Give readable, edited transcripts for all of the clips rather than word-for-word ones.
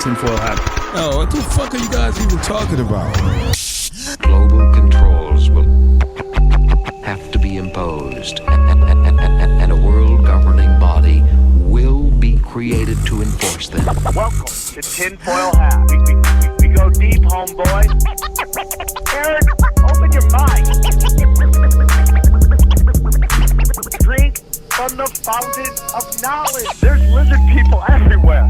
Tinfoil hat. Oh, what the fuck are you guys even talking about? Global controls will have to be imposed, and a world governing body will be created to enforce them. Welcome to Tinfoil Hat. We go deep, homeboy. Aaron, open your mind. Drink from the fountain of knowledge. There's lizard people everywhere.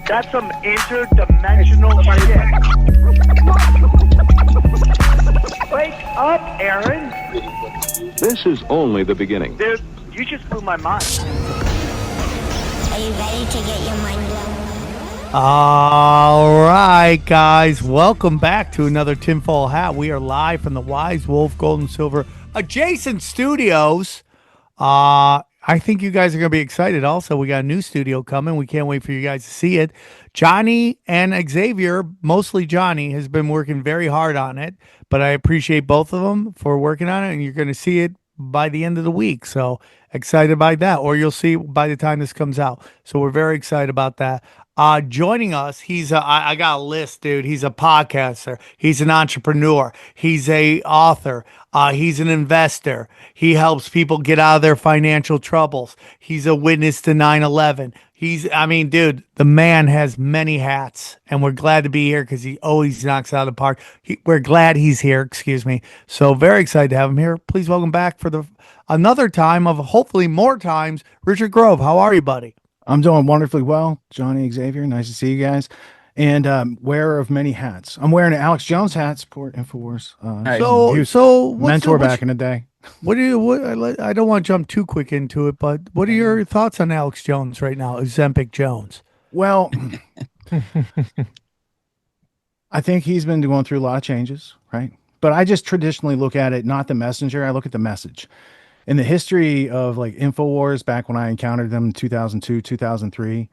That's some interdimensional shit. Wake up, Aaron. This is only the beginning. Dude, you just blew my mind. Are you ready to get your mind blown? All right, guys. Welcome back to another Tinfoil Hat. We are live from the Wise Wolf Gold and Silver adjacent studios. I think you guys are going to be excited. Also, we got a new studio coming. We can't wait for you guys to see it. Johnny and Xavier, mostly Johnny, has been working very hard on it, but I appreciate both of them for working on it, and you're going to see it by the end of the week. So excited by that, or you'll see by the time this comes out. So we're very excited about that. Joining us, I got a list, dude. He's a podcaster. He's an entrepreneur. He's a author. He's an investor. He helps people get out of their financial troubles. He's a witness to 9/11. Dude, the man has many hats, and we're glad to be here because he always knocks it out of the park. We're glad he's here, excuse me. So very excited to have him here. Please welcome back for another time of hopefully more times, Richard Grove. How are you, buddy? I'm doing wonderfully well, Johnny, Xavier. Nice to see you guys. And wearer of many hats. I'm wearing an Alex Jones hat, support InfoWars. So mentor back in the day. I don't want to jump too quick into it, but what are your thoughts on Alex Jones right now, Ozempic Jones? Well, I think he's been going through a lot of changes, right? But I just traditionally look at it, not the messenger. I look at the message. In the history of like InfoWars, back when I encountered them in 2002, 2003,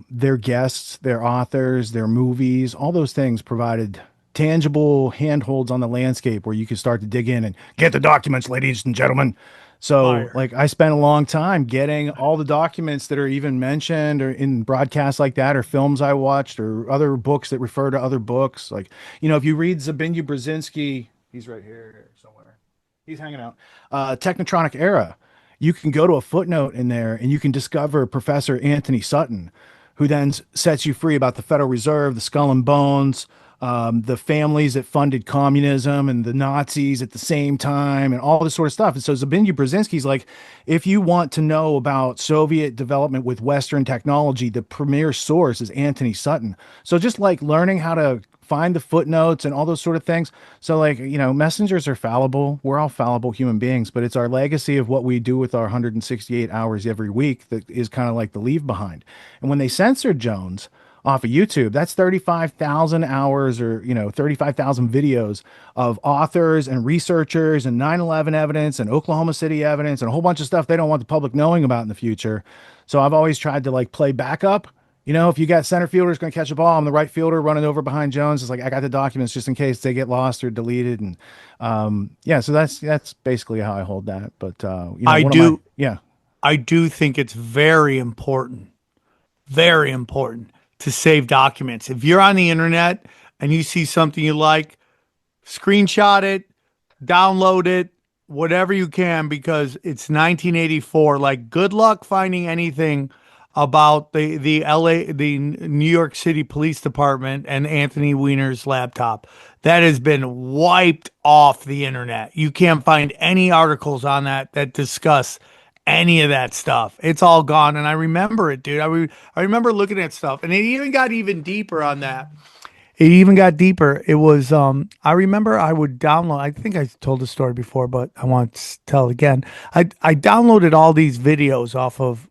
their guests, their authors, their movies, all those things provided tangible handholds on the landscape where you could start to dig in and get the documents, ladies and gentlemen. So like I spent a long time getting all the documents that are even mentioned or in broadcasts like that, or films I watched, or other books that refer to other books. Like, if you read Zbigniew Brzezinski, he's right here somewhere. He's hanging out. Technotronic Era. You can go to a footnote in there and you can discover Professor Anthony Sutton, who then sets you free about the Federal Reserve, the Skull and Bones, the families that funded communism and the Nazis at the same time, and all this sort of stuff. And so Zbigniew Brzezinski's like, if you want to know about Soviet development with Western technology, the premier source is Anthony Sutton. So just like learning how to find the footnotes and all those sort of things. So like, messengers are fallible. We're all fallible human beings, but it's our legacy of what we do with our 168 hours every week that is kind of like the leave behind. And when they censored Jones off of YouTube, that's 35,000 hours or, 35,000 videos of authors and researchers and 9/11 evidence and Oklahoma City evidence and a whole bunch of stuff they don't want the public knowing about in the future. So I've always tried to like play backup. If you got center fielder's going to catch a ball, I'm the right fielder running over behind Jones. It's like, I got the documents just in case they get lost or deleted. And so that's basically how I hold that. But I do think it's very important to save documents. If you're on the internet and you see something you like, screenshot it, download it, whatever you can, because it's 1984. Like, good luck finding anything about the New York City Police Department and Anthony Weiner's laptop. That has been wiped off the internet. You can't find any articles on that discuss any of that stuff. It's all gone. And I remember it, dude. I remember looking at stuff, and it even got even deeper on that. It even got deeper. It was, I remember I would download, I think I told the story before, but I want to tell it again. I downloaded all these videos off of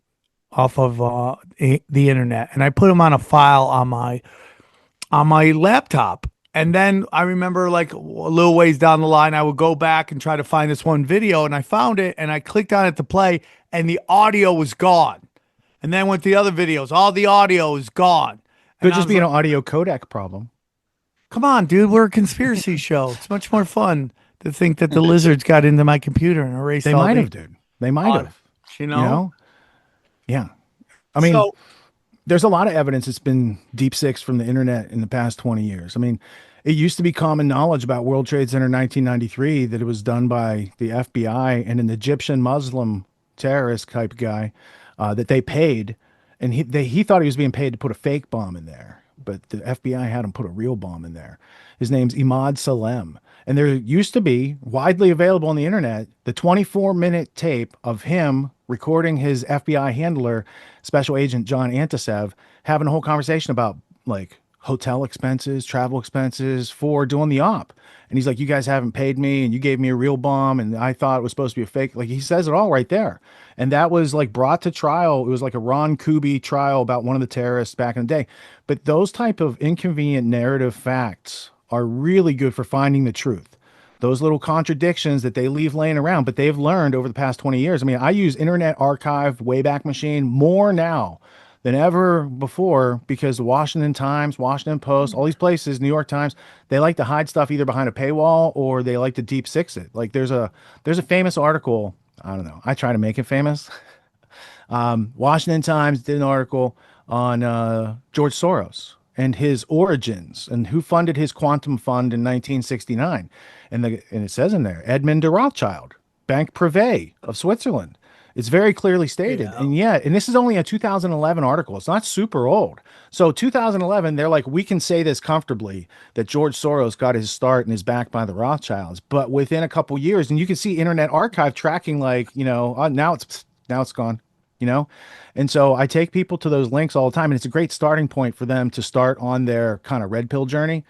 the internet, and I put them on a file on my laptop. And then I remember, like, a little ways down the line, I would go back and try to find this one video, and I found it, and I clicked on it to play, and the audio was gone. And then with the other videos, all the audio is gone. Could just be an audio codec problem. Come on, dude, we're a conspiracy show. It's much more fun to think that the lizards got into my computer and erased all the... They might have, dude. They might have. You know? Yeah. I mean, there's a lot of evidence that's been deep sixed from the internet in the past 20 years. I mean, it used to be common knowledge about World Trade Center 1993 that it was done by the FBI and an Egyptian Muslim terrorist type guy that they paid. And he thought he was being paid to put a fake bomb in there, but the FBI had him put a real bomb in there. His name's Imad Salem. And there used to be widely available on the internet the 24-minute tape of him recording his FBI handler, Special Agent John Antisev, having a whole conversation about like hotel expenses, travel expenses for doing the op. And he's like, you guys haven't paid me and you gave me a real bomb and I thought it was supposed to be a fake. Like he says it all right there. And that was like brought to trial. It was like a Ron Kuby trial about one of the terrorists back in the day. But those type of inconvenient narrative facts are really good for finding the truth. Those little contradictions that they leave laying around, but they've learned over the past 20 years. I mean, I use Internet Archive, Wayback Machine more now than ever before because the Washington Times, Washington Post, all these places, New York Times, they like to hide stuff either behind a paywall or they like to deep six it. Like there's a famous article. I don't know. I try to make it famous. Washington Times did an article on George Soros and his origins and who funded his quantum fund in 1969. And it says in there, Edmond de Rothschild, Bank Privé of Switzerland. It's very clearly stated. Yeah. And this is only a 2011 article. It's not super old. So 2011, they're like, we can say this comfortably that George Soros got his start and is backed by the Rothschilds. But within a couple years, and you can see Internet Archive tracking like, now it's gone. And so I take people to those links all the time, and it's a great starting point for them to start on their kind of red pill journey,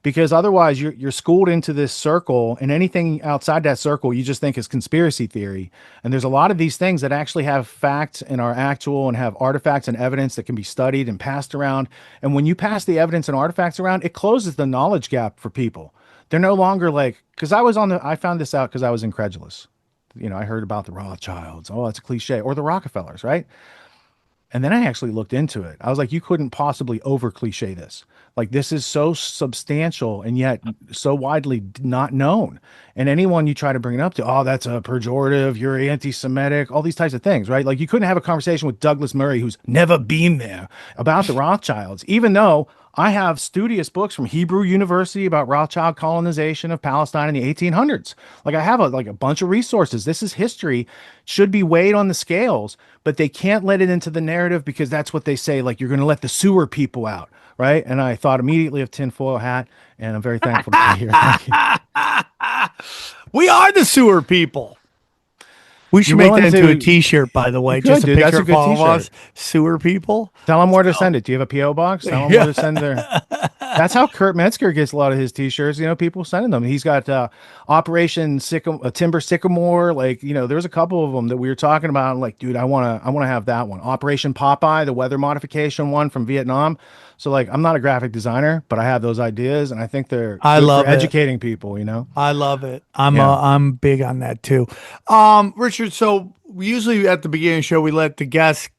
because otherwise you're schooled into this circle, and anything outside that circle you just think is conspiracy theory. And there's a lot of these things that actually have facts and are actual and have artifacts and evidence that can be studied and passed around. And when you pass the evidence and artifacts around, it closes the knowledge gap for people. They're no longer like, because I found this out because I was incredulous. I heard about the Rothschilds. Oh, that's a cliche. Or the Rockefellers, right? And then I actually looked into it. I was like, you couldn't possibly over cliche this. Like, this is so substantial and yet so widely not known. And anyone you try to bring it up to, oh, that's a pejorative, you're anti-Semitic, all these types of things, right? Like, you couldn't have a conversation with Douglas Murray, who's never been there, about the Rothschilds, even though I have studious books from Hebrew University about Rothschild colonization of Palestine in the 1800s. Like, I have a bunch of resources. This is history, should be weighed on the scales, but they can't let it into the narrative because that's what they say. Like, you're going to let the sewer people out, right? And I thought immediately of tinfoil hat, and I'm very thankful to be here. Thank you. We are the sewer people. We should make that into a T-shirt, by the way. Just a picture of all of us, sewer people. Tell them where to send it. Do you have a P.O. box? Tell them where to send their... That's how Kurt Metzger gets a lot of his T-shirts. People sending them. He's got Operation Timber Sycamore. Like, there's a couple of them that we were talking about. I'm like, dude, I want to have that one. Operation Popeye, the weather modification one from Vietnam. So, like, I'm not a graphic designer, but I have those ideas, and I think they're good for educating people. I love it. I'm big on that too. Richard, so usually at the beginning of the show, we let the guests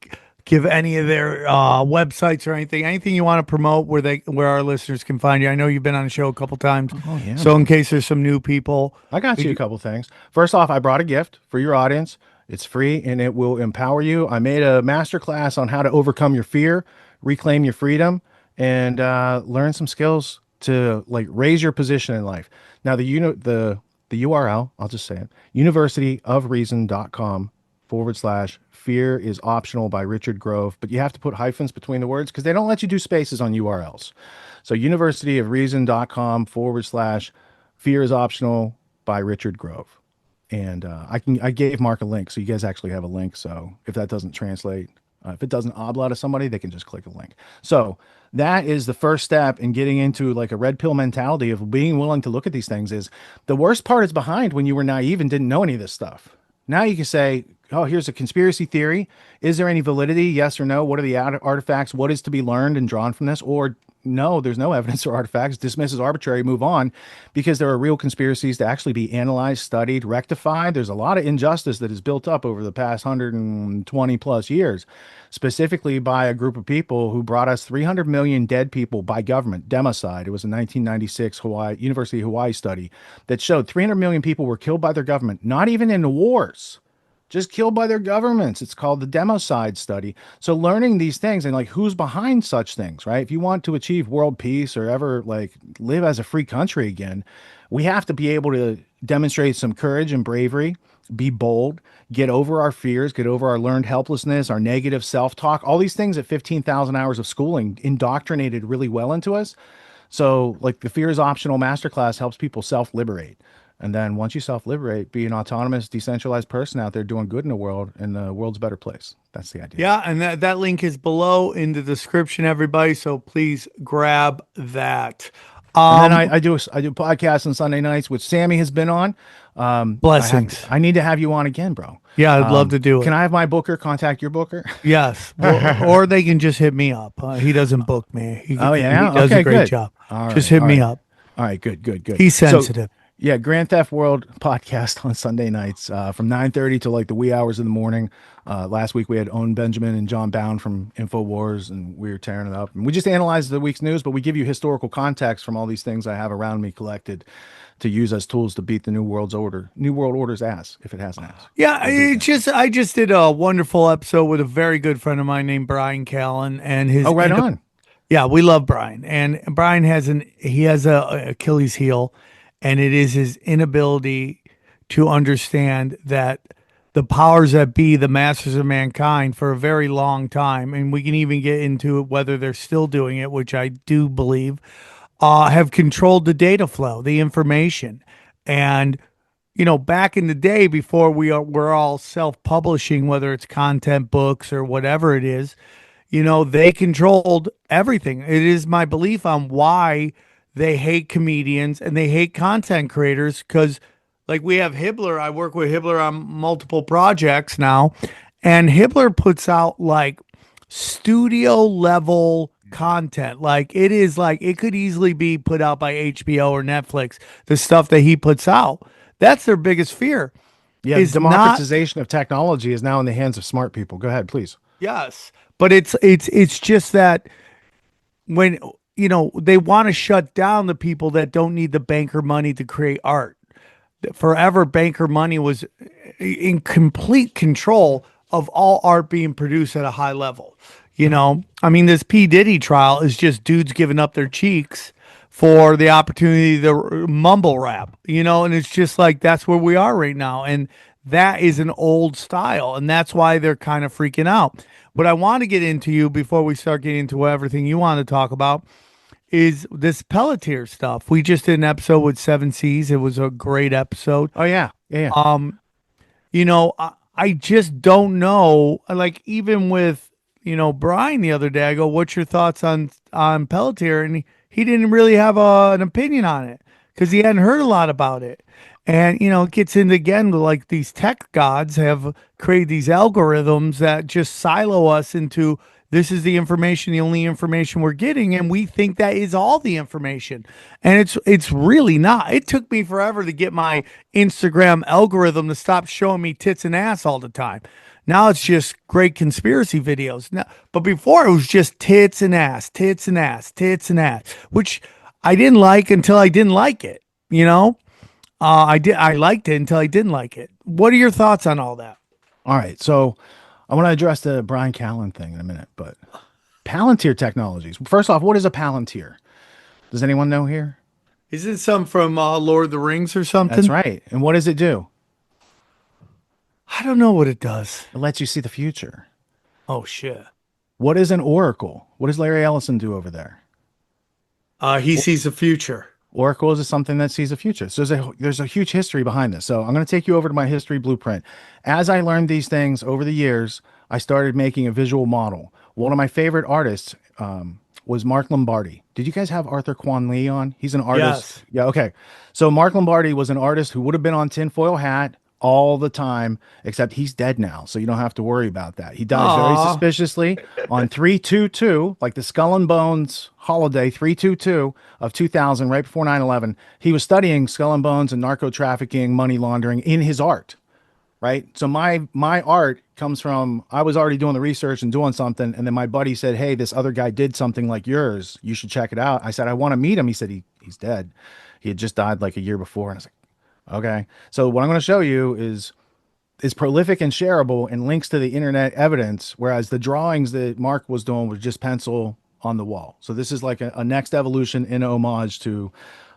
give any of their websites or anything you want to promote where our listeners can find you. I know you've been on the show a couple times. Oh, yeah. So in case there's some new people. I got you a couple things. First off, I brought a gift for your audience. It's free and it will empower you. I made a masterclass on how to overcome your fear, reclaim your freedom, and learn some skills to like raise your position in life. Now the URL, I'll just say it, universityofreason.com/fear is optional by Richard Grove, but you have to put hyphens between the words because they don't let you do spaces on URLs. So universityofreason.com/fear is optional by Richard Grove. And I gave Mark a link, so you guys actually have a link. So if that doesn't translate, if it doesn't obla to somebody, they can just click a link. So that is the first step in getting into like a red pill mentality of being willing to look at these things. Is the worst part is behind when you were naive and didn't know any of this stuff. Now you can say, oh, here's a conspiracy theory. Is there any validity? Yes or no? What are the artifacts? What is to be learned and drawn from this? Or no, there's no evidence or artifacts. Dismiss as arbitrary, move on, because there are real conspiracies to actually be analyzed, studied, rectified. There's a lot of injustice that has built up over the past 120 plus years, specifically by a group of people who brought us 300 million dead people by government, democide. It was a 1996 University of Hawaii study that showed 300 million people were killed by their government, not even in the wars, just killed by their governments. It's called the democide study. So learning these things and like who's behind such things, right? If you want to achieve world peace or ever like live as a free country again, we have to be able to demonstrate some courage and bravery, be bold, get over our fears, get over our learned helplessness, our negative self-talk, all these things that 15,000 hours of schooling indoctrinated really well into us. So like the fear is optional masterclass helps people self-liberate. And then once you self-liberate, be an autonomous, decentralized person out there doing good in the world, and the world's a better place. That's the idea. Yeah, and that link is below in the description, everybody. So please grab that. And then I do podcasts on Sunday nights, which Sammy has been on. Blessings. I need to have you on again, bro. Yeah, I'd love to do it. Can I have my booker contact your booker? Yes, or they can just hit me up. He doesn't book me. He does a great job. Just hit me up. All right, good. He's sensitive. Yeah, Grand Theft World podcast on Sunday nights from 9:30 to like the wee hours of the morning. Last week we had Owen Benjamin and John Bound from InfoWars, and we were tearing it up. And we just analyze the week's news, but we give you historical context from all these things I have around me collected to use as tools to beat the New World Order's ass, if it has an ass. Yeah, I just did a wonderful episode with a very good friend of mine named Brian Callen, and his on. Yeah, we love Brian, and Brian has a Achilles heel. And it is his inability to understand that the powers that be, the masters of mankind, for a very long time, and we can even get into whether they're still doing it, which I do believe, have controlled the data flow, the information. And, you know, back in the day before we're all self-publishing, whether it's content books or whatever it is, you know, they controlled everything. It is my belief on why they hate comedians and they hate content creators, because like we have Hibbler. I work with Hibbler on multiple projects now, and Hibbler puts out like studio level content. Like it is like it could easily be put out by HBO or Netflix. The stuff that he puts out, that's their biggest fear. Yeah, the democratization of technology is now in the hands of smart people. Go ahead, please. Yes, but it's just that when, you know, they want to shut down the people that don't need the banker money to create art. Forever, banker money was in complete control of all art being produced at a high level. You know, I mean, this P. Diddy trial is just dudes giving up their cheeks for the opportunity to mumble rap, you know, and it's just like that's where we are right now. And that is an old style, and that's why they're kind of freaking out. What I want to get into you before we start getting into everything you want to talk about is this Pelletier stuff. We just did an episode with Seven Seas. It was a great episode. Oh yeah. You know, I just don't know. Like even with, you know, Brian the other day, I go, "What's your thoughts on Pelletier?" And he didn't really have an opinion on it because he hadn't heard a lot about it. And, you know, it gets into again, like these tech gods have created these algorithms that just silo us into this is the information, the only information we're getting, and we think that is all the information. And it's really not. It took me forever to get my Instagram algorithm to stop showing me tits and ass all the time. Now it's just great conspiracy videos. Now, but before it was just tits and ass, tits and ass, tits and ass, which I didn't like until I didn't like it, you know? I liked it until I didn't like it. What are your thoughts on all that? All right, so I want to address the Brian Callen thing in a minute, but Palantir Technologies. First off, what is a Palantir? Does anyone know here? Isn't it some from Lord of the Rings or something? That's right. And what does it do? I don't know what it does. It lets you see the future. Oh, shit. What is an oracle? What does Larry Ellison do over there? He sees the future. Oracle is something that sees the future. So there's a huge history behind this. So I'm going to take you over to my history blueprint. As I learned these things over the years, I started making a visual model. One of my favorite artists was Mark Lombardi. Did you guys have Arthur Kwan Lee on? He's an artist. Yes. Yeah, okay. So Mark Lombardi was an artist who would have been on Tinfoil Hat all the time, except he's dead now, so you don't have to worry about that. He dies very suspiciously on 3/22, like the Skull and Bones holiday, 3/22 of 2000, right before 9/11. He was studying Skull and Bones and narco trafficking, money laundering in his art, right? So my art comes from, I was already doing the research and doing something, and then my buddy said, "Hey, this other guy did something like yours. You should check it out." I said, "I want to meet him." He said he's dead. He had just died like a year before, and I was like, okay. So what I'm going to show you is is prolific and shareable and links to the internet evidence, whereas the drawings that Mark was doing was just pencil on the wall. So this is like a next evolution in homage to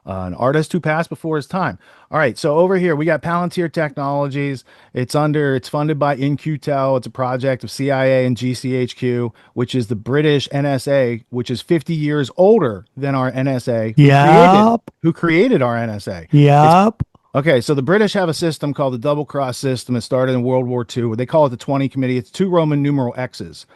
an artist who passed before his time. All right, so over here we got Palantir Technologies. It's funded by In-Q-Tel. It's a project of CIA and GCHQ, which is the British NSA, which is 50 years older than our NSA. Who created our NSA? Yep. Okay, so the British have a system called the double cross system. It started in World War II. They call it the 20 Committee. It's 2 Roman numeral X's.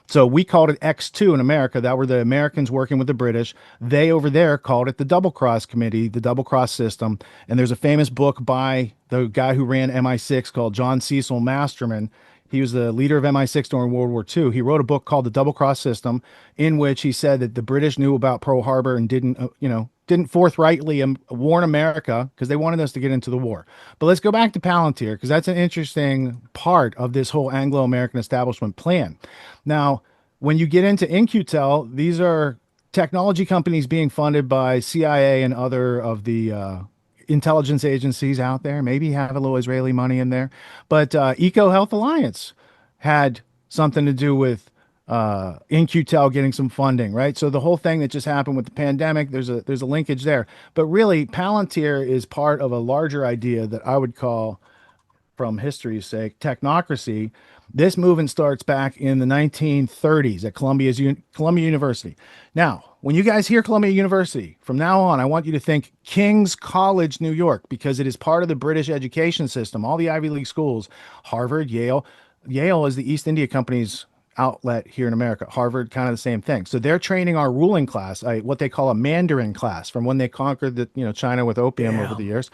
So we called it X2 in America. That were the Americans working with the British. They over there called it the double cross committee, the double cross system. And there's a famous book by the guy who ran MI6 called John Cecil Masterman. He was the leader of MI6 during World War II. He wrote a book called The Double Cross System, in which he said that the British knew about Pearl Harbor and didn't forthrightly warn America because they wanted us to get into the war. But let's go back to Palantir, because that's an interesting part of this whole Anglo-American establishment plan. Now, when you get into In-Q-Tel, these are technology companies being funded by CIA and other of the intelligence agencies out there. Maybe have a little Israeli money in there. But EcoHealth Alliance had something to do with In-Q-Tel getting some funding, right? So the whole thing that just happened with the pandemic, there's a linkage there. But really, Palantir is part of a larger idea that I would call, from history's sake, technocracy. This movement starts back in the 1930s at Columbia University. Now, when you guys hear Columbia University, from now on, I want you to think King's College, New York, because it is part of the British education system. All the Ivy League schools, Harvard, Yale. Yale is the East India Company's outlet here in America. Harvard, kind of the same thing. So they're training our ruling class, what they call a Mandarin class, from when they conquered China with opium over the years.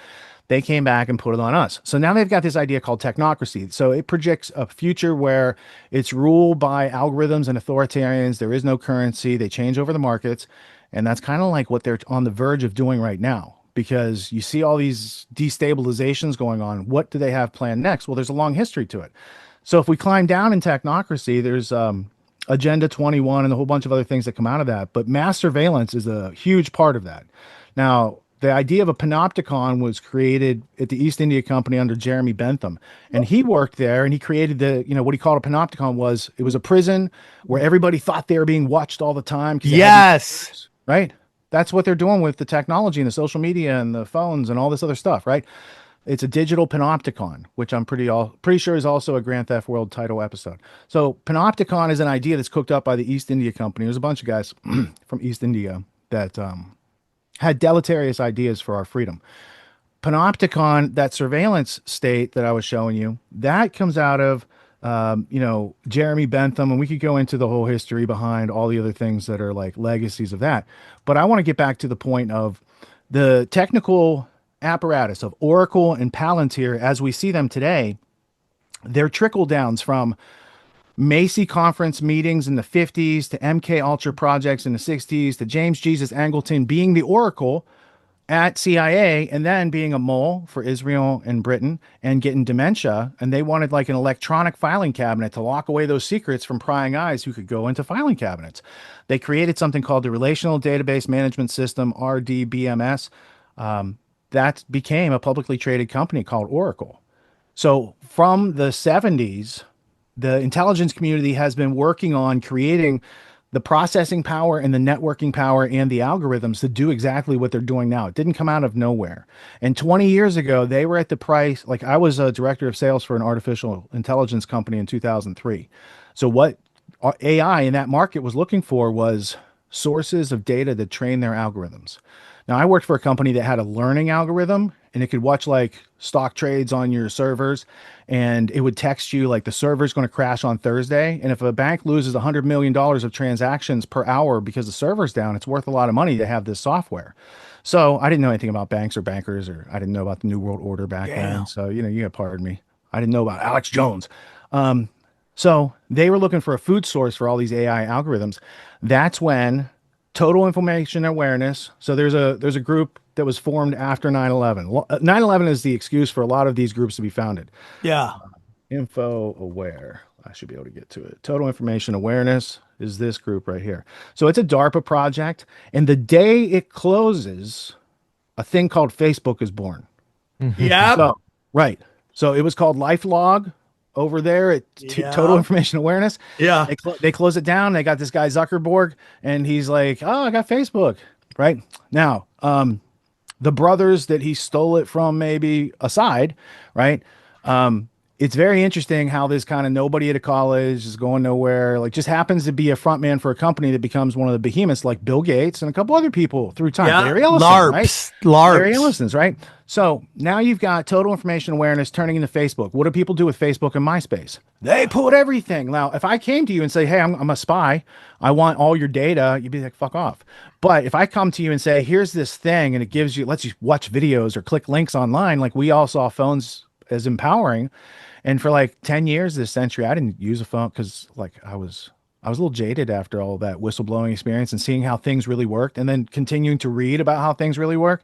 They came back and put it on us. So now they've got this idea called technocracy. So it projects a future where it's ruled by algorithms and authoritarians. There is no currency. They change over the markets. And that's kind of like what they're on the verge of doing right now, because you see all these destabilizations going on. What do they have planned next? Well, there's a long history to it. So if we climb down in technocracy, there's Agenda 21 and a whole bunch of other things that come out of that. But mass surveillance is a huge part of that. Now, the idea of a panopticon was created at the East India Company under Jeremy Bentham. And he worked there and he created what he called a panopticon. It was a prison where everybody thought they were being watched all the time. Yes. Right? That's what they're doing with the technology and the social media and the phones and all this other stuff, right? It's a digital panopticon, which I'm pretty sure is also a Grand Theft World title episode. So panopticon is an idea that's cooked up by the East India Company. There's a bunch of guys from East India that had deleterious ideas for our freedom. Panopticon, that surveillance state that I was showing you, that comes out of Jeremy Bentham, and we could go into the whole history behind all the other things that are like legacies of that. But I want to get back to the point of the technical apparatus of Oracle and Palantir as we see them today. They're trickle downs from Macy conference meetings in the 50s to MK Ultra projects in the 60s to James Jesus Angleton being the Oracle at CIA and then being a mole for Israel and Britain and getting dementia. And they wanted like an electronic filing cabinet to lock away those secrets from prying eyes who could go into filing cabinets. They created something called the Relational Database Management System, RDBMS. That became a publicly traded company called Oracle. So from the 70s, the intelligence community has been working on creating the processing power and the networking power and the algorithms to do exactly what they're doing now. It didn't come out of nowhere. And 20 years ago, they were at the price, like I was a director of sales for an artificial intelligence company in 2003. So what AI in that market was looking for was sources of data to train their algorithms. Now, I worked for a company that had a learning algorithm, and it could watch like stock trades on your servers, and it would text you like the server's going to crash on Thursday. And if a bank loses $100 million of transactions per hour because the server's down, it's worth a lot of money to have this software. So I didn't know anything about banks or bankers, or I didn't know about the New World Order back then. So, you got to pardon me. I didn't know about Alex Jones. So they were looking for a food source for all these AI algorithms. That's when total information awareness. So there's a group that was formed after 9/11. 9/11 is the excuse for a lot of these groups to be founded. Yeah. Info Aware. I should be able to get to it. Total Information Awareness is this group right here. So it's a DARPA project. And the day it closes, a thing called Facebook is born. Yeah. So, right. So it was called LifeLog. over there at Total Information Awareness. Yeah. They close it down. They got this guy Zuckerberg, and he's like, "Oh, I got Facebook." Right now, the brothers that he stole it from, maybe aside, right? It's very interesting how this kind of nobody at a college is going nowhere, like just happens to be a front man for a company that becomes one of the behemoths, like Bill Gates and a couple other people through time. Yeah, Larry Ellison, LARPs, right? LARPs. Larry Ellison's, right? So now you've got Total Information Awareness turning into Facebook. What do people do with Facebook and MySpace? They put everything. Now, if I came to you and say, "Hey, I'm a spy. I want all your data," you'd be like, "Fuck off." But if I come to you and say, "Here's this thing," and it gives you, lets you watch videos or click links online, like we all saw phones as empowering. And for like 10 years this century, I didn't use a phone because like I was a little jaded after all that whistleblowing experience and seeing how things really worked, and then continuing to read about how things really work.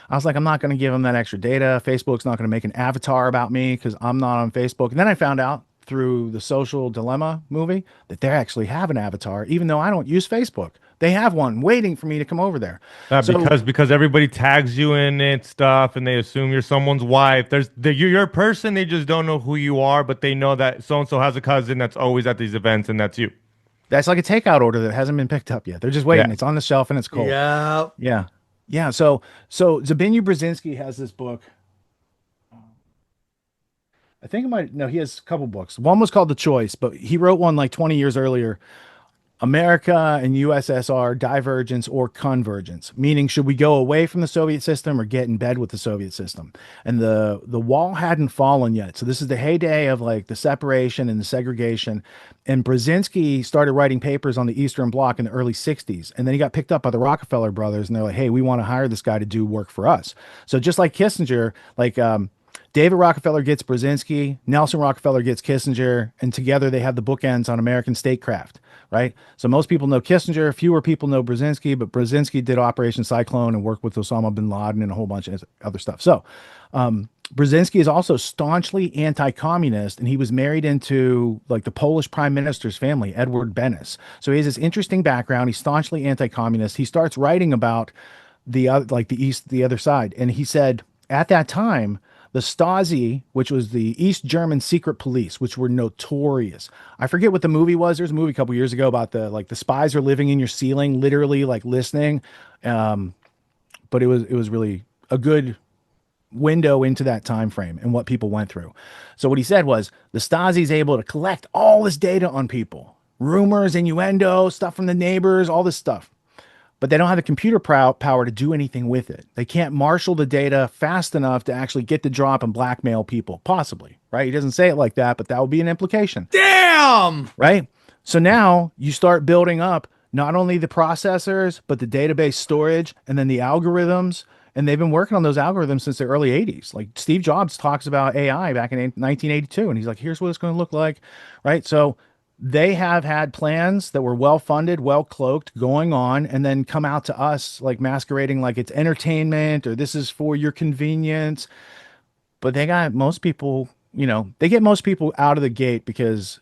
I was like, I'm not going to give them that extra data. Facebook's not going to make an avatar about me because I'm not on Facebook. And then I found out through the Social Dilemma movie that they actually have an avatar, even though I don't use Facebook. They have one waiting for me to come over there. Because everybody tags you in it stuff, and they assume you're someone's wife. You're a person. They just don't know who you are, but they know that so and so has a cousin that's always at these events, and that's you. That's like a takeout order that hasn't been picked up yet. They're just waiting. Yeah. It's on the shelf and it's cold. Yeah. Yeah. So Zbigniew Brzezinski has this book. I think he has a couple books. One was called The Choice, but he wrote one like 20 years earlier. America and USSR divergence or convergence, meaning should we go away from the Soviet system or get in bed with the Soviet system? And the wall hadn't fallen yet. So this is the heyday of like the separation and the segregation. And Brzezinski started writing papers on the Eastern Bloc in the early 60s. And then he got picked up by the Rockefeller brothers, and they're like, "Hey, we want to hire this guy to do work for us." So just like Kissinger, like David Rockefeller gets Brzezinski, Nelson Rockefeller gets Kissinger, and together they have the bookends on American statecraft, right? So most people know Kissinger, fewer people know Brzezinski, but Brzezinski did Operation Cyclone and worked with Osama bin Laden and a whole bunch of other stuff. So Brzezinski is also staunchly anti-communist, and he was married into like the Polish prime minister's family, Edward Benes. So he has this interesting background. He's staunchly anti-communist. He starts writing about the other side, and he said at that time, the Stasi, which was the East German secret police, which were notorious. I forget what the movie was. There's a movie a couple years ago about the spies are living in your ceiling, literally like listening. But it was really a good window into that time frame and what people went through. So what he said was the Stasi is able to collect all this data on people, rumors, innuendo, stuff from the neighbors, all this stuff. But they don't have the computer power to do anything with it. They can't marshal the data fast enough to actually get the drop and blackmail people, possibly, right? He doesn't say it like that, but that would be an implication. Damn! Right? So now you start building up not only the processors, but the database storage and then the algorithms. And they've been working on those algorithms since the early 80s. Like Steve Jobs talks about AI back in 1982, and he's like, here's what it's going to look like, right? So they have had plans that were well-funded, well-cloaked, going on, and then come out to us like masquerading like it's entertainment or this is for your convenience. But they got most people, they get most people out of the gate because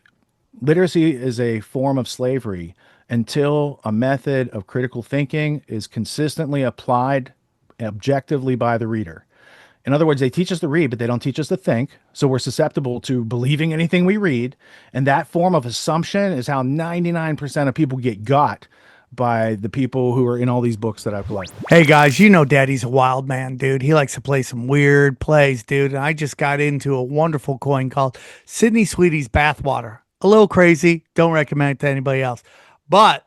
literacy is a form of slavery until a method of critical thinking is consistently applied objectively by the reader. In other words, they teach us to read, but they don't teach us to think. So we're susceptible to believing anything we read. And that form of assumption is how 99% of people get got by the people who are in all these books that I've collected. Hey guys, Daddy's a wild man, dude. He likes to play some weird plays, dude. And I just got into a wonderful coin called Sydney Sweetie's Bathwater. A little crazy. Don't recommend it to anybody else. But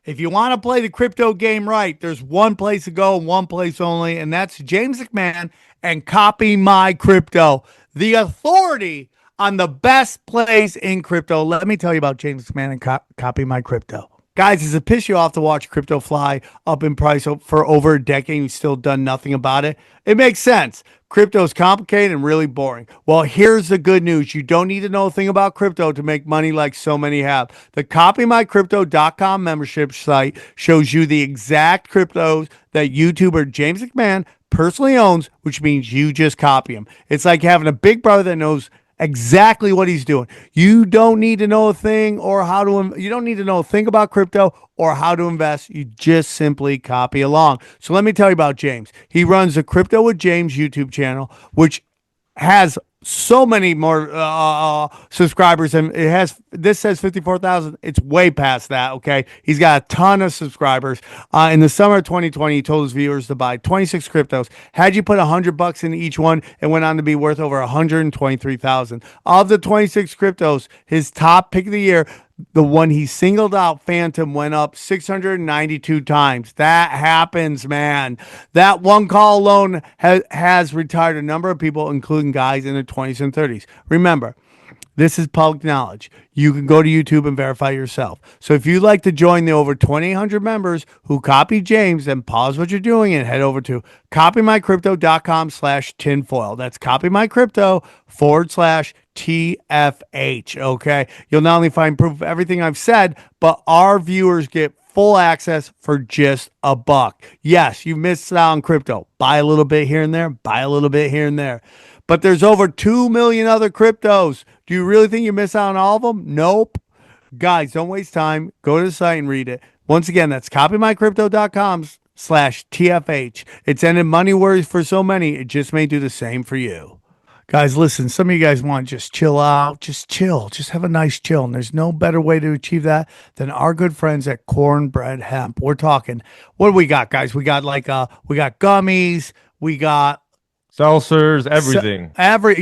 if you want to play the crypto game right, there's one place to go, one place only, and that's James McMahon and Copy My Crypto, the authority on the best plays in crypto. Let me tell you about James McMahon and Copy My Crypto. Guys, does it piss you off to watch crypto fly up in price for over a decade and you've still done nothing about it? It makes sense. Crypto is complicated and really boring. Well, here's the good news. You don't need to know a thing about crypto to make money like so many have. The copymycrypto.com membership site shows you the exact cryptos that YouTuber James McMahon personally owns, which means you just copy him. It's like having a big brother that knows exactly what he's doing. You don't need to know a thing you don't need to know a thing about crypto or how to invest. You just simply copy along. So let me tell you about James. He runs the Crypto with James YouTube channel, which has so many more subscribers, and this says 54,000. It's way past that. Okay, he's got a ton of subscribers. In the summer of 2020, he told his viewers to buy 26 cryptos. Had you put $100 in each one, it went on to be worth over 123,000. Of the 26 cryptos, his top pick of the year, the one he singled out, Phantom, went up 692 times. That happens, man. That one call alone has retired a number of people, including guys in their 20s and 30s. Remember, this is public knowledge. You can go to YouTube and verify yourself. So if you'd like to join the over 2,800 members who copy James, then pause what you're doing and head over to copymycrypto.com/tinfoil. That's copymycrypto.com/TFH. Okay. You'll not only find proof of everything I've said, but our viewers get full access for just $1. Yes, you missed out on crypto. Buy a little bit here and there, buy a little bit here and there. But there's over 2 million other cryptos. Do you really think you miss out on all of them? Nope. Guys, don't waste time. Go to the site and read it. Once again, that's copymycrypto.com/TFH. It's ended money worries for so many. It just may do the same for you. Guys, listen, some of you guys want to just chill out, just chill, just have a nice chill. And there's no better way to achieve that than our good friends at Cornbread Hemp. We're talking, what do we got, guys? We got we got gummies, we got seltzers, everything.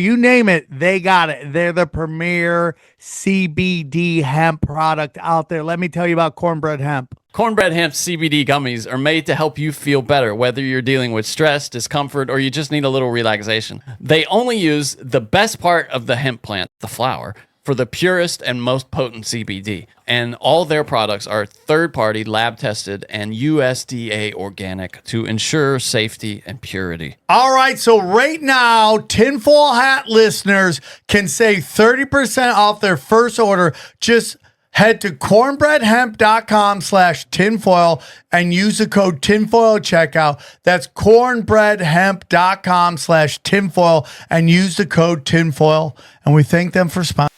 You name it, they got it. They're the premier CBD hemp product out there. Let me tell you about Cornbread Hemp. Cornbread Hemp CBD gummies are made to help you feel better, whether you're dealing with stress, discomfort, or you just need a little relaxation. They only use the best part of the hemp plant, the flower, for the purest and most potent CBD. And all their products are third-party, lab-tested, and USDA organic to ensure safety and purity. All right, so right now, Tinfoil Hat listeners can save 30% off their first order. Just head to cornbreadhemp.com/tinfoil and use the code tinfoil at checkout. That's cornbreadhemp.com/tinfoil and use the code tinfoil. And we thank them for sponsoring.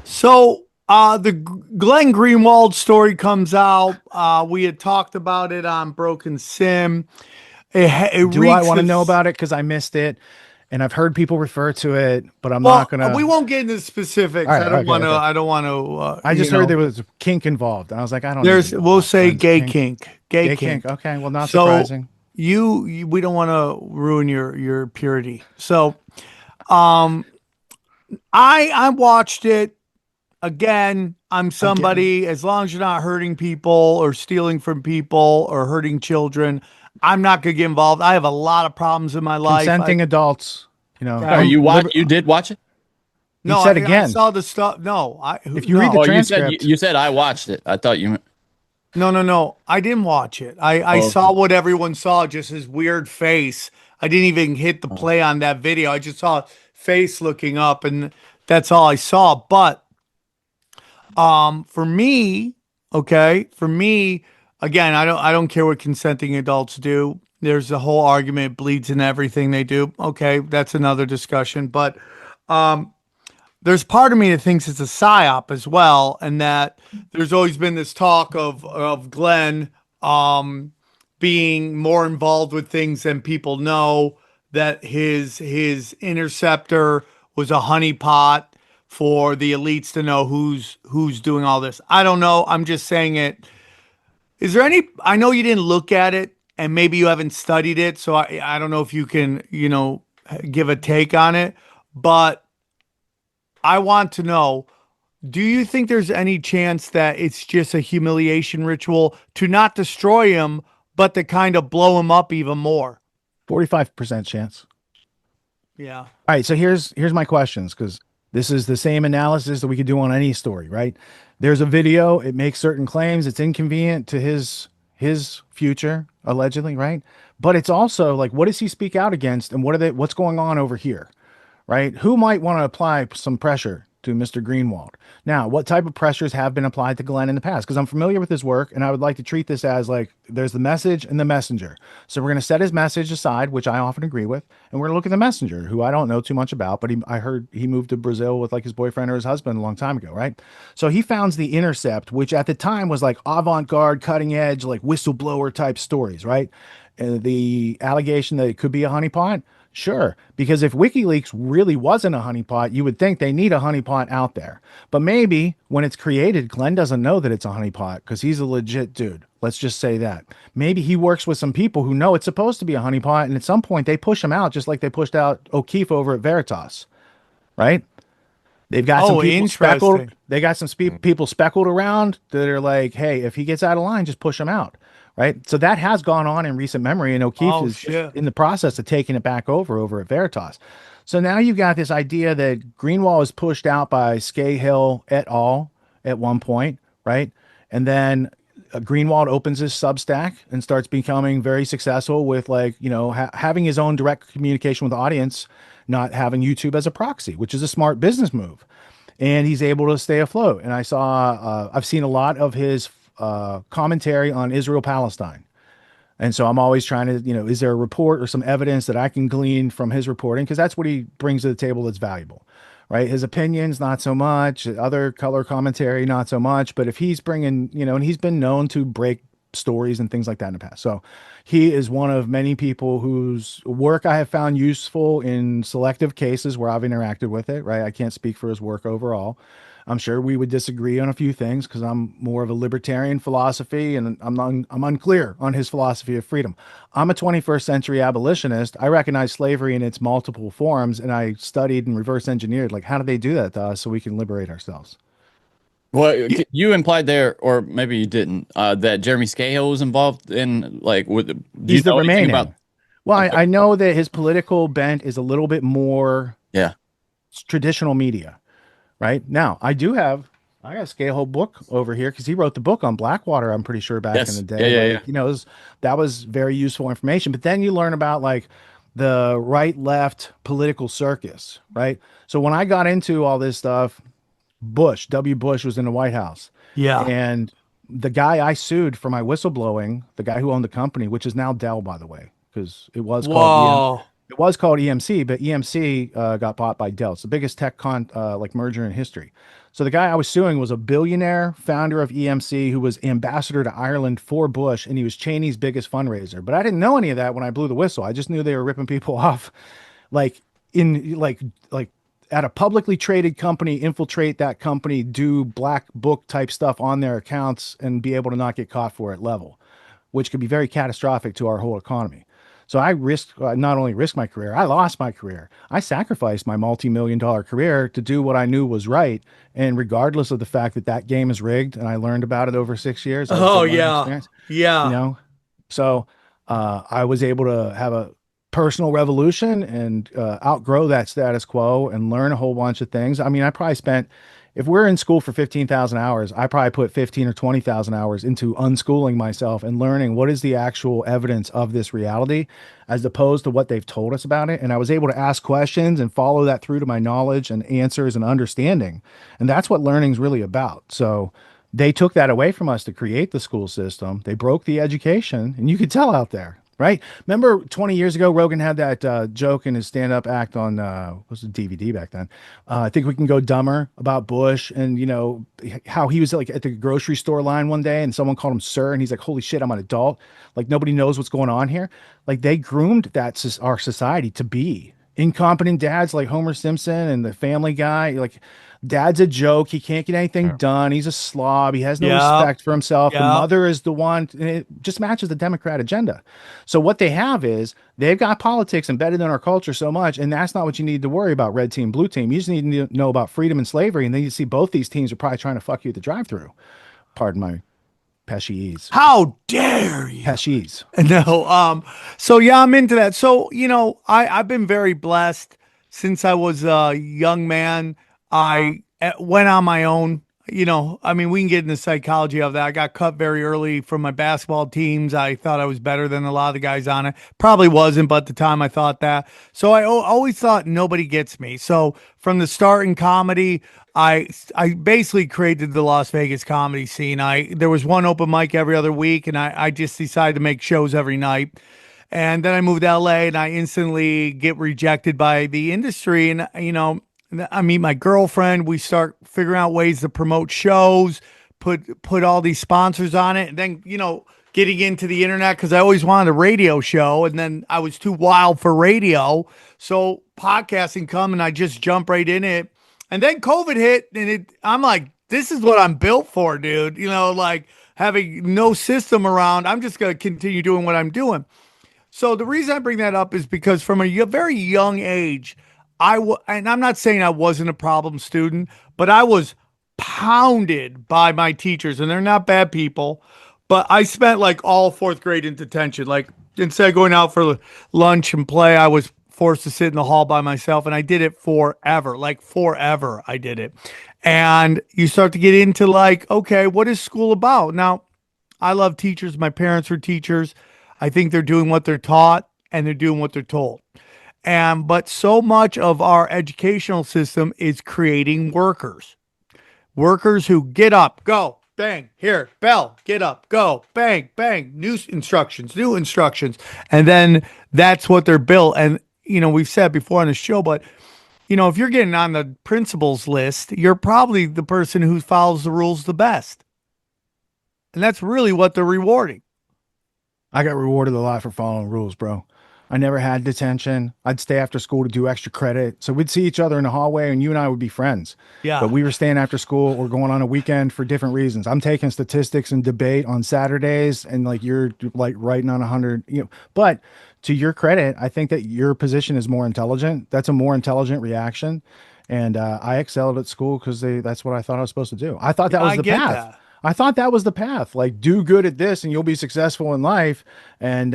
So the Glenn Greenwald story comes out. We had talked about it on Broken Sim. Do I want to know about it? Because I missed it. And I've heard people refer to it, but I'm not gonna. We won't get into the specifics. Right, I don't want to. I don't want to. I just heard there was kink involved, and I was like, I don't. We'll say gay kink. Gay kink. Okay, well, not surprising. You we don't want to ruin your purity. So, I watched it again. I'm somebody. As long as you're not hurting people or stealing from people or hurting children, I'm not going to get involved. I have a lot of problems in my life. Consenting adults, You did watch it? No, you said again. I saw the stuff. No, if you read the transcript, you said I watched it. I thought you. No. I didn't watch it. I saw what everyone saw, just his weird face. I didn't even hit the play on that video. I just saw face looking up, and that's all I saw. But for me, again, I don't care what consenting adults do. There's a whole argument, it bleeds in everything they do. Okay, that's another discussion. But there's part of me that thinks it's a psyop as well, and that there's always been this talk of Glenn being more involved with things than people know, that his interceptor was a honeypot for the elites to know who's doing all this. I don't know. I'm just saying it. Is there any, I know you didn't look at it and maybe you haven't studied it, so I don't know if you can, give a take on it, but I want to know, do you think there's any chance that it's just a humiliation ritual to not destroy him, but to kind of blow him up even more? 45% chance. Yeah. All right, so here's my questions, because this is the same analysis that we could do on any story, right? There's a video, it makes certain claims, it's inconvenient to his future, allegedly, right? But it's also like, what does he speak out against, and what's going on over here, right? Who might want to apply some pressure to Mr. Greenwald? Now, what type of pressures have been applied to Glenn in the past? Because I'm familiar with his work, and I would like to treat this as like, there's the message and the messenger. So we're going to set his message aside, which I often agree with, and we're going to look at the messenger, who I don't know too much about, but I heard he moved to Brazil with like his boyfriend or his husband a long time ago, right? So he founds the Intercept, which at the time was like avant-garde, cutting edge, like whistleblower type stories, right? The allegation that it could be a honeypot Sure, because if WikiLeaks really wasn't a honeypot, you would think they need a honeypot out there. But maybe when it's created, Glenn doesn't know that it's a honeypot because he's a legit dude. Let's just say that. Maybe he works with some people who know it's supposed to be a honeypot, and at some point they push him out, just like they pushed out O'Keefe over at Veritas, right? They've got some people speckled. They got some people speckled around that are like, hey, if he gets out of line, just push him out. Right. So that has gone on in recent memory, and O'Keefe is just in the process of taking it back over at Veritas. So now you've got this idea that Greenwald was pushed out by Scahill et al. At one point, right? And then Greenwald opens his Substack and starts becoming very successful with, like, you know, having his own direct communication with the audience, not having YouTube as a proxy, which is a smart business move. And he's able to stay afloat. And I've seen a lot of his commentary on Israel-Palestine. And so I'm always trying to, you know, is there a report or some evidence that I can glean from his reporting? Because that's what he brings to the table that's valuable, right? His opinions, not so much. Other color commentary, not so much. But if he's bringing, you know, and he's been known to break stories and things like that in the past. So he is one of many people whose work I have found useful in selective cases where I've interacted with it, right? I can't speak for his work overall. I'm sure we would disagree on a few things because I'm more of a libertarian philosophy, and I'm unclear on his philosophy of freedom. I'm a 21st century abolitionist. I recognize slavery in its multiple forms, and I studied and reverse engineered, like, how do they do that to us so we can liberate ourselves? Well, you implied there, or maybe you didn't, that Jeremy Scahill was involved in, like, he's the remaining. Well, I know that his political bent is a little bit more traditional media. Right now, I got a Scahill book over here because he wrote the book on Blackwater, I'm pretty sure, back in the day. Yeah. You know, that was very useful information. But then you learn about, like, the right-left political circus, right? So when I got into all this stuff, W. Bush was in the White House. Yeah. And the guy I sued for my whistleblowing, the guy who owned the company, which is now Dell, by the way, because it was called It was called EMC, but EMC got bought by Dell. It's the biggest tech merger in history. So the guy I was suing was a billionaire founder of EMC who was ambassador to Ireland for Bush, and he was Cheney's biggest fundraiser. But I didn't know any of that when I blew the whistle. I just knew they were ripping people off, like at a publicly traded company, infiltrate that company, do black book type stuff on their accounts, and be able to not get caught for it level, which could be very catastrophic to our whole economy. So I not only risked my career, I lost my career. I sacrificed my multi-million-dollar career to do what I knew was right. And regardless of the fact that that game is rigged, and I learned about it over 6 years. Yeah. You know, so I was able to have a personal revolution and outgrow that status quo and learn a whole bunch of things. I mean, I probably spent, if we're in school for 15,000 hours, I probably put 15 or 20,000 hours into unschooling myself and learning what is the actual evidence of this reality as opposed to what they've told us about it. And I was able to ask questions and follow that through to my knowledge and answers and understanding. And that's what learning is really about. So they took that away from us to create the school system. They broke the education, and you could tell out there. Right. Remember 20 years ago, Rogan had that joke in his stand-up act on, what was the DVD back then? I think we can go dumber about Bush, and, you know, how he was like at the grocery store line one day and someone called him sir. And he's like, holy shit, I'm an adult. Like, nobody knows what's going on here. Like, they groomed our society to be incompetent dads like Homer Simpson and the Family Guy. Like, dad's a joke. He can't get anything done. He's a slob. He has no respect for himself. The mother is the one, and it just matches the Democrat agenda. So what they have is they've got politics embedded in our culture so much, and that's not what you need to worry about, red team, blue team. You just need to know about freedom and slavery, and then you see both these teams are probably trying to fuck you at the drive-through. Pardon my Pesciese. How dare you? Pesciese. No. So yeah, I'm into that. So, you know, I've been very blessed since I was a young man. I went on my own. You know, I mean, we can get into psychology of that. I got cut very early from my basketball teams. I thought I was better than a lot of the guys on it. Probably wasn't, but at the time I thought that. So I always thought nobody gets me. So from the start in comedy, I basically created the Las Vegas comedy scene. There was one open mic every other week, and I just decided to make shows every night. And then I moved to LA, and I instantly get rejected by the industry. And, you know, I meet my girlfriend. We start figuring out ways to promote shows, put all these sponsors on it. And then, you know, getting into the internet because I always wanted a radio show, and then I was too wild for radio. So podcasting come and I just jump right in it. And then COVID hit, and I'm like, this is what I'm built for, dude. Like having no system around. I'm just gonna continue doing what I'm doing. So the reason I bring that up is because from a very young age, and I'm not saying I wasn't a problem student, but I was pounded by my teachers, and they're not bad people. But I spent like all fourth grade in detention. Like instead of going out for lunch and play, I was forced to sit in the hall by myself, and I did it forever. Like forever, I did it. And you start to get into like, okay, what is school about? Now, I love teachers. My parents were teachers. I think they're doing what they're taught and they're doing what they're told. But so much of our educational system is creating workers. Workers who get up, go, bang, here, bell, get up, go, bang, bang, new instructions. And then that's what they're built. And, we've said before on the show, but, if you're getting on the principals list, you're probably the person who follows the rules the best. And that's really what they're rewarding. I got rewarded a lot for following rules, bro. I never had detention. I'd stay after school to do extra credit. So we'd see each other in the hallway and you and I would be friends. Yeah. But we were staying after school or going on a weekend for different reasons. I'm taking statistics and debate on Saturdays, and like you're like writing on 100, but to your credit, I think that your position is more intelligent. That's a more intelligent reaction. And I excelled at school because that's what I thought I was supposed to do. I thought that was the path. That. I thought that was the path. Like, do good at this and you'll be successful in life. And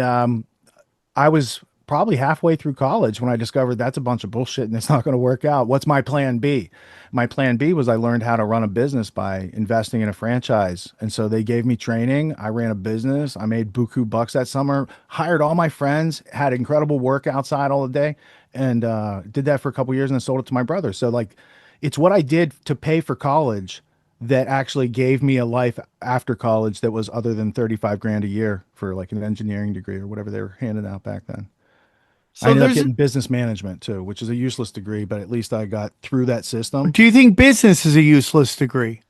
I was probably halfway through college when I discovered that's a bunch of bullshit and it's not going to work out. What's my plan B? My plan B was I learned how to run a business by investing in a franchise. And so they gave me training. I ran a business. I made buku bucks that summer, hired all my friends, had incredible work outside all the day, and did that for a couple of years and then sold it to my brother. So like, it's what I did to pay for college that actually gave me a life after college that was other than 35 grand a year for like an engineering degree or whatever they were handing out back then. So I ended up getting business management too, which is a useless degree, but at least I got through that system. Do you think business is a useless degree?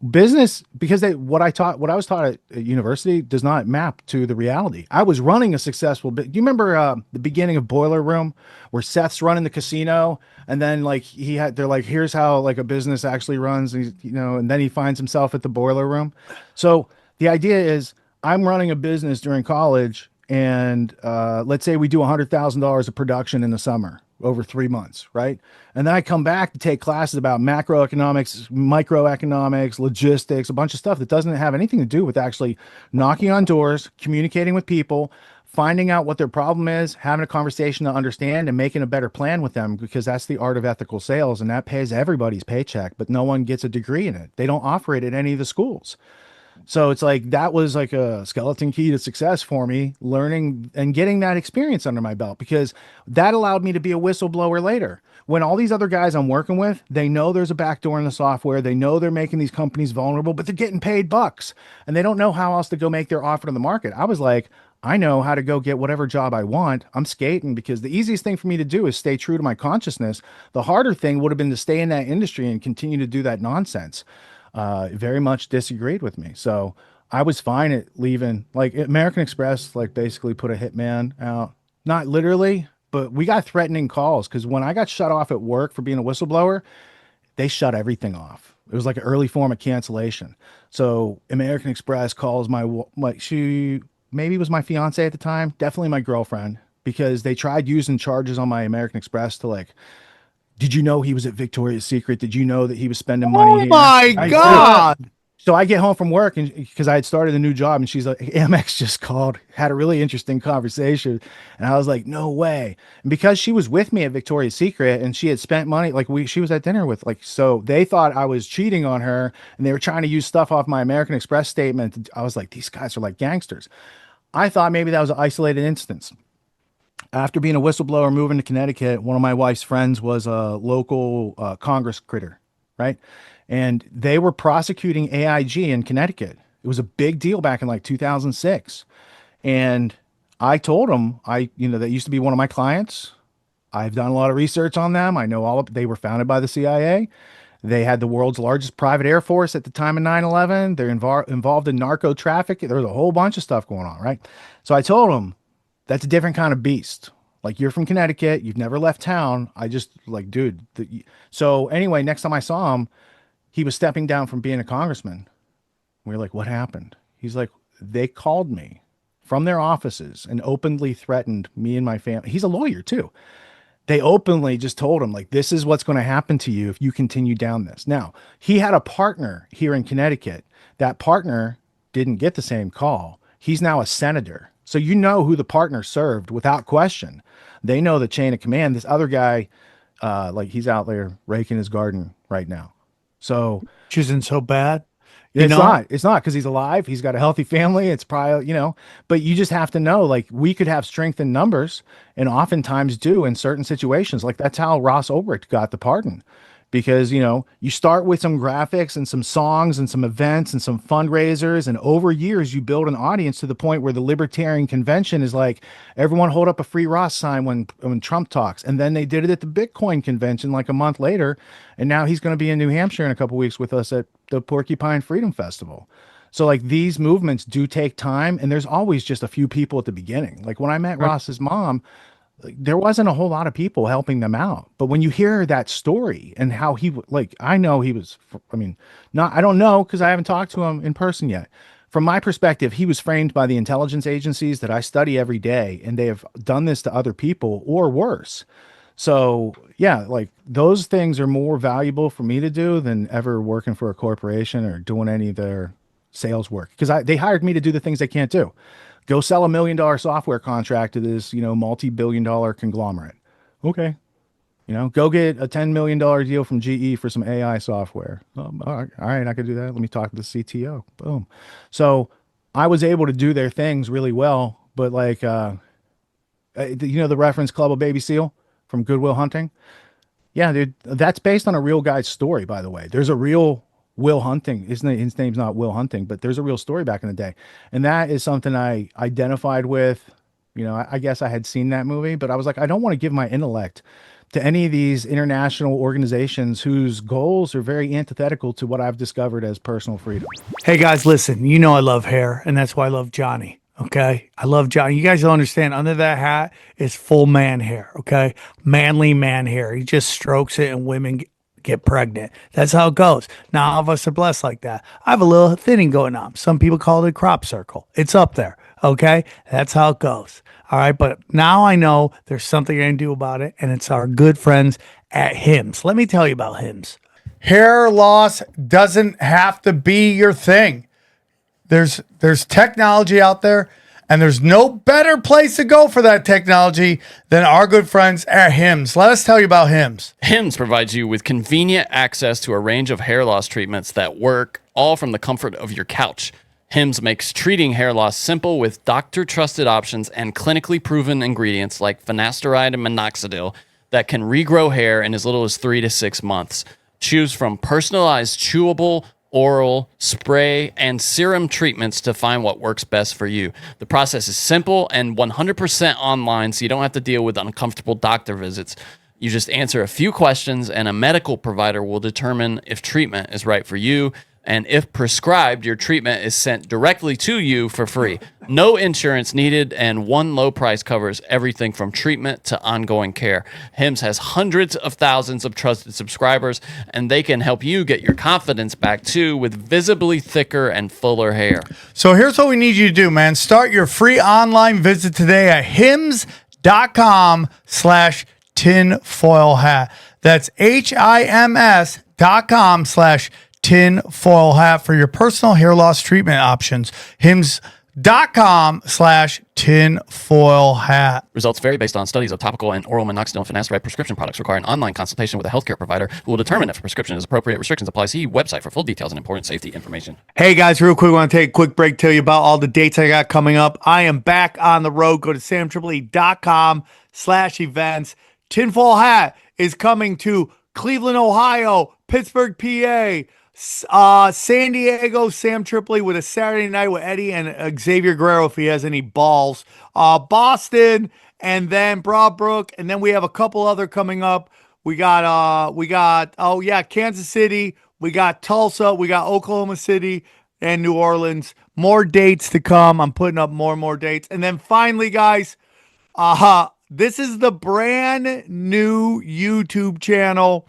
Business, because what I was taught at university does not map to the reality. I was running a successful do you remember the beginning of Boiler Room where Seth's running the casino and then like they're like, here's how like a business actually runs, and and then he finds himself at the Boiler Room. So the idea is I'm running a business during college, and let's say we do $100,000 of production in the summer over 3 months, right? And then I come back to take classes about macroeconomics, microeconomics, logistics, a bunch of stuff that doesn't have anything to do with actually knocking on doors, communicating with people, finding out what their problem is, having a conversation to understand, and making a better plan with them, because that's the art of ethical sales, and that pays everybody's paycheck, but no one gets a degree in it. They don't offer it at any of the schools. So it's like, that was like a skeleton key to success for me, learning and getting that experience under my belt, because that allowed me to be a whistleblower later. When all these other guys I'm working with, they know there's a backdoor in the software. They know they're making these companies vulnerable, but they're getting paid bucks and they don't know how else to go make their offer to the market. I was like, I know how to go get whatever job I want. I'm skating, because the easiest thing for me to do is stay true to my consciousness. The harder thing would have been to stay in that industry and continue to do that nonsense. Very much disagreed with me. So I was fine at leaving. Like American Express, like basically put a hitman out, not literally, but we got threatening calls. Cause when I got shut off at work for being a whistleblower, they shut everything off. It was like an early form of cancellation. So American Express calls she maybe was my fiance at the time, definitely my girlfriend, because they tried using charges on my American Express to like, did you know he was at Victoria's Secret? Did you know that he was spending money here? Oh my God. So I get home from work, and because I had started a new job, and she's like, Amex just called, had a really interesting conversation. And I was like, no way. And because she was with me at Victoria's Secret and she had spent money, like she was at dinner with, like, so they thought I was cheating on her, and they were trying to use stuff off my American Express statement. I was like, these guys are like gangsters. I thought maybe that was an isolated instance. After being a whistleblower, moving to Connecticut, one of my wife's friends was a local Congress critter, right? And they were prosecuting AIG in Connecticut. It was a big deal back in like 2006. And I told them, that used to be one of my clients. I've done a lot of research on them. I know they were founded by the CIA. They had the world's largest private air force at the time of 9/11. They're involved in narco trafficking. There's a whole bunch of stuff going on, right? So I told him, that's a different kind of beast. Like, you're from Connecticut, you've never left town. I just like, dude. So anyway, next time I saw him, he was stepping down from being a congressman. We were like, what happened? He's like, they called me from their offices and openly threatened me and my family. He's a lawyer too. They openly just told him, like, this is what's going to happen to you if you continue down this. Now, he had a partner here in Connecticut. That partner didn't get the same call. He's now a senator. So you know who the partner served without question. They know the chain of command. This other guy, like, he's out there raking his garden right now. So, which isn't so bad. It's not because he's alive. He's got a healthy family. It's probably, but you just have to know, like, we could have strength in numbers, and oftentimes do in certain situations. Like, that's how Ross Ulbricht got the pardon, because, you start with some graphics and some songs and some events and some fundraisers. And over years, you build an audience to the point where the Libertarian Convention is like, everyone hold up a free Ross sign when Trump talks. And then they did it at the Bitcoin convention like a month later. And now he's going to be in New Hampshire in a couple of weeks with us at the Porcupine Freedom Festival. So, like, these movements do take time. And there's always just a few people at the beginning. Like, when I met Ross's mom, there wasn't a whole lot of people helping them out. But when you hear that story and how he, like, I know he was, I don't know, because I haven't talked to him in person yet. From my perspective, he was framed by the intelligence agencies that I study every day, and they have done this to other people or worse. So yeah, like, those things are more valuable for me to do than ever working for a corporation or doing any of their sales work, because they hired me to do the things they can't do. Go sell $1 million software contract to this, multi-billion-dollar conglomerate. Okay. Go get a $10 million deal from GE for some AI software. All right, I could do that. Let me talk to the CTO. Boom. So I was able to do their things really well. But, like, the reference Club of Baby Seal from Good Will Hunting? Yeah, dude, that's based on a real guy's story, by the way. There's a real Will Hunting. His name's not Will Hunting, but there's a real story back in the day. And that is something I identified with. I guess I had seen that movie, but I was like, I don't want to give my intellect to any of these international organizations whose goals are very antithetical to what I've discovered as personal freedom. Hey guys, listen, I love hair, and that's why I love Johnny. Okay. I love Johnny. You guys don't understand. Under that hat is full man hair. Okay. Manly man hair. He just strokes it and women get pregnant. That's how it goes. Not all of us are blessed like that. I have a little thinning going on. Some people call it a crop circle. It's up there. Okay. That's how it goes. All right. But now I know there's something I can do about it. And it's our good friends at Hims. Let me tell you about Hims. Hair loss doesn't have to be your thing. There's technology out there, and there's no better place to go for that technology than our good friends at Hims. Let us tell you about Hims. Hims provides you with convenient access to a range of hair loss treatments that work all from the comfort of your couch. Hims makes treating hair loss simple with doctor-trusted options and clinically proven ingredients like finasteride and minoxidil that can regrow hair in as little as 3 to 6 months. Choose from personalized chewable, oral, spray, and serum treatments to find what works best for you. The process is simple and 100% online, so you don't have to deal with uncomfortable doctor visits. You just answer a few questions, and a medical provider will determine if treatment is right for you. And if prescribed, your treatment is sent directly to you for free. No insurance needed, and one low price covers everything from treatment to ongoing care. Hims has hundreds of thousands of trusted subscribers, and they can help you get your confidence back too with visibly thicker and fuller hair. So here's what we need you to do, man. Start your free online visit today at hims.com/tinfoil hat. That's HIMS.com/tinfoil hat for your personal hair loss treatment options. hims.com/tinfoil hat. Results vary based on studies of topical and oral minoxidil and finasteride prescription products require an online consultation with a healthcare provider who will determine if a prescription is appropriate. Restrictions apply. See website for full details and important safety information. Hey guys, real quick, I want to take a quick break, tell you about all the dates I got coming up. I am back on the road. Go to samtripoli.com/events. Tinfoil hat is coming to Cleveland, Ohio, Pittsburgh, PA, San Diego, Sam Tripoli with a Saturday night with Eddie and Xavier Guerrero if he has any balls. Boston, and then Broadbrook, and then we have a couple other coming up. Oh yeah, Kansas City, we got Tulsa, we got Oklahoma City and New Orleans. More dates to come. I'm putting up more and more dates. And then finally, guys, this is the brand new YouTube channel.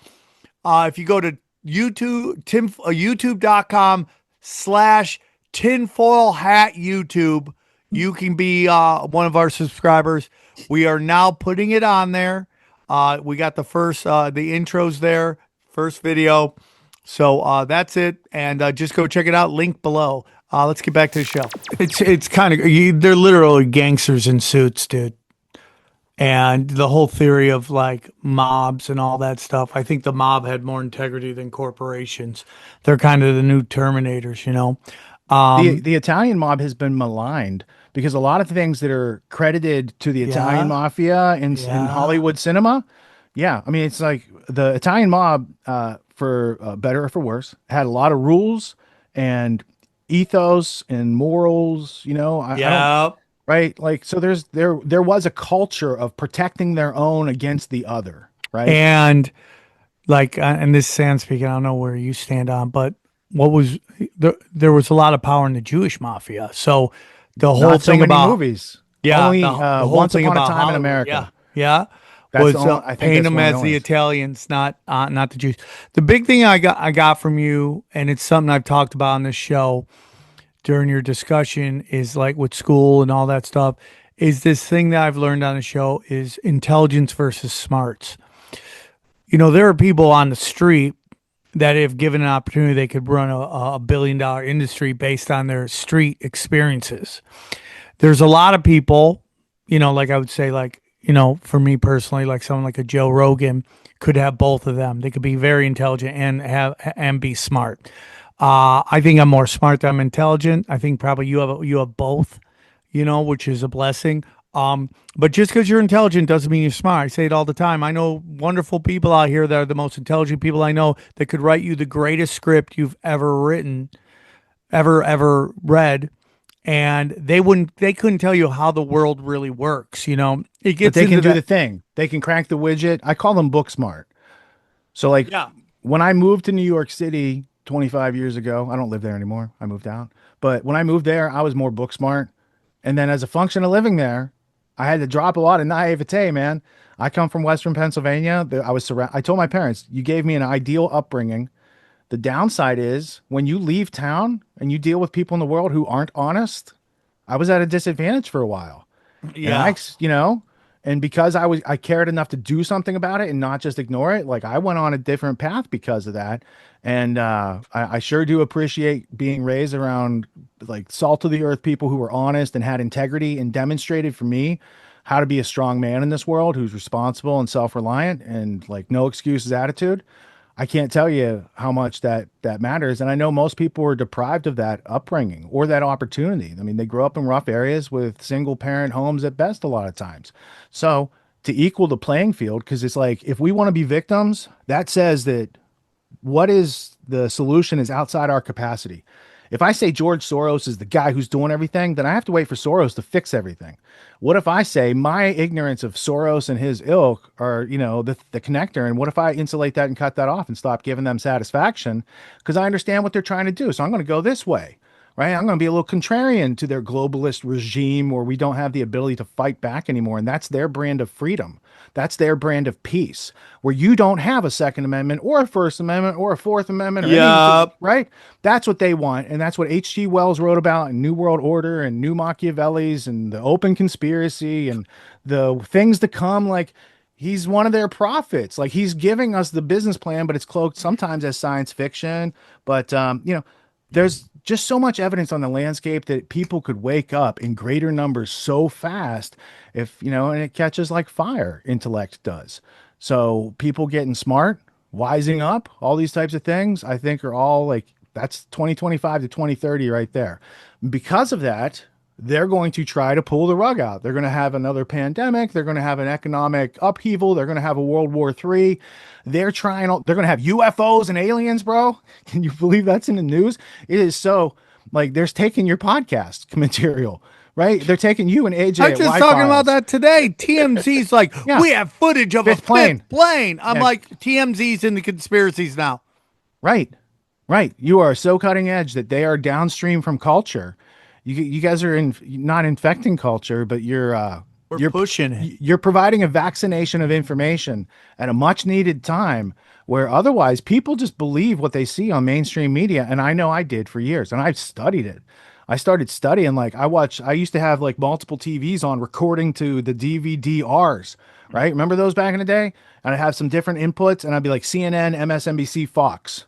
If you go to youtube.com/tinfoil hat YouTube, you can be one of our subscribers. We are now putting it on there. We got the intros there, first video. So that's it. And just go check it out. Link below. Let's get back to the show. It's kind of, they're literally gangsters in suits, dude. And the whole theory of like mobs and all that stuff. I think the mob had more integrity than corporations. They're kind of the new Terminators, you know. The Italian mob has been maligned because a lot of things that are credited to the Italian mafia in Hollywood cinema. Yeah. I mean, it's like the Italian mob, for better or for worse, had a lot of rules and ethos and morals, you know. Right. Like, so there was a culture of protecting their own against the other. Right. And like, and this Sam speaking, I don't know where you stand on, but there was a lot of power in the Jewish mafia. So the whole Not thing so many about movies. Yeah. Only, the whole Once thing Upon a about Time in Hollywood, America. Yeah. That's Was the only- I think paying that's them one of as the the ones. Italians, not the Jews. The big thing I got from you, and it's something I've talked about on this show during your discussion, is like with school and all that stuff, is this thing that I've learned on the show is intelligence versus smarts. You know, there are people on the street that if given an opportunity, they could run a $1 billion industry based on their street experiences. There's a lot of people, you know, like I would say, like, you know, for me personally, like someone like a Joe Rogan could have both of them. They could be very intelligent and be smart. I think I'm more smart than I'm intelligent. I think probably you have both, you know, which is a blessing. But just because you're intelligent doesn't mean you're smart. I say it all the time. I know wonderful people out here that are the most intelligent people I know that could write you the greatest script you've ever written, ever read. And they couldn't tell you how the world really works. You know, it But gets they can into do that. the thing. They can crack the widget. I call them book smart. So like when I moved to New York City 25 years ago, I don't live there anymore. I moved out. But when I moved there, I was more book smart. And then as a function of living there, I had to drop a lot of naivete, man. I come from Western Pennsylvania. I told my parents, you gave me an ideal upbringing. The downside is when you leave town and you deal with people in the world who aren't honest, I was at a disadvantage for a while. Yeah. And you know, and because I cared enough to do something about it and not just ignore it, like I went on a different path because of that. And I sure do appreciate being raised around like salt of the earth people who were honest and had integrity and demonstrated for me how to be a strong man in this world who's responsible and self-reliant and like no excuses attitude. I can't tell you how much that matters. And I know most people were deprived of that upbringing or that opportunity. I mean, they grow up in rough areas with single parent homes at best a lot of times. So to equal the playing field, because it's like, if we want to be victims, that says that what is the solution is outside our capacity. If I say George Soros is the guy who's doing everything, then I have to wait for Soros to fix everything. What if I say my ignorance of Soros and his ilk are, you know, the connector? And what if I insulate that and cut that off and stop giving them satisfaction? Because I understand what they're trying to do. So I'm going to go this way, right? I'm going to be a little contrarian to their globalist regime where we don't have the ability to fight back anymore. And that's their brand of freedom. That's their brand of peace, where you don't have a Second Amendment or a First Amendment or a Fourth Amendment. Or anything, right? That's what they want. And that's what H.G. Wells wrote about in New World Order and New Machiavellis and the Open Conspiracy and the things to come. Like, he's one of their prophets. Like, he's giving us the business plan, but it's cloaked sometimes as science fiction. But, you know, there's just so much evidence on the landscape that people could wake up in greater numbers so fast if, you know, and it catches like fire, intellect does. So people getting smart, wising up, all these types of things, I think are all like, that's 2025 to 2030 right there. Because of that, they're going to try to pull the rug out. They're going to have another pandemic. They're going to have an economic upheaval. They're going to have a World War III. They're going to have UFOs and aliens, bro. Can you believe that's in the news? It is so like they're taking your podcast material right? They're taking you and AJ. I was just talking about that today. TMZ's like, Yeah. we have footage of Fifth a plane. fifth plane. I'm Yeah. like, TMZ's in the conspiracies now. Right. You are so cutting edge that they are downstream from culture. You guys are not infecting culture, but you're pushing it. You're providing a vaccination of information at a much needed time where otherwise people just believe what they see on mainstream media. And I know I did for years, and I've studied it. I started studying, like I used to have like multiple TVs on recording to the DVD-Rs, right? Remember those back in the day? And I'd have some different inputs, and I'd be like CNN, MSNBC, Fox.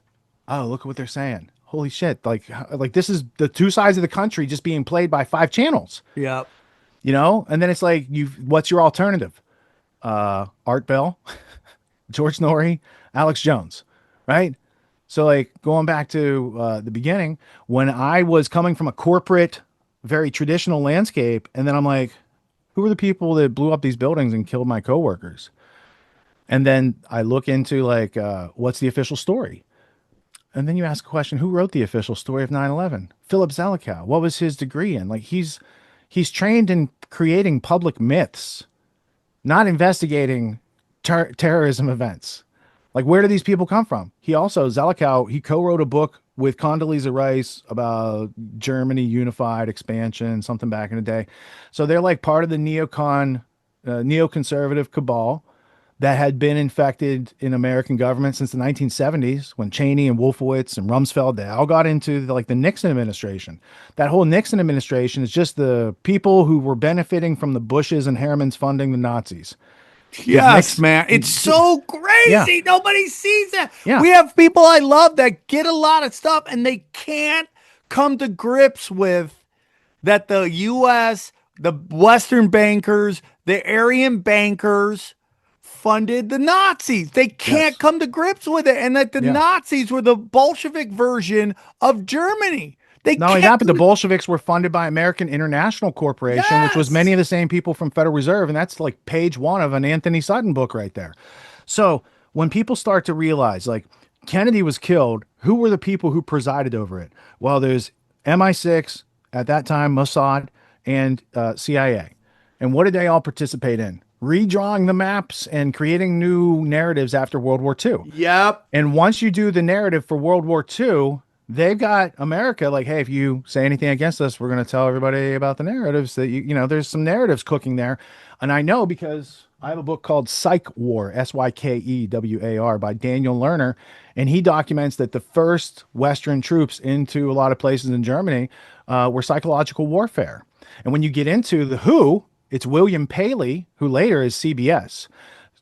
Oh, look at what they're saying. Holy shit. Like this is the two sides of the country just being played by 5 channels. Yep. You know? And then it's like, what's your alternative? Art Bell, George Norrie, Alex Jones, right? So like going back to the beginning, when I was coming from a corporate, very traditional landscape, and then I'm like, who are the people that blew up these buildings and killed my coworkers? And then I look into like, what's the official story? And then you ask a question, who wrote the official story of 9/11? Philip Zelikow. What was his degree in? Like he's trained in creating public myths, not investigating terrorism events. Like, where do these people come from? He also, Zelikow, he co-wrote a book with Condoleezza Rice about Germany unified expansion, something back in the day. So they're like part of the neoconservative cabal that had been infected in American government since the 1970s, when Cheney and Wolfowitz and Rumsfeld, they all got into the Nixon administration. That whole Nixon administration is just the people who were benefiting from the Bushes and Harrimans funding the Nazis. Yes, man. It's so crazy. Yeah. Nobody sees that. Yeah. We have people I love that get a lot of stuff and they can't come to grips with that the U.S., the Western bankers, the Aryan bankers funded the Nazis. They can't come to grips with it. And that the Nazis were the Bolshevik version of Germany. Not only that, but the Bolsheviks were funded by American International Corporation, which was many of the same people from Federal Reserve. And that's like page 1 of an Anthony Sutton book right there. So when people start to realize, like, Kennedy was killed, who were the people who presided over it? Well, there's MI6, at that time, Mossad, and CIA. And what did they all participate in? Redrawing the maps and creating new narratives after World War II. Yep. And once you do the narrative for World War II, they've got America like, hey, if you say anything against us, we're going to tell everybody about the narratives that, you know, there's some narratives cooking there. And I know because I have a book called Psych War, SYKEWAR, by Daniel Lerner. And he documents that the first Western troops into a lot of places in Germany were psychological warfare. And when you get into the WHO, it's William Paley, who later is CBS.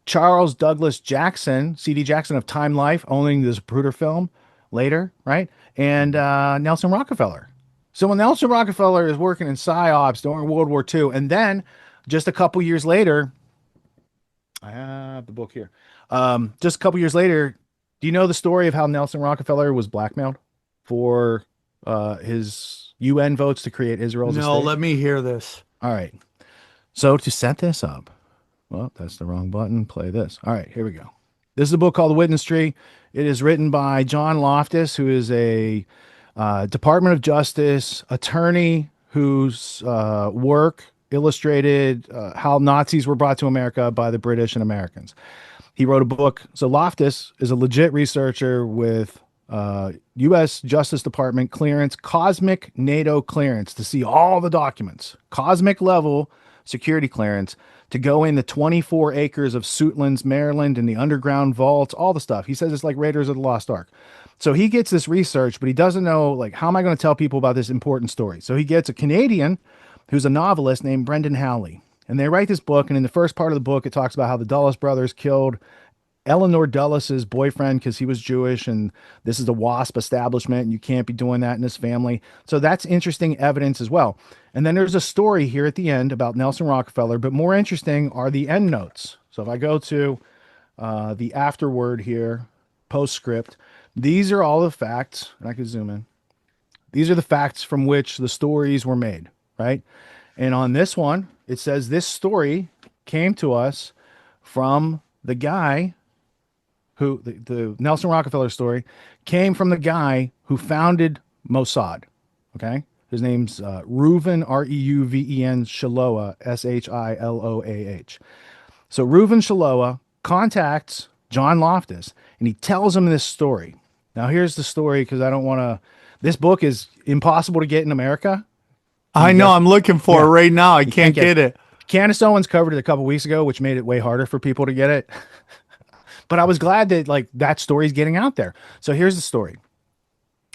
Charles Douglas Jackson, C.D. Jackson of Time Life, owning the Zapruder film later, right? And Nelson Rockefeller. So when Nelson Rockefeller is working in PSYOPs during World War II, and then just a couple years later, I have the book here. Just a couple years later, do you know the story of how Nelson Rockefeller was blackmailed for his UN votes to create Israel as a No, state? let me hear this. All right. So to set this up, well, that's the wrong button. Play this. All right, here we go. This is a book called The Witness Tree. It is written by John Loftus, who is a Department of Justice attorney whose work illustrated how Nazis were brought to America by the British and Americans. He wrote a book. So Loftus is a legit researcher with U.S. Justice Department clearance, cosmic NATO clearance to see all the documents, cosmic level security clearance to go in the 24 acres of Suitlands, Maryland, and the underground vaults, all the stuff. He says it's like Raiders of the Lost Ark. So he gets this research, but he doesn't know, like, how am I going to tell people about this important story? So he gets a Canadian who's a novelist named Brendan Howley. And they write this book, and in the first part of the book, it talks about how the Dulles brothers killed Eleanor Dulles' boyfriend because he was Jewish, and this is a WASP establishment, and you can't be doing that in this family. So that's interesting evidence as well. And then there's a story here at the end about Nelson Rockefeller, but more interesting are the end notes. So if I go to the afterword here, postscript, these are all the facts, and I can zoom in. These are the facts from which the stories were made, right? And on this one, it says this story came to us from the guy who, the Nelson Rockefeller story came from the guy who founded Mossad, okay? His name's Reuven, Reuven Shiloah, Shiloah. So Reuven Shiloah contacts John Loftus, and he tells him this story. Now, here's the story, because I don't want to. This book is impossible to get in America. I know. I'm looking for it right now. I can't get it. Candace Owens covered it a couple weeks ago, which made it way harder for people to get it. But I was glad that that story's getting out there. So here's the story.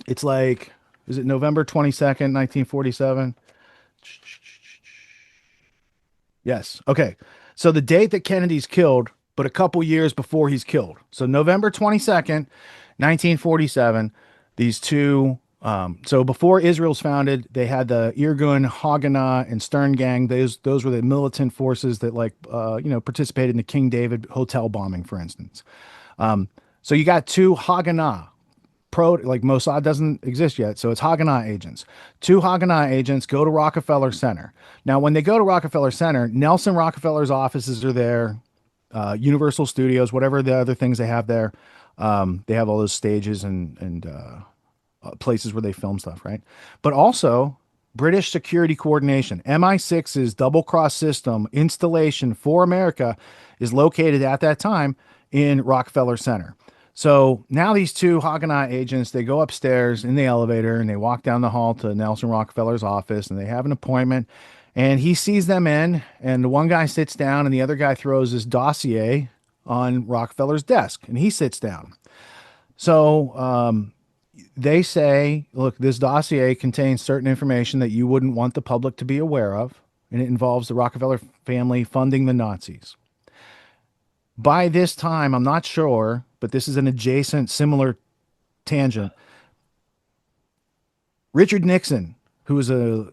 It's like, is it November 22nd, 1947? Yes. Okay. So the date that Kennedy's killed, but a couple years before he's killed. So November 22nd, 1947, these two, so before Israel's founded, they had the Irgun, Haganah, and Stern Gang. Those were the militant forces that participated in the King David hotel bombing, for instance. So you got two Haganah, Mossad doesn't exist yet, so it's Haganah agents. Two Haganah agents go to Rockefeller Center. Now, when they go to Rockefeller Center, Nelson Rockefeller's offices are there, Universal Studios, whatever the other things they have there. They have all those stages and places where they film stuff, right? But also British security coordination. MI6's double-cross system installation for America is located at that time in Rockefeller Center. So now these two Haganah agents, they go upstairs in the elevator and they walk down the hall to Nelson Rockefeller's office, and they have an appointment, and he sees them in, and the one guy sits down and the other guy throws his dossier on Rockefeller's desk, and he sits down. So they say, look, this dossier contains certain information that you wouldn't want the public to be aware of, and it involves the Rockefeller family funding the Nazis. By this time, I'm not sure, but this is an adjacent, similar tangent. Richard Nixon, who was a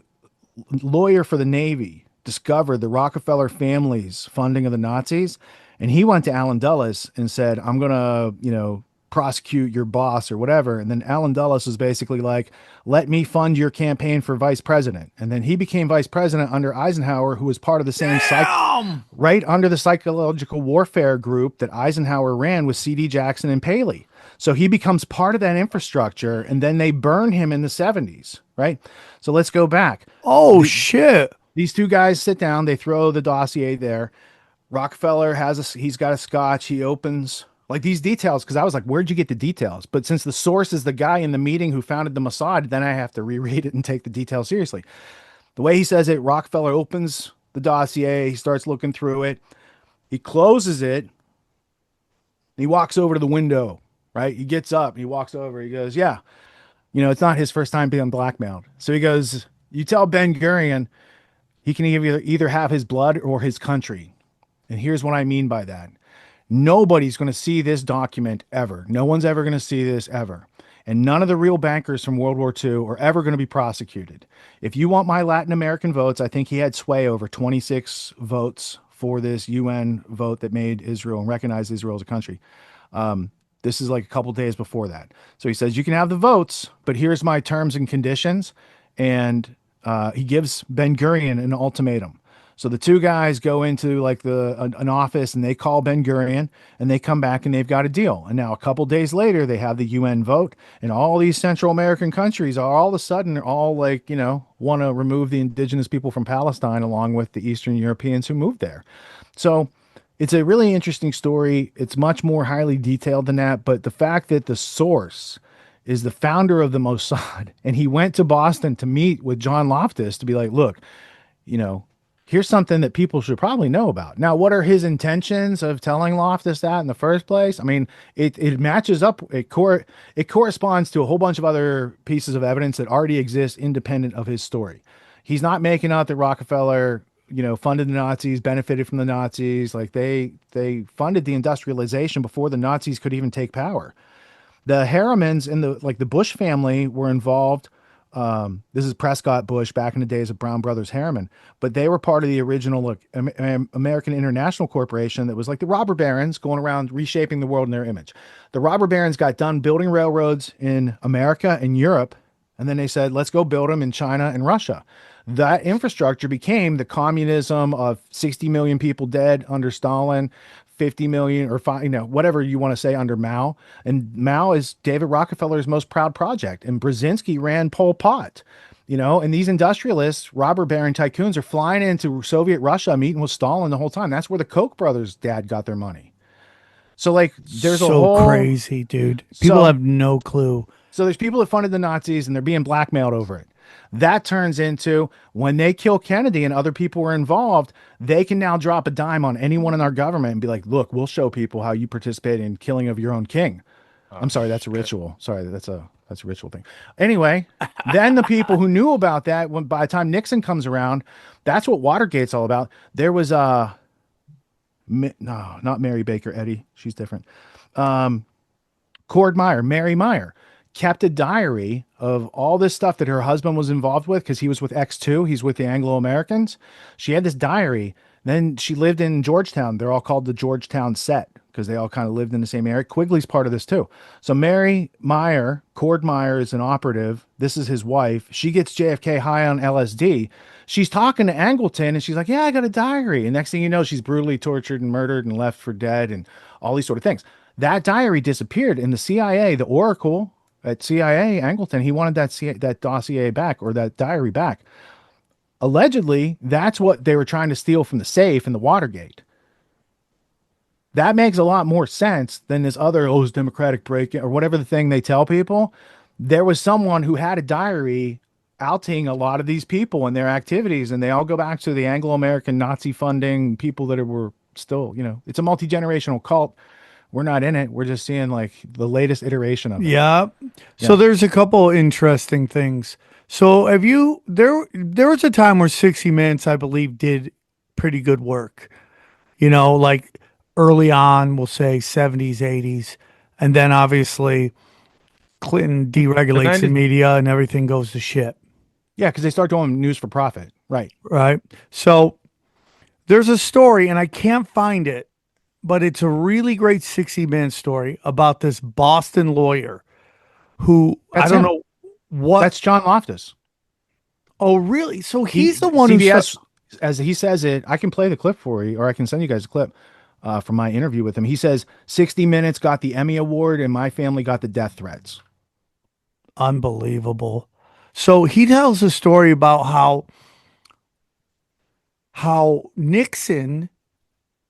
lawyer for the Navy, discovered the Rockefeller family's funding of the Nazis, and he went to Allen Dulles and said, I'm going to, prosecute your boss or whatever. And then Allen Dulles was basically like, let me fund your campaign for vice president. And then he became vice president under Eisenhower, who was part of the same right under the psychological warfare group that Eisenhower ran with C.D. Jackson and Paley. So he becomes part of that infrastructure, and then they burn him in the 70s, right? So let's go back. Oh, shit. These two guys sit down, they throw the dossier there. Rockefeller he's got a scotch, he opens these details, because I was like, where'd you get the details? But since the source is the guy in the meeting who founded the Mossad, then I have to reread it and take the details seriously. The way he says it, Rockefeller opens the dossier, he starts looking through it, he closes it, and he walks over to the window, right? He gets up, he walks over, he goes, yeah, it's not his first time being blackmailed. So he goes, you tell Ben-Gurion he can either have his blood or his country. And here's what I mean by that. Nobody's going to see this document ever. No one's ever going to see this ever. And none of the real bankers from World War II are ever going to be prosecuted. If you want my Latin American votes, I think he had sway over 26 votes for this UN vote that made Israel and recognized Israel as a country. This is like a couple days before that. So he says, you can have the votes, but here's my terms and conditions. And he gives Ben-Gurion an ultimatum. So the two guys go into an office, and they call Ben-Gurion, and they come back and they've got a deal. And now a couple days later, they have the UN vote, and all these Central American countries are all of a sudden all want to remove the indigenous people from Palestine along with the Eastern Europeans who moved there. So it's a really interesting story. It's much more highly detailed than that. But the fact that the source is the founder of the Mossad, and he went to Boston to meet with John Loftus to be like, look, here's something that people should probably know about. Now, what are his intentions of telling Loftus that in the first place? I mean, it matches up. It corresponds to a whole bunch of other pieces of evidence that already exist independent of his story. He's not making out that Rockefeller, funded the Nazis, benefited from the Nazis. They funded the industrialization before the Nazis could even take power. The Harrimans and the Bush family were involved. This is Prescott Bush back in the days of Brown Brothers Harriman, but they were part of the original American International Corporation that was like the robber barons going around reshaping the world in their image. The robber barons got done building railroads in America and Europe, and then they said, let's go build them in China and Russia. That infrastructure became the communism of 60 million people dead under Stalin, 50 million or whatever you want to say under Mao. And Mao is David Rockefeller's most proud project. And Brzezinski ran Pol Pot. And these industrialists, robber baron tycoons, are flying into Soviet Russia, meeting with Stalin the whole time. That's where the Koch brothers' dad got their money. So like, there's a whole crazy, dude. People have no clue. So there's people that funded the Nazis and they're being blackmailed over it. That turns into when they kill Kennedy and other people were involved, they can now drop a dime on anyone in our government and be like, look, we'll show people how you participated in killing of your own king. I'm sorry, that's a ritual. Sorry, that's a ritual thing. Anyway, then the people who knew about that, when by the time Nixon comes around, that's what Watergate's all about. There was no, not Mary Baker Eddy. She's different. Cord Meyer, Mary Meyer, kept a diary of all this stuff that her husband was involved with because he was with X2. He's with the Anglo-Americans. She had this diary. Then she lived in Georgetown. They're all called the Georgetown set because they all kind of lived in the same area. Quigley's part of this too. So Mary Meyer, Cord Meyer is an operative. This is his wife. She gets JFK high on LSD. She's talking to Angleton and she's like, yeah, I got a diary. And next thing you know, she's brutally tortured and murdered and left for dead and all these sort of things. That diary disappeared in the CIA, the Oracle at CIA, Angleton, he wanted that dossier back, or that diary back. Allegedly, that's what they were trying to steal from the safe in the Watergate. That makes a lot more sense than this other, it's democratic break-in, or whatever the thing they tell people. There was someone who had a diary outing a lot of these people and their activities, and they all go back to the Anglo-American Nazi funding people that were still, it's a multi-generational cult. We're not in it. We're just seeing like the latest iteration of it. Yeah. So there's a couple interesting things. So have you, there was a time where 60 Minutes, I believe, did pretty good work, like early on, we'll say 70s, 80s. And then obviously Clinton deregulates the media and everything goes to shit. Yeah. Cause they start doing news for profit. Right. Right. So there's a story and I can't find it, but it's a really great 60-minute story about this Boston lawyer who I don't know what. That's John Loftus. Oh, really? So he's the one CBS, as he says it, I can play the clip for you, or I can send you guys a clip from my interview with him. He says 60 Minutes got the Emmy Award and my family got the death threats. Unbelievable. So he tells a story about how Nixon,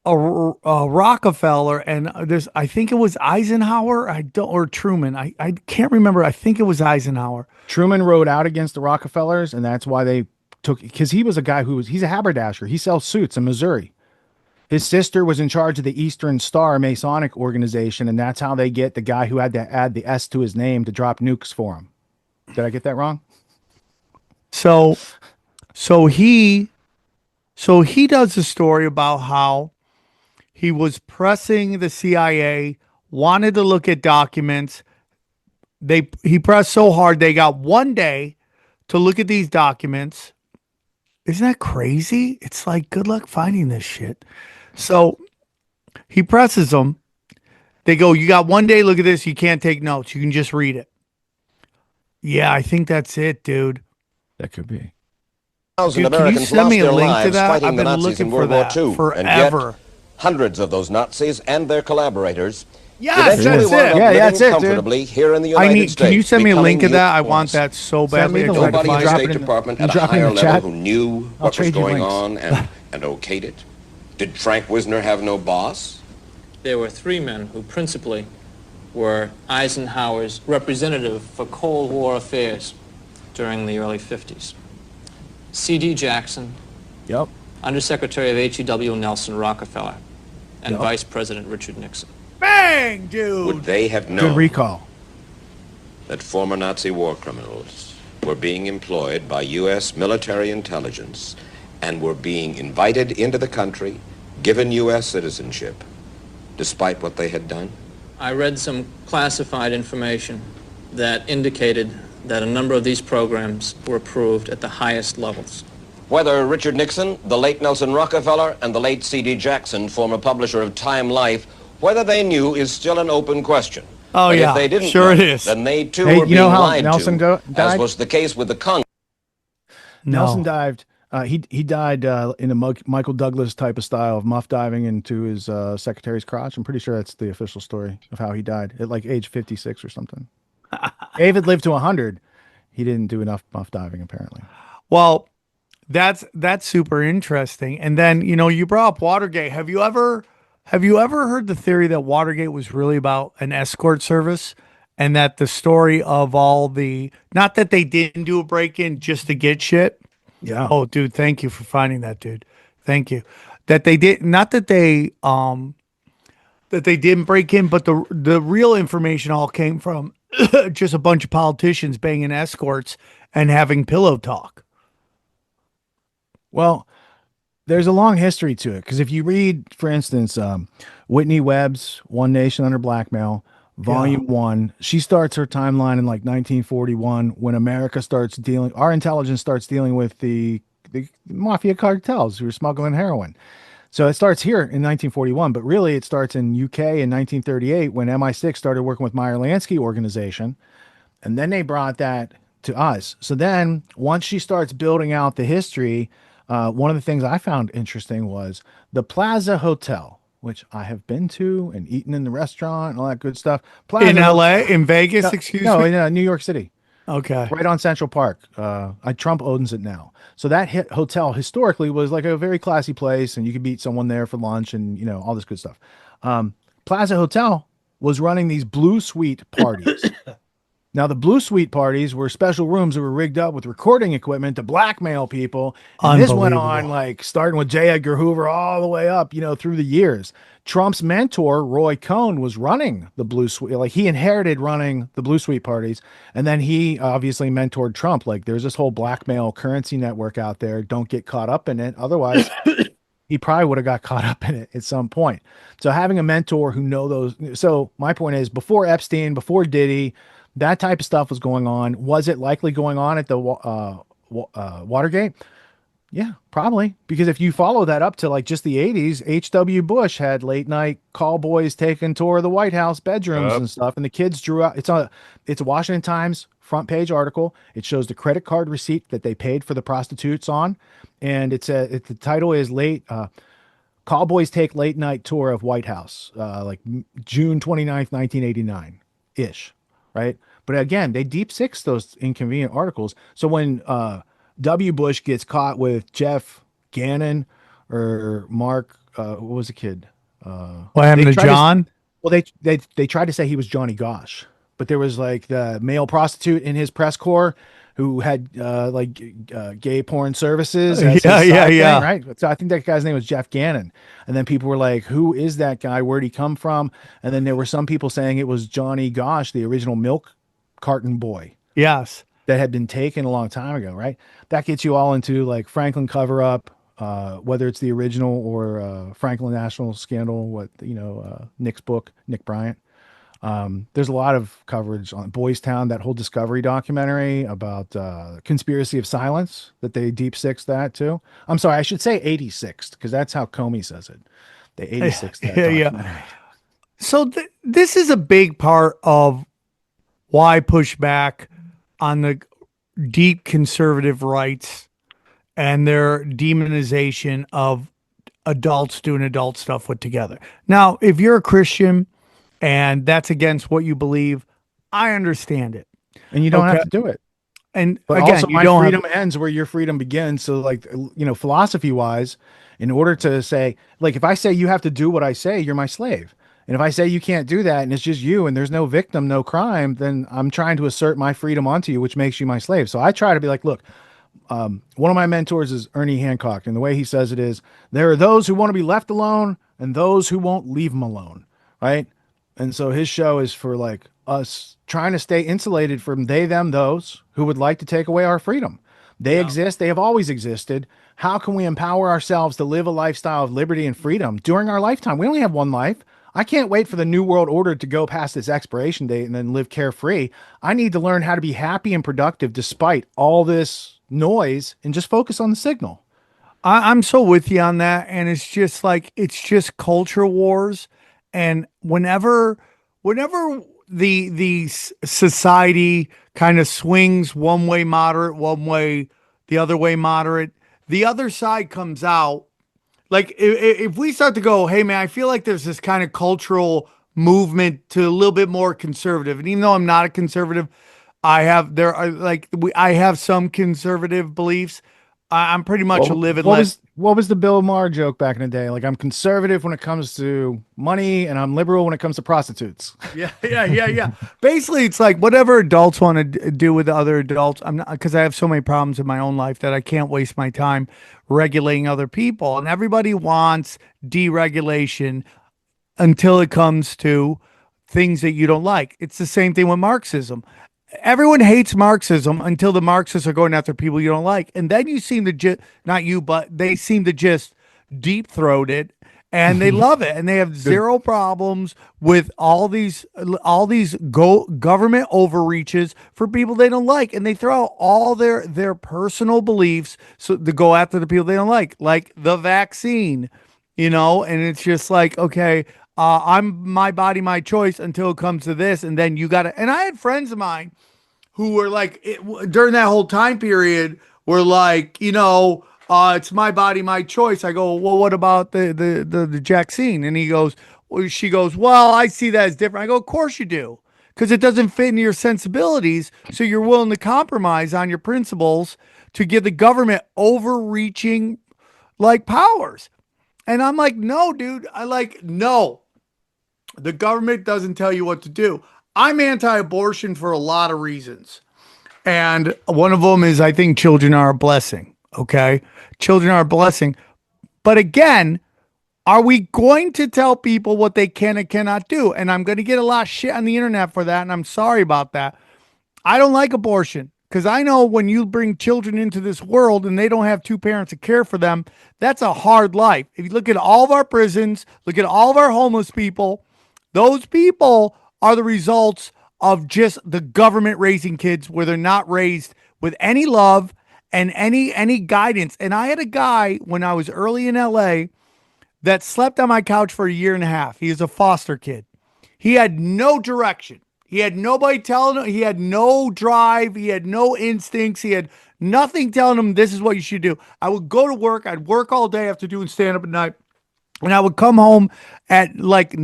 Rockefeller, and I think it was Eisenhower, or Truman. I can't remember. I think it was Eisenhower. Truman rode out against the Rockefellers, and that's why they took, because he was a guy he's a haberdasher. He sells suits in Missouri. His sister was in charge of the Eastern Star Masonic organization, and that's how they get the guy who had to add the S to his name to drop nukes for him. Did I get that wrong? So he does a story about how he was pressing the CIA, wanted to look at documents. He pressed so hard, they got 1 day to look at these documents. Isn't that crazy? It's like, good luck finding this shit. So he presses them. They go, you got 1 day, look at this. You can't take notes. You can just read it. Yeah, I think that's it, dude. That could be. Dude, can you send me a link to that? I've been looking for that forever. Hundreds of those Nazis and their collaborators yes, that's it. Yeah, that's it, comfortably here in the United States. Can you send me a link to that? I want that so badly. Nobody in the State Department at a higher level who knew what was going on and okayed it. Did Frank Wisner have no boss? There were three men who principally were Eisenhower's representative for Cold War affairs during the early 50s. C.D. Jackson, Undersecretary of H.E.W. Nelson Rockefeller, and Vice President Richard Nixon. Bang, dude! Would they have known Good recall. that former Nazi war criminals were being employed by U.S. military intelligence and were being invited into the country, given U.S. citizenship, despite what they had done? I read some classified information that indicated that a number of these programs were approved at the highest levels. Whether Richard Nixon, the late Nelson Rockefeller, and the late C.D. Jackson, former publisher of Time Life, whether they knew is still an open question. Oh, but yeah, if they didn't sure know, it is. then they too were being lied Nelson to, died? as was the case with the Congress. Nelson dived. He died in a Michael Douglas type of style of muff diving into his secretary's crotch. I'm pretty sure that's the official story of how he died at like age 56 or something. David lived to 100. he didn't do enough buff diving apparently. Well, that's super interesting. And then, you brought up Watergate. Have you ever heard the theory that Watergate was really about an escort service, and that the story of all the, not that they didn't do a break-in just to get shit. Yeah. Oh, dude, thank you for finding that, dude. Thank you. That they did, not that they didn't break in, but the real information all came from just a bunch of politicians banging escorts and having pillow talk. Well, there's a long history to it, because if you read, for instance, Whitney Webb's One Nation Under Blackmail, Volume 1, she starts her timeline in like 1941 when our intelligence starts dealing with the mafia cartels who are smuggling heroin. So it starts here in 1941, but really it starts in UK in 1938 when MI6 started working with Meyer Lansky organization, and then they brought that to us. So then once she starts building out the history, one of the things I found interesting was the Plaza Hotel, which I have been to and eaten in the restaurant and all that good stuff. Plaza In LA, Hotel, in Vegas, no, excuse no, me? in New York City. Okay. Right on Central Park. Trump owns it now. So that hotel historically was like a very classy place, and you could meet someone there for lunch and, all this good stuff. Plaza Hotel was running these Blue Suite parties. Now, the Blue Suite parties were special rooms that were rigged up with recording equipment to blackmail people. And this went on like starting with J. Edgar Hoover all the way up, through the years. Trump's mentor, Roy Cohn, was running the Blue Suite. Like, he inherited running the Blue Suite parties. And then he obviously mentored Trump. Like, there's this whole blackmail currency network out there. Don't get caught up in it. Otherwise, he probably would have got caught up in it at some point. So having a mentor who know those. So my point is, before Epstein, before Diddy, that type of stuff was going on. Was it likely going on at the Watergate? Yeah, probably. Because if you follow that up to like just the 80s, H.W. Bush had late night call boys taking tour of the White House bedrooms and stuff. And the kids drew out. It's a Washington Times front page article. It shows the credit card receipt that they paid for the prostitutes on. And the title is Call Boys Take Late Night Tour of White House, like June 29th, 1989 ish. Right. But again, they deep six those inconvenient articles. So when W. Bush gets caught with Jeff Gannon or Mark, what was the kid? What happened to John? They tried to say he was Johnny Gosh, but there was like the male prostitute in his press corps who had gay porn services. Yeah. Right. So I think that guy's name was Jeff Gannon. And then people were like, who is that guy? Where'd he come from? And then there were some people saying it was Johnny Gosh, the original milk carton boy. Yes. That had been taken a long time ago. Right. That gets you all into like Franklin cover up, whether it's the original or Franklin National Scandal, Nick's book, Nick Bryant. There's a lot of coverage on Boys Town, that whole Discovery documentary about conspiracy of silence that they deep sixed that too. I'm sorry, I should say 86th because that's how Comey says it. They 86th that documentary. Yeah. So this is a big part of why I push back on the deep conservative rights and their demonization of adults doing adult stuff with together. Now, if you're a Christian and that's against what you believe, I understand it. And you don't have to do it. But again, also, my freedom ends where your freedom begins. So, like, philosophy wise, in order to say, like, if I say you have to do what I say, you're my slave. And if I say you can't do that and it's just you and there's no victim, no crime, then I'm trying to assert my freedom onto you, which makes you my slave. So I try to be like, look, one of my mentors is Ernie Hancock. And the way he says it is, there are those who want to be left alone and those who won't leave them alone. Right. And so his show is for like us trying to stay insulated from they, them, those who would like to take away our freedom. They exist. They have always existed. How can we empower ourselves to live a lifestyle of liberty and freedom during our lifetime? We only have one life. I can't wait for the New World Order to go past its expiration date and then live carefree. I need to learn how to be happy and productive despite all this noise and just focus on the signal. I'm so with you on that. And it's just culture wars. And whenever the society kind of swings one way moderate, one way, the other way moderate, the other side comes out. Like if we start to go, hey man, I feel like there's this kind of cultural movement to a little bit more conservative. And even though I'm not a conservative, I have some conservative beliefs. I'm pretty much a live and What let. was the Bill Maher joke back in the day? Like, I'm conservative when it comes to money, and I'm liberal when it comes to prostitutes. Yeah. Basically, it's like whatever adults want to do with other adults. I'm not, because I have so many problems in my own life that I can't waste my time regulating other people. And everybody wants deregulation until it comes to things that you don't like. It's the same thing with Marxism. Everyone hates Marxism until the Marxists are going after people you don't like. And then you seem to just, not you, but they seem to just deep throat it and they love it. And they have zero problems with all these government overreaches for people they don't like. And they throw out all their personal beliefs so to go after the people they don't like the vaccine, and it's just like, okay, I'm my body, my choice until it comes to this. And then you got to, and I had friends of mine who were like, during that whole time period, were like, it's my body, my choice. I go, well, what about the vaccine? And she goes, well, I see that as different. I go, of course you do. Because it doesn't fit into your sensibilities. So you're willing to compromise on your principles to give the government overreaching like powers. And I'm like, no, dude. No. The government doesn't tell you what to do. I'm anti-abortion for a lot of reasons. And one of them is I think children are a blessing. Okay. Children are a blessing. But again, are we going to tell people what they can and cannot do? And I'm going to get a lot of shit on the internet for that. And I'm sorry about that. I don't like abortion because I know when you bring children into this world and they don't have two parents to care for them, that's a hard life. If you look at all of our prisons, look at all of our homeless people, those people are the results of just the government raising kids where they're not raised with any love and any guidance. And I had a guy when I was early in LA that slept on my couch for a year and a half. He was a foster kid. He had no direction. He had nobody telling him. He had no drive. He had no instincts. He had nothing telling him this is what you should do. I would go to work. I'd work all day after doing stand-up at night. And I would come home at like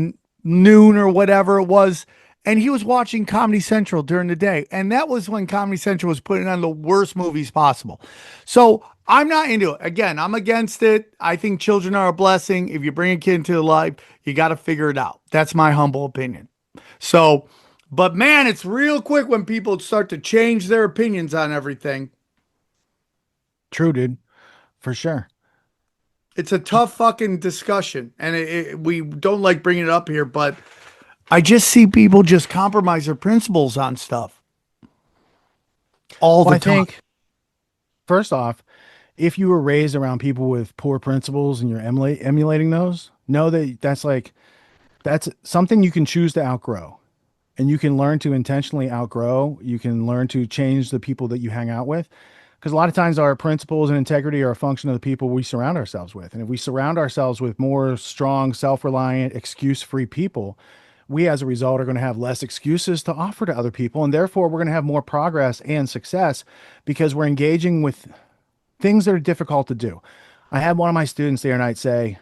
noon or whatever it was. And he was watching Comedy Central during the day. And that was when Comedy Central was putting on the worst movies possible. So I'm not into it. Again, I'm against it. I think children are a blessing. If you bring a kid into life, you got to figure it out. That's my humble opinion. So, but man, it's real quick when people start to change their opinions on everything. True, dude. For sure. It's a tough fucking discussion. And we don't like bringing it up here, but I just see people just compromise their principles on stuff all the time. I think, first off, if you were raised around people with poor principles and you're emulating those, know that that's something you can choose to outgrow. And you can learn to intentionally outgrow. You can learn to change the people that you hang out with. Because a lot of times our principles and integrity are a function of the people we surround ourselves with. And if we surround ourselves with more strong, self-reliant, excuse-free people, we as a result are going to have less excuses to offer to other people. And therefore, we're going to have more progress and success because we're engaging with things that are difficult to do. I had one of my students the other night say,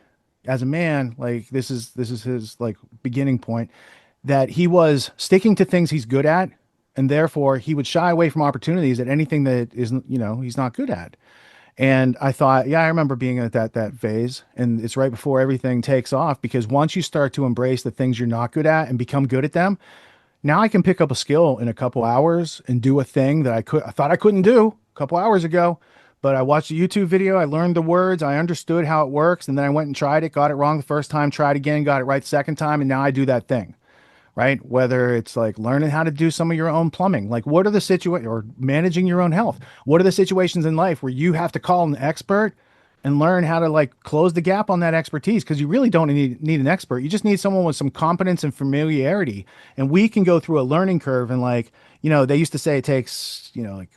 as a man, like this is his like beginning point, that he was sticking to things he's good at. And therefore, he would shy away from opportunities at anything that isn't, he's not good at. And I thought, yeah, I remember being at that phase, and it's right before everything takes off, because once you start to embrace the things you're not good at and become good at them, now I can pick up a skill in a couple hours and do a thing that I thought I couldn't do a couple hours ago. But I watched a YouTube video, I learned the words, I understood how it works, and then I went and tried it, got it wrong the first time, tried again, got it right the second time, and now I do that thing. Right? Whether it's like learning how to do some of your own plumbing, like what are the situations, or managing your own health. What are the situations in life where you have to call an expert and learn how to like close the gap on that expertise? Because you really don't need an expert. You just need someone with some competence and familiarity. And we can go through a learning curve. And like, they used to say it takes, like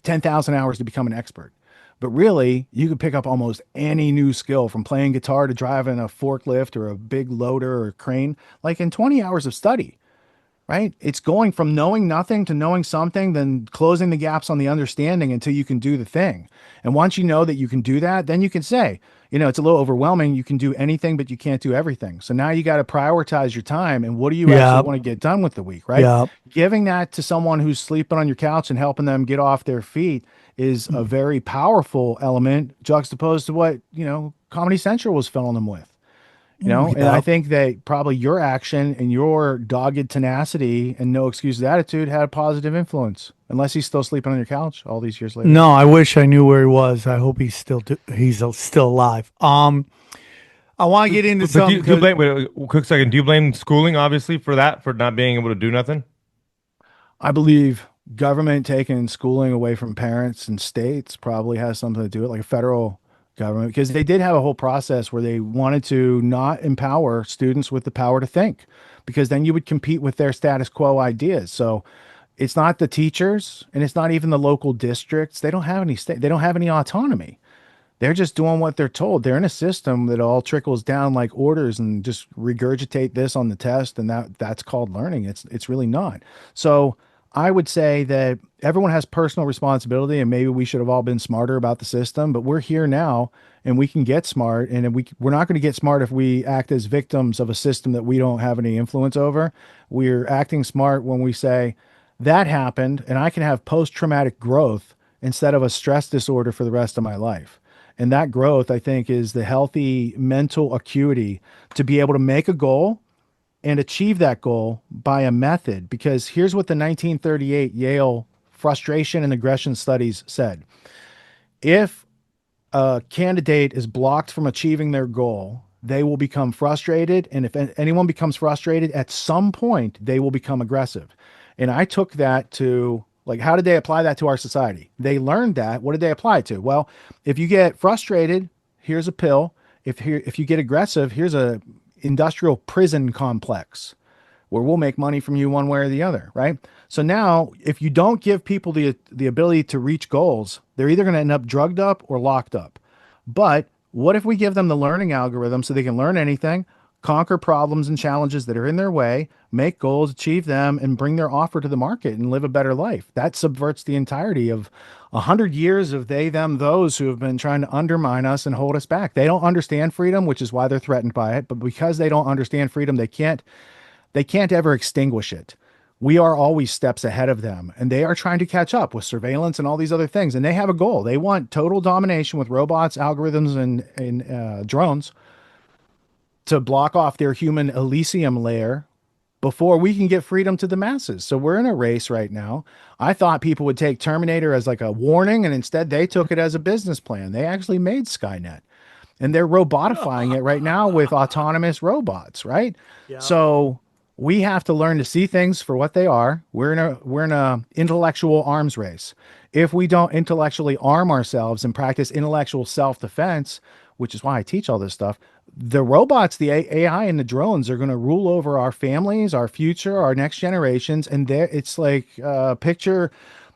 10,000 hours to become an expert. But really, you can pick up almost any new skill, from playing guitar to driving a forklift or a big loader or a crane, like in 20 hours of study, right? It's going from knowing nothing to knowing something, then closing the gaps on the understanding until you can do the thing. And once you know that you can do that, then you can say, it's a little overwhelming. You can do anything, but you can't do everything. So now you got to prioritize your time and what do you actually want to get done with the week, right? Yep. Giving that to someone who's sleeping on your couch and helping them get off their feet is a very powerful element juxtaposed to what, Comedy Central was filling them with. And I think that probably your action and your dogged tenacity and no excuses attitude had a positive influence, unless he's still sleeping on your couch all these years later. No, I wish I knew where he was. I hope he's still alive. I want to get into something. Do you blame? Wait, a quick second. Do you blame schooling, obviously, for that, for not being able to do nothing? I believe government taking schooling away from parents and states probably has something to do with it, like a federal government, because they did have a whole process where they wanted to not empower students with the power to think, because then you would compete with their status quo ideas. So it's not the teachers and it's not even the local districts. They don't have any they don't have any autonomy. They're just doing what they're told. They're in a system that all trickles down like orders and just regurgitate this on the test, and that's called learning. It's really not. So I would say that everyone has personal responsibility, and maybe we should have all been smarter about the system, but we're here now and we can get smart. And we're not going to get smart if we act as victims of a system that we don't have any influence over. We're acting smart when we say that happened and I can have post-traumatic growth instead of a stress disorder for the rest of my life. And that growth, I think, is the healthy mental acuity to be able to make a goal and achieve that goal by a method. Because here's what the 1938 Yale frustration and aggression studies said. If a candidate is blocked from achieving their goal, they will become frustrated. And if anyone becomes frustrated, at some point, they will become aggressive. And I took that to, like, how did they apply that to our society? They learned that. What did they apply it to? Well, if you get frustrated, here's a pill. If you get aggressive, here's a industrial prison complex where we'll make money from you one way or the other, right? So now, if you don't give people the ability to reach goals, they're either going to end up drugged up or locked up. But what if we give them the learning algorithm so they can learn anything, conquer problems and challenges that are in their way, make goals, achieve them, and bring their offer to the market and live a better life? That subverts the entirety of 100 years of they, them, those who have been trying to undermine us and hold us back. They don't understand freedom, which is why they're threatened by it. But because they don't understand freedom, they can't ever extinguish it. We are always steps ahead of them, and they are trying to catch up with surveillance and all these other things. And they have a goal. They want total domination with robots, algorithms, and drones to block off their human Elysium layer before we can get freedom to the masses. So we're in a race right now. I thought people would take Terminator as like a warning, and instead they took it as a business plan. They actually made Skynet, and they're robotifying it right now with autonomous robots, right? Yeah. So we have to learn to see things for what they are. We're in a intellectual arms race. If we don't intellectually arm ourselves and practice intellectual self-defense, which is why I teach all this stuff, the robots, the AI and the drones are going to rule over our families, our future, our next generations. And it's like, picture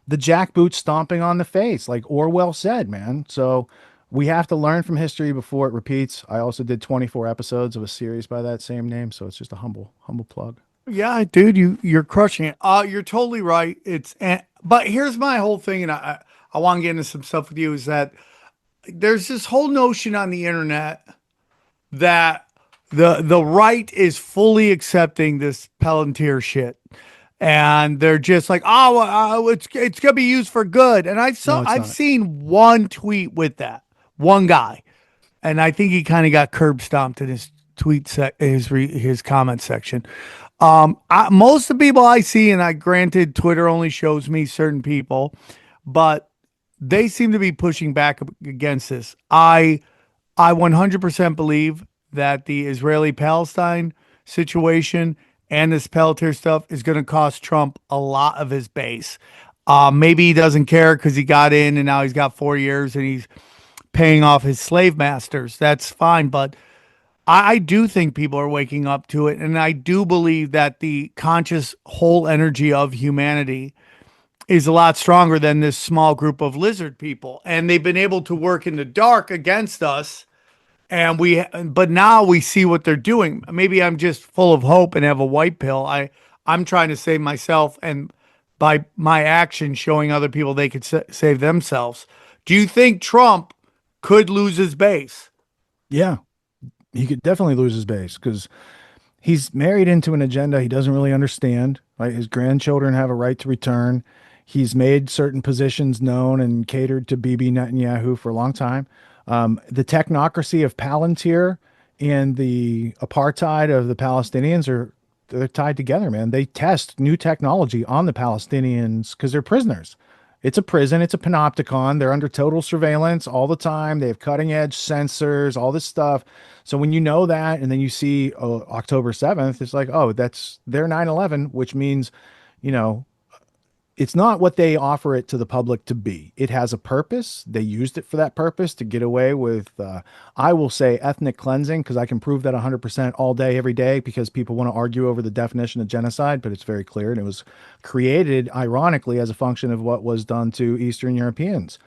the jackboot stomping on the face, like Orwell said, man. So we have to learn from history before it repeats. I also did 24 episodes of a series by that same name. So it's just a humble plug. Yeah, dude, you're crushing it. You're totally right. But here's my whole thing. And I want to get into some stuff with you, is that there's this whole notion on the internet that the right is fully accepting this Palantir shit, and they're just like, it's gonna be used for good. And I've seen one tweet with that one guy, and I think he kind of got curb stomped in his his comment section. Most of the people I see, and granted Twitter only shows me certain people, but they seem to be pushing back against this. I 100% believe that the Israeli-Palestine situation and this Palantir stuff is going to cost Trump a lot of his base. Maybe he doesn't care because he got in and now he's got 4 years and he's paying off his slave masters. That's fine. But I do think people are waking up to it. And I do believe that the conscious whole energy of humanity is a lot stronger than this small group of lizard people. And they've been able to work in the dark against us. But now we see what they're doing. Maybe I'm just full of hope and have a white pill. I'm trying to save myself, and by my action showing other people they could save themselves. Do you think Trump could lose his base? Yeah, he could definitely lose his base because he's married into an agenda he doesn't really understand. Right, his grandchildren have a right to return. He's made certain positions known and catered to Bibi Netanyahu for a long time. The technocracy of Palantir and the apartheid of the Palestinians they're tied together, man. They test new technology on the Palestinians because they're prisoners. It's a prison. It's a panopticon. They're under total surveillance all the time. They have cutting edge sensors, all this stuff. So when you know that, and then you see October 7th, it's like, oh, that's their 9/11, which means, you know, it's not what they offer it to the public to be. It has a purpose. They used it for that purpose to get away with, I will say, ethnic cleansing, because I can prove that 100% all day, every day, because people want to argue over the definition of genocide, but it's very clear. And it was created, ironically, as a function of what was done to Eastern Europeans.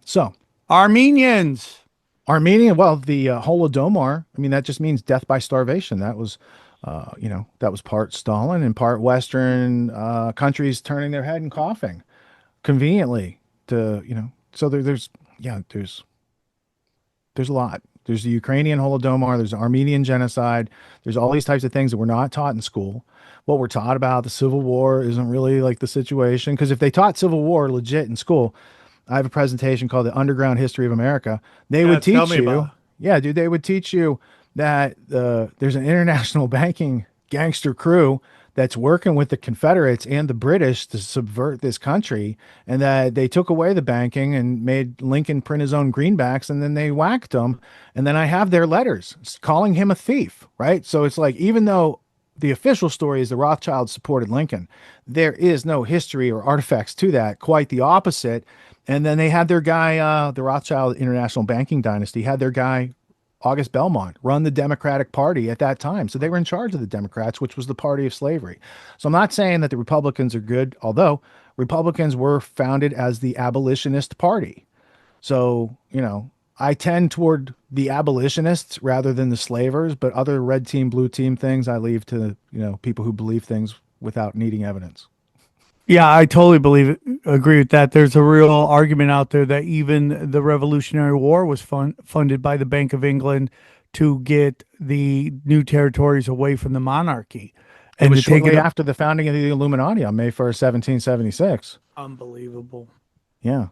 So, Armenians. Armenia, well, the Holodomor, I mean, that just means death by starvation. That was that was part Stalin and part Western countries turning their head and coughing conveniently to, so there's a lot. There's the Ukrainian Holodomor, there's the Armenian genocide, there's all these types of things that we're not taught in school. What we're taught about the Civil War isn't really like the situation, because if they taught Civil War legit in school, I have a presentation called The Underground History of America. They would teach you, yeah, dude, they would teach you that there's an international banking gangster crew that's working with the Confederates and the British to subvert this country, and that they took away the banking and made Lincoln print his own greenbacks, and then they whacked him. And then I have their letters calling him a thief, right? So it's like, even though the official story is the Rothschilds supported Lincoln, there is no history or artifacts to that, quite the opposite. And then they had their guy, the Rothschild International Banking Dynasty, had their guy, August Belmont, run the Democratic Party at that time. So they were in charge of the Democrats, which was the party of slavery. So I'm not saying that the Republicans are good, although Republicans were founded as the abolitionist party. So, I tend toward the abolitionists rather than the slavers, but other red team, blue team things I leave to, people who believe things without needing evidence. Yeah, I totally agree with that. There's a real argument out there that even the Revolutionary War was funded by the Bank of England to get the new territories away from the monarchy. And it was shortly after the founding of the Illuminati on May 1st, 1776. Unbelievable. Yeah.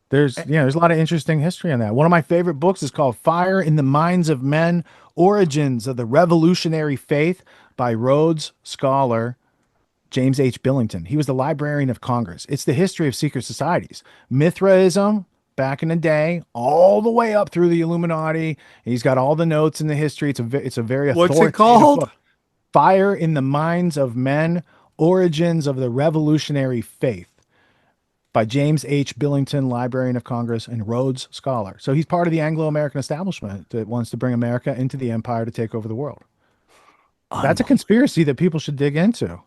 There's a lot of interesting history on that. One of my favorite books is called Fire in the Minds of Men, Origins of the Revolutionary Faith by Rhodes Scholar James H. Billington. He was the Librarian of Congress. It's the history of secret societies. Mithraism back in the day, all the way up through the Illuminati. He's got all the notes in the history. It's a very authoritative. What's it called? Book. Fire in the Minds of Men, Origins of the Revolutionary Faith by James H. Billington, Librarian of Congress and Rhodes Scholar. So he's part of the Anglo-American establishment that wants to bring America into the empire to take over the world. That's a conspiracy that people should dig into.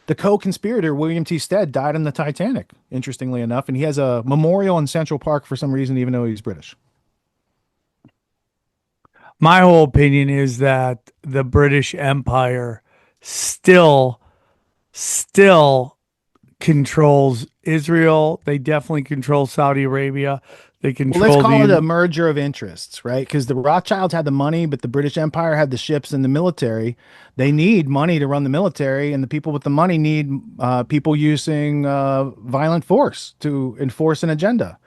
The co-conspirator, William T. Stead, died on the Titanic, interestingly enough, and he has a memorial in Central Park for some reason, even though he's British. My whole opinion is that the British Empire still controls Israel. They definitely control Saudi Arabia. They control. Let's call it a merger of interests, right? Because the Rothschilds had the money, but the British Empire had the ships and the military. They need money to run the military, and the people with the money need people using violent force to enforce an agenda.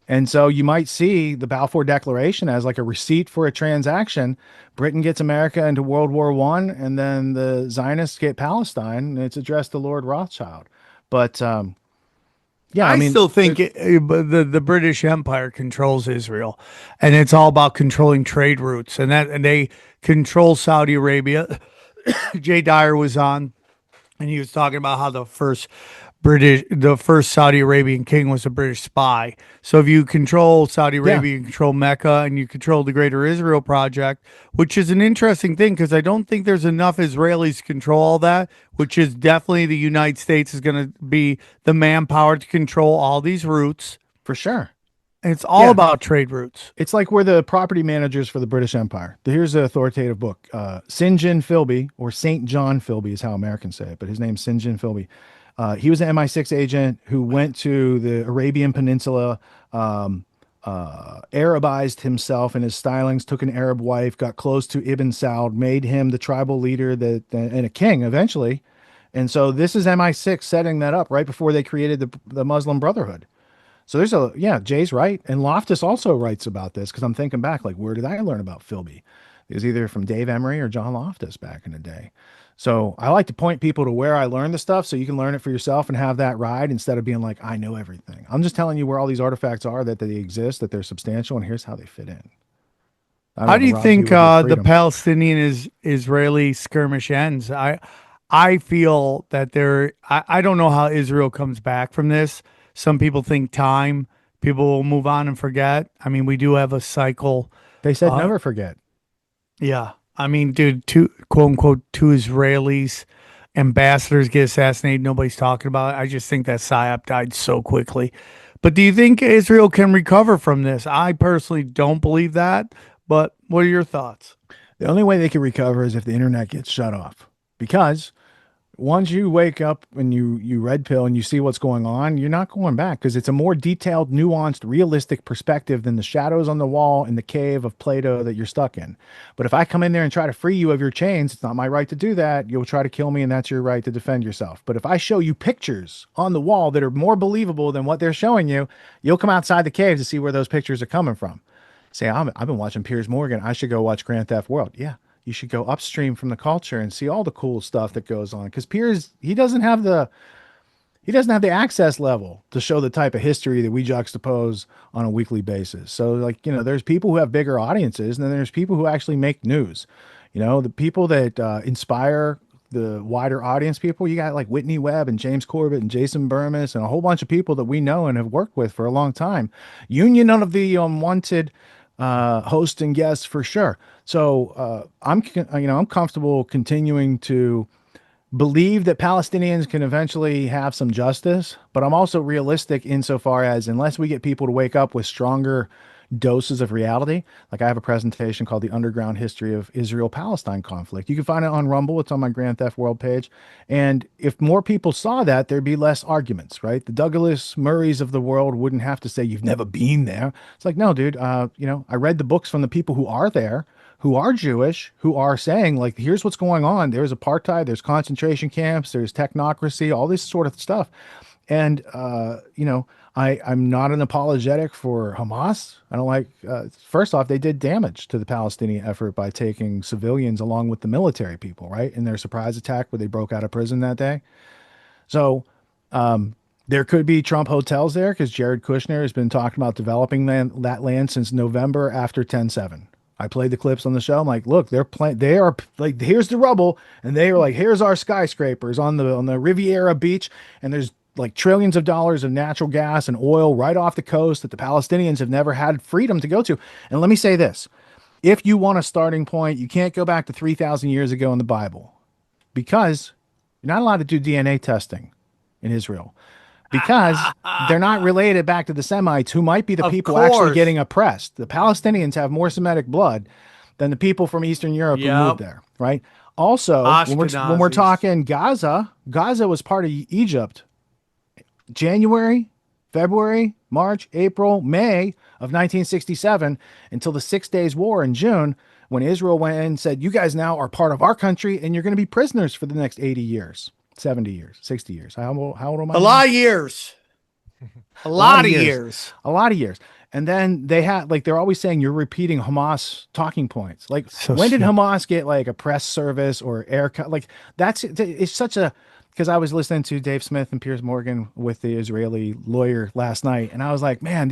And so you might see the Balfour Declaration as like a receipt for a transaction. Britain gets America into World War I, and then the Zionists get Palestine, and it's addressed to Lord Rothschild. But I still think the British Empire controls Israel, and it's all about controlling trade routes, and they control Saudi Arabia. Jay Dyer was on, and he was talking about how the first Saudi Arabian king was a British spy. So if you control Saudi Arabia, you control Mecca, and you control the Greater Israel Project, which is an interesting thing because I don't think there's enough Israelis to control all that, which is definitely the United States is going to be the manpower to control all these routes. For sure. And it's all about trade routes. It's like we're the property managers for the British Empire. Here's an authoritative book. St. John Philby, or St. John Philby is how Americans say it, but his name's St. John Philby. He was an MI6 agent who went to the Arabian Peninsula Arabized himself in his stylings, took an Arab wife, got close to Ibn Saud, made him the tribal leader and a king eventually. And so this is MI6 setting that up right before they created the Muslim Brotherhood. So Jay's right. And Loftus also writes about this, because I'm thinking back, like, where did I learn about Philby? It was either from Dave Emery or John Loftus back in the day. So I like to point people to where I learned the stuff so you can learn it for yourself and have that ride instead of being like, I know everything. I'm just telling you where all these artifacts are, that they exist, that they're substantial, and here's how they fit in. How do you think the Palestinian-Israeli skirmish ends? I feel that I don't know how Israel comes back from this. Some people think time. People will move on and forget. I mean, we do have a cycle. They said never forget. Yeah. I mean, dude, quote unquote, two Israelis ambassadors get assassinated. Nobody's talking about it. I just think that PSYOP died so quickly. But do you think Israel can recover from this? I personally don't believe that. But what are your thoughts? The only way they can recover is if the internet gets shut off. Because once you wake up and you red pill and you see what's going on, you're not going back, because it's a more detailed, nuanced, realistic perspective than the shadows on the wall in the cave of Plato that you're stuck in. But if I come in there and try to free you of your chains, it's not my right to do that. You'll try to kill me, and that's your right to defend yourself. But if I show you pictures on the wall that are more believable than what they're showing you, you'll come outside the cave to see where those pictures are coming from. Say, I've been watching Piers Morgan. I should go watch Grand Theft World. Yeah. You should go upstream from the culture and see all the cool stuff that goes on. Because Piers, he doesn't have the access level to show the type of history that we juxtapose on a weekly basis. So, like, there's people who have bigger audiences, and then there's people who actually make news. The people that inspire the wider audience people. You got like Whitney Webb and James Corbett and Jason Burmis and a whole bunch of people that we know and have worked with for a long time. Union of the Unwanted host and guests for sure. So I'm comfortable continuing to believe that Palestinians can eventually have some justice, but I'm also realistic insofar as unless we get people to wake up with stronger doses of reality, like I have a presentation called The Underground History of Israel-Palestine Conflict. You can find it on Rumble. It's on my Grand Theft World page. And if more people saw that, there'd be less arguments, right? The Douglas Murrays of the world wouldn't have to say, you've never been there. It's like, no, dude, I read the books from the people who are there, who are Jewish, who are saying, like, here's what's going on. There's apartheid, there's concentration camps, there's technocracy, all this sort of stuff. And, I'm not an apologetic for Hamas. I don't like, first off, they did damage to the Palestinian effort by taking civilians along with the military people, right? In their surprise attack where they broke out of prison that day. So there could be Trump hotels there because Jared Kushner has been talking about developing that land since November after 10/7. I played the clips on the show. I'm like, look, they are like, here's the rubble. And they were like, here's our skyscrapers on the Riviera beach. And there's like trillions of dollars of natural gas and oil right off the coast that the Palestinians have never had freedom to go to. And let me say this, if you want a starting point, you can't go back to 3,000 years ago in the Bible, because you're not allowed to do DNA testing in Israel, because they're not related back to the Semites, who might be the people actually getting oppressed. The Palestinians have more Semitic blood than the people from Eastern Europe who moved there, right? Also, when we're talking Gaza was part of Egypt. January, February, March, April, May of 1967, until the 6 Days War in June, when Israel went in and said, you guys now are part of our country and you're going to be prisoners for the next 80 years, 70 years, 60 years. How old am I? A lot of years. A lot of years. A lot of years. And then they had, like, they're always saying you're repeating Hamas talking points. Like, when did Hamas get like a press service or aircut? Like, it's such a, because I was listening to Dave Smith and Piers Morgan with the Israeli lawyer last night, and I was like, man,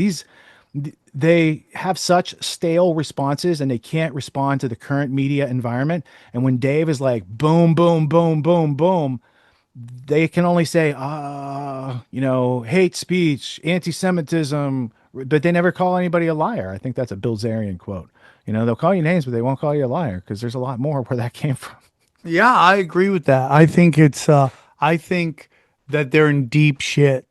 they have such stale responses and they can't respond to the current media environment. And when Dave is like, boom, boom, boom, boom, boom, they can only say, hate speech, anti-Semitism, but they never call anybody a liar. I think that's a Bill Zarian quote. They'll call you names, but they won't call you a liar, because there's a lot more where that came from. Yeah, I agree with that. I think I think that they're in deep shit.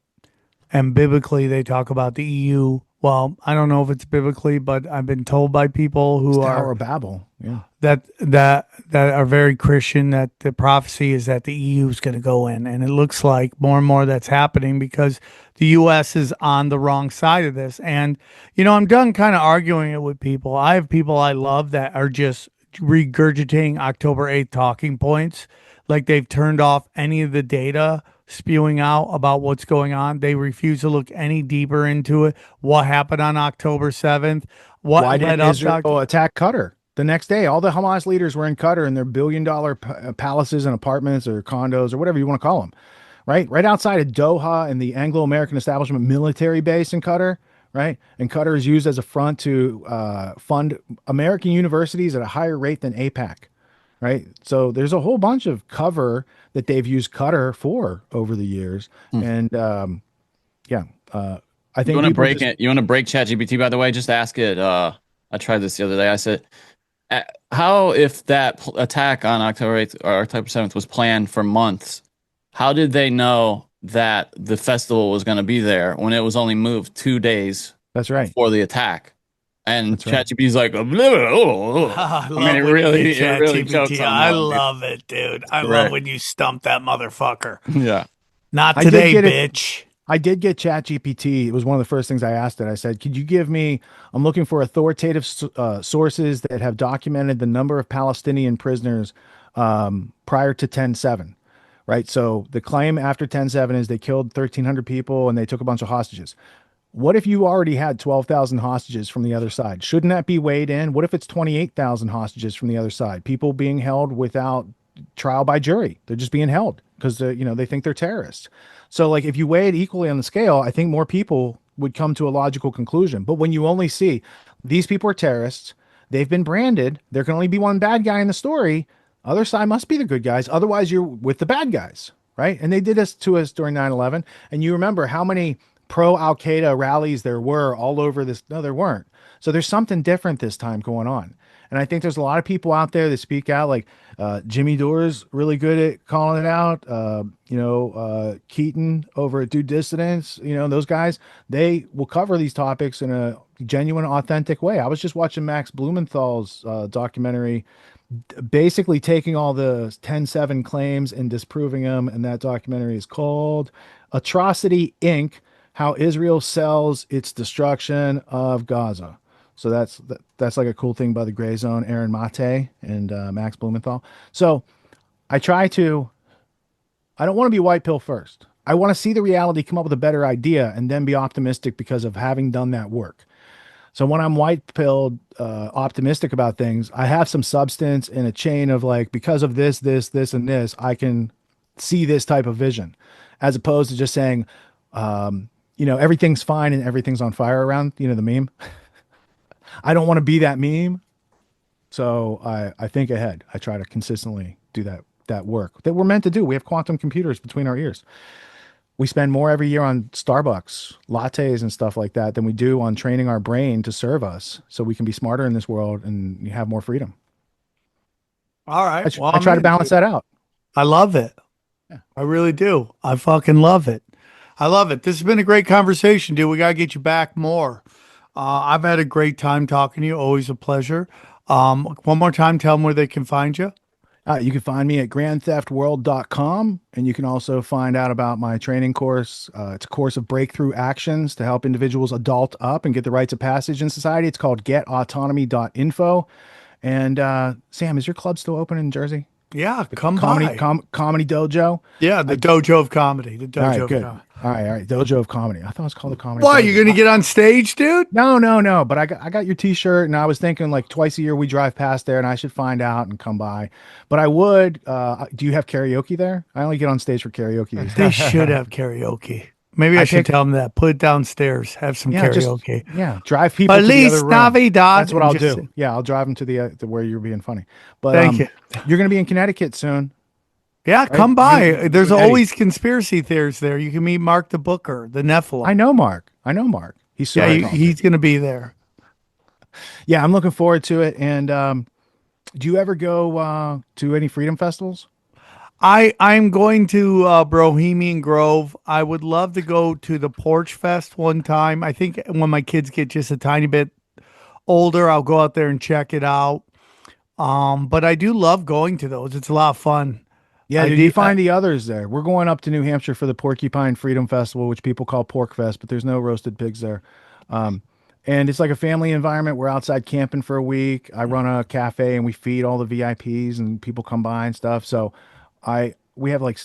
And biblically, they talk about the EU. Well, I don't know if it's biblically, but I've been told by people who Tower of Babel. Yeah. that are very Christian, that the prophecy is that the EU is going to go in, and it looks like more and more that's happening because the U.S. is on the wrong side of this. And I'm done kind of arguing it with people. I have people I love that are just regurgitating October 8th talking points, like they've turned off any of the data spewing out about what's going on. They refuse to look any deeper into it. What happened on October 7th? What Why led didn't up Israel attack Qatar? The next day, all the Hamas leaders were in Qatar in their billion-dollar palaces and apartments or condos or whatever you want to call them, right? Right outside of Doha and the Anglo-American establishment military base in Qatar, right? And Qatar is used as a front to fund American universities at a higher rate than AIPAC, right? So there's a whole bunch of cover that they've used Qatar for over the years. And I think you want to break it. You want to break ChatGPT, by the way, just ask it. I tried this the other day. I said, how, if that attack on October 8th or October 7th was planned for months, how did they know that the festival was going to be there when it was only moved 2 days That's right. before the attack? And That's ChatGPT's like, I mean, it really chokes on I one, dude. love it, dude. I Right. love when you stump that motherfucker. Yeah. Not I did today, get bitch. I did get ChatGPT. It was one of the first things I asked it. I said, could you give me, I'm looking for authoritative sources that have documented the number of Palestinian prisoners prior to 10/7, right? So the claim after 10/7 is they killed 1,300 people and they took a bunch of hostages. What if you already had 12,000 hostages from the other side? Shouldn't that be weighed in? What if it's 28,000 hostages from the other side? People being held without trial by jury. They're just being held because they think they're terrorists. So like if you weigh it equally on the scale, I think more people would come to a logical conclusion. But when you only see these people are terrorists, they've been branded, there can only be one bad guy in the story. Other side must be the good guys. Otherwise you're with the bad guys, right? And they did this to us during 9/11. And you remember how many pro Al-Qaeda rallies there were all over this. No, there weren't. So there's something different this time going on. And I think there's a lot of people out there that speak out, like Jimmy Dore's really good at calling it out. Keaton over at Due Dissidence, those guys, they will cover these topics in a genuine, authentic way. I was just watching Max Blumenthal's documentary, basically taking all the 10/7 claims and disproving them. And that documentary is called Atrocity, Inc., How Israel Sells Its Destruction of Gaza. So that's like a cool thing by the Gray Zone, Aaron Mate and Max Blumenthal. So I don't want to be white pill first. I want to see the reality, come up with a better idea, and then be optimistic because of having done that work. So when I'm white pilled, optimistic about things, I have some substance in a chain of like, because of this, and this, I can see this type of vision, as opposed to just saying, everything's fine and everything's on fire around, the meme. I don't want to be that meme. So I think ahead. I try to consistently do that work that we're meant to do. We have quantum computers between our ears. We spend more every year on Starbucks lattes and stuff like that than we do on training our brain to serve us so we can be smarter in this world and have more freedom. All right. I try to balance that out. I love it. Yeah. I really do. I fucking love it. I love it. This has been a great conversation, dude. We got to get you back more. I've had a great time talking to you. Always a pleasure. One more time, tell them where they can find you. You can find me at grandtheftworld.com, and you can also find out about my training course. It's a course of breakthrough actions to help individuals adult up and get the rites of passage in society. It's called getautonomy.info. And Sam, is your club still open in Jersey? Yeah, come by. Comedy Dojo? Yeah, the Dojo of Comedy. The Dojo all right, of good. Comedy. All right. Dojo of Comedy. I thought it was called the Comedy Why, Dojo. you going to get on stage, dude? No. But I got your t-shirt, and I was thinking like twice a year we drive past there, and I should find out and come by. But I would. Do you have karaoke there? I only get on stage for karaoke. They should have karaoke. Maybe I should tell them that. Put it downstairs. Have some karaoke. Drive people Feliz to the other room. Navidad. That's what I'll do. Yeah, I'll drive them to where you're being funny. But thank you. You're going to be in Connecticut soon. Yeah, right? Come by. There's always conspiracy theories there. You can meet Mark the Booker, the Nephilim. I know Mark. He's so he's going to be there. Yeah, I'm looking forward to it. And do you ever go to any freedom festivals? I'm going to Bohemian Grove. I would love to go to the Porch Fest one time. I think when my kids get just a tiny bit older, I'll go out there and check it out. But I do love going to those. It's a lot of fun. Yeah, I did did- you find the others there? We're going up to New Hampshire for the Porcupine Freedom Festival, which people call Pork Fest, but there's no roasted pigs there. And it's like a family environment. We're outside camping for a week. I run a cafe and we feed all the VIPs and people come by and stuff. So we have like,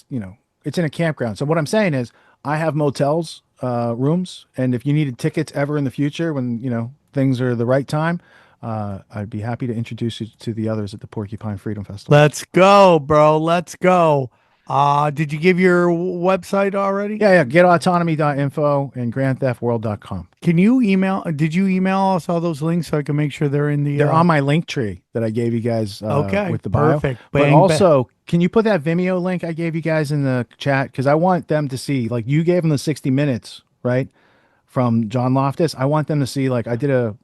it's in a campground. So what I'm saying is I have motels, rooms. And if you needed tickets ever in the future, when, things are the right time, I'd be happy to introduce you to the others at the Porcupine Freedom Festival. Let's go, bro. Let's go. Did you give your website already? Yeah. Getautonomy.info and grandtheftworld.com. Did you email us all those links so I can make sure they're in the? They're on my link tree that I gave you guys with the bio. Perfect. But also, can you put that Vimeo link I gave you guys in the chat? Because I want them to see, like you gave them the 60 minutes, right? From John Loftus. I want them to see, like I did a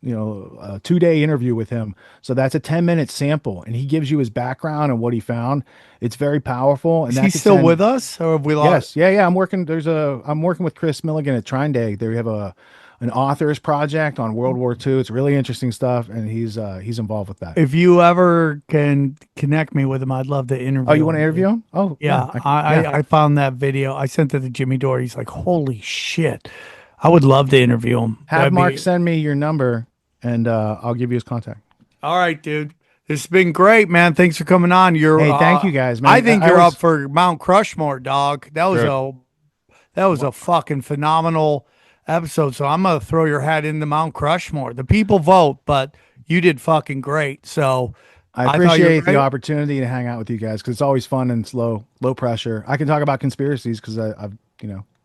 2-day interview with him. So that's a 10-minute sample and he gives you his background and what he found. It's very powerful. And is he still with us or have we lost? Yes. Yeah. I'm working with Chris Milligan at Trine Day. They have an author's project on World War II. It's really interesting stuff. And he's involved with that. If you ever can connect me with him, I'd love to interview him. Oh, you want to interview him? Oh, yeah. I found that video. I sent it to Jimmy Dore. He's like, holy shit. I would love to interview him. Have Mark send me your number and I'll give you his contact. All right, dude. It's been great, man. Thanks for coming on. Thank you guys, man. I think you're up for Mount Crushmore, dog. That was a fucking phenomenal episode. So I'm gonna throw your hat into Mount Crushmore. The people vote, but you did fucking great. So I appreciate the opportunity to hang out with you guys because it's always fun and low pressure. I can talk about conspiracies because I've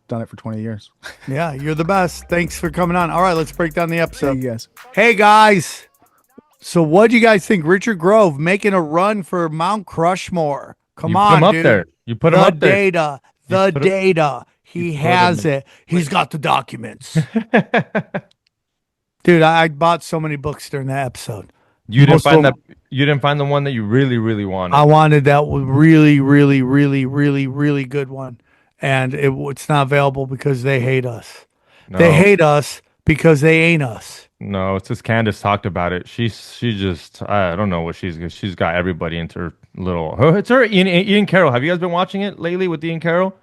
done it for 20 years. Yeah, you're the best. Thanks for coming on. All right, let's break down the episode. Hey, guys. Hey, guys. So what do you guys think? Richard Grove making a run for Mount Crushmore. Come on, up dude. there. You put him up there. The data. He has it. He's got the documents. Dude, I bought so many books during that episode. You didn't find the one that you really, really wanted. I wanted that really, really, really, really, really good one. And it's not available because they hate us. No. They hate us because they ain't us. No, it's just Candace talked about it. She just I don't know what she's got everybody into her little. It's her Ian Carroll. Have you guys been watching it lately with Ian Carroll?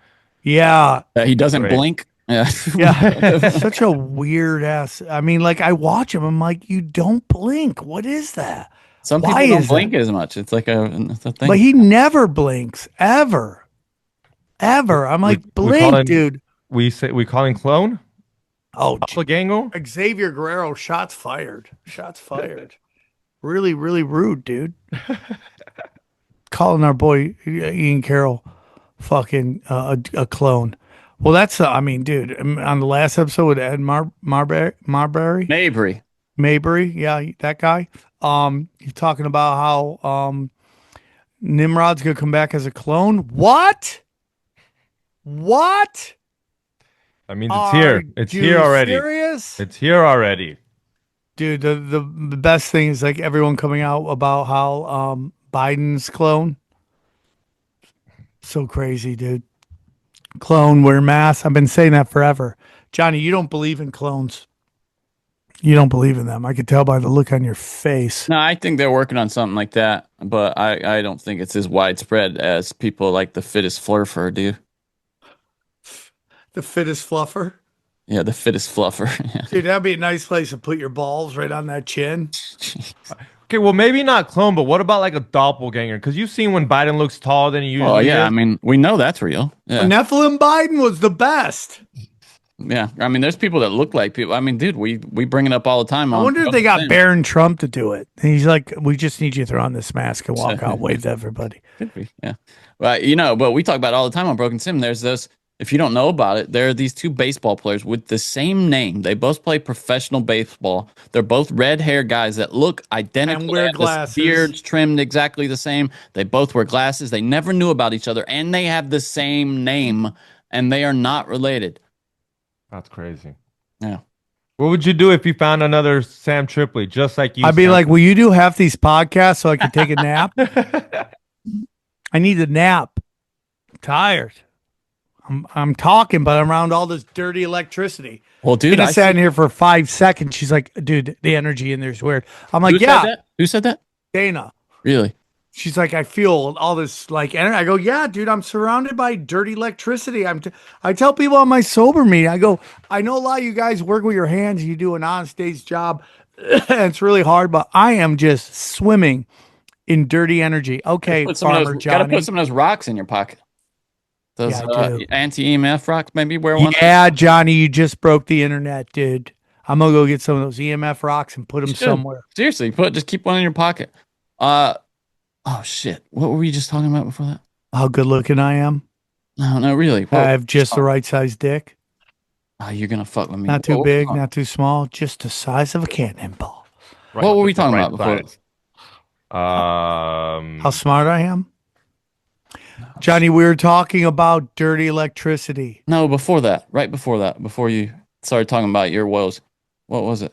Yeah, he doesn't blink. Yeah, yeah. Such a weird ass. I mean, like I watch him. I'm like, you don't blink. What is that? Some people don't blink as much. It's like a thing. But he never blinks ever. I'm like, blink, dude. We call him clone. Oh, Gango. Xavier Guerrero, shots fired. Really, really rude, dude. Calling our boy Ian Carroll fucking a clone. Well, that's dude. On the last episode with Ed Mabry, yeah, that guy. He's talking about how Nimrod's gonna come back as a clone. What? That means it's here. It's here already. Serious? It's here already. Dude, the best thing is like everyone coming out about how Biden's clone. So crazy, dude. Clone, wear masks. I've been saying that forever. Johnny, you don't believe in clones. You don't believe in them. I could tell by the look on your face. No, I think they're working on something like that, but I don't think it's as widespread as people like the fittest fluffer do. The fittest fluffer? Yeah, the fittest fluffer. Yeah. Dude, that'd be a nice place to put your balls right on that chin. Okay, well, maybe not clone, but what about like a doppelganger? Because you've seen when Biden looks taller than he usually is. Oh, yeah, I mean, we know that's real. Yeah. Nephilim Biden was the best. Yeah, I mean, there's people that look like people. I mean, dude, we bring it up all the time. I wonder if they got Barron Trump to do it. And he's like, we just need you to throw on this mask and walk out, wave to everybody. Could be, yeah. Well, but we talk about it all the time on Broken Sim. There's this. If you don't know about it, there are these two baseball players with the same name. They both play professional baseball. They're both red hair guys that look identical. And wear glasses. Beards trimmed exactly the same. They both wear glasses. They never knew about each other, and they have the same name, and they are not related. That's crazy. Yeah. What would you do if you found another Sam Tripoli, just like you? I'd be like, will you do half these podcasts so I can take a nap? I need a nap. I'm tired. I'm talking, but I'm around all this dirty electricity. Well, dude, I sat in here for 5 seconds. She's like, dude, the energy in there is weird. I'm like, Who said that? Dana. Really? She's like, I feel all this like energy. I go, yeah, dude, I'm surrounded by dirty electricity. I tell people on my sober meeting, I go, I know a lot of you guys work with your hands. You do an honest day's job. It's really hard, but I am just swimming in dirty energy. Okay, Farmer Johnny. Gotta put some of those rocks in your pocket. Those Yeah, I do. anti-EMF rocks. Maybe wear one. Yeah, Johnny, you just broke the internet, dude. I'm gonna go get some of those EMF rocks and put them somewhere. Seriously, just keep one in your pocket. Oh shit! What were we just talking about before that? How good looking I am. No, really. I have just the right size dick. Oh, you're gonna fuck with me. Not too big, not too small, just the size of a cannonball. Right, what were we talking about before? How smart I am? Johnny, we were talking about dirty electricity. No, before that. Right before that. Before you started talking about your woes. What was it?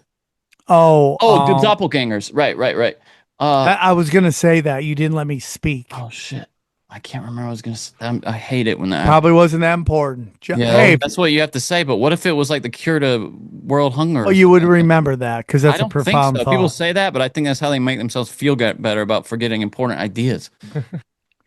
Oh, the doppelgangers. Right. I was gonna say that you didn't let me speak. Oh shit! I can't remember. I was gonna. I hate it when that probably wasn't that important. Hey, that's what you have to say. But what if it was like the cure to world hunger? Oh, you would remember that because that's a profound thought. People say that, but I think that's how they make themselves feel better about forgetting important ideas.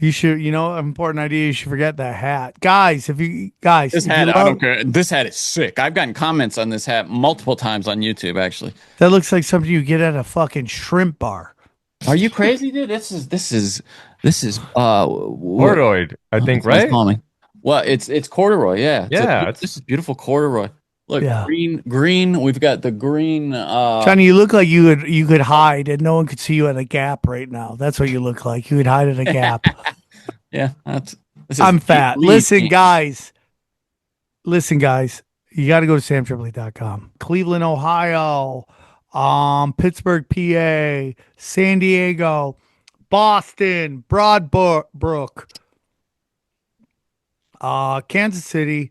You should, important idea. You should forget that hat, guys. This hat, I don't care. This hat is sick. I've gotten comments on this hat multiple times on YouTube. Actually, that looks like something you get at a fucking shrimp bar. Are you crazy, dude? This is corduroy, I think, right? Well, it's corduroy, yeah. Yeah, this is beautiful corduroy. Look, green. We've got the green. Johnny, you look like you could hide and no one could see you at a Gap right now. That's what you look like. You could hide at a Gap. Yeah, I'm fat. Listen, guys. You got to go to samtripoli.com. Cleveland, Ohio. Pittsburgh, PA, San Diego, Boston, Broadbrook, Kansas City,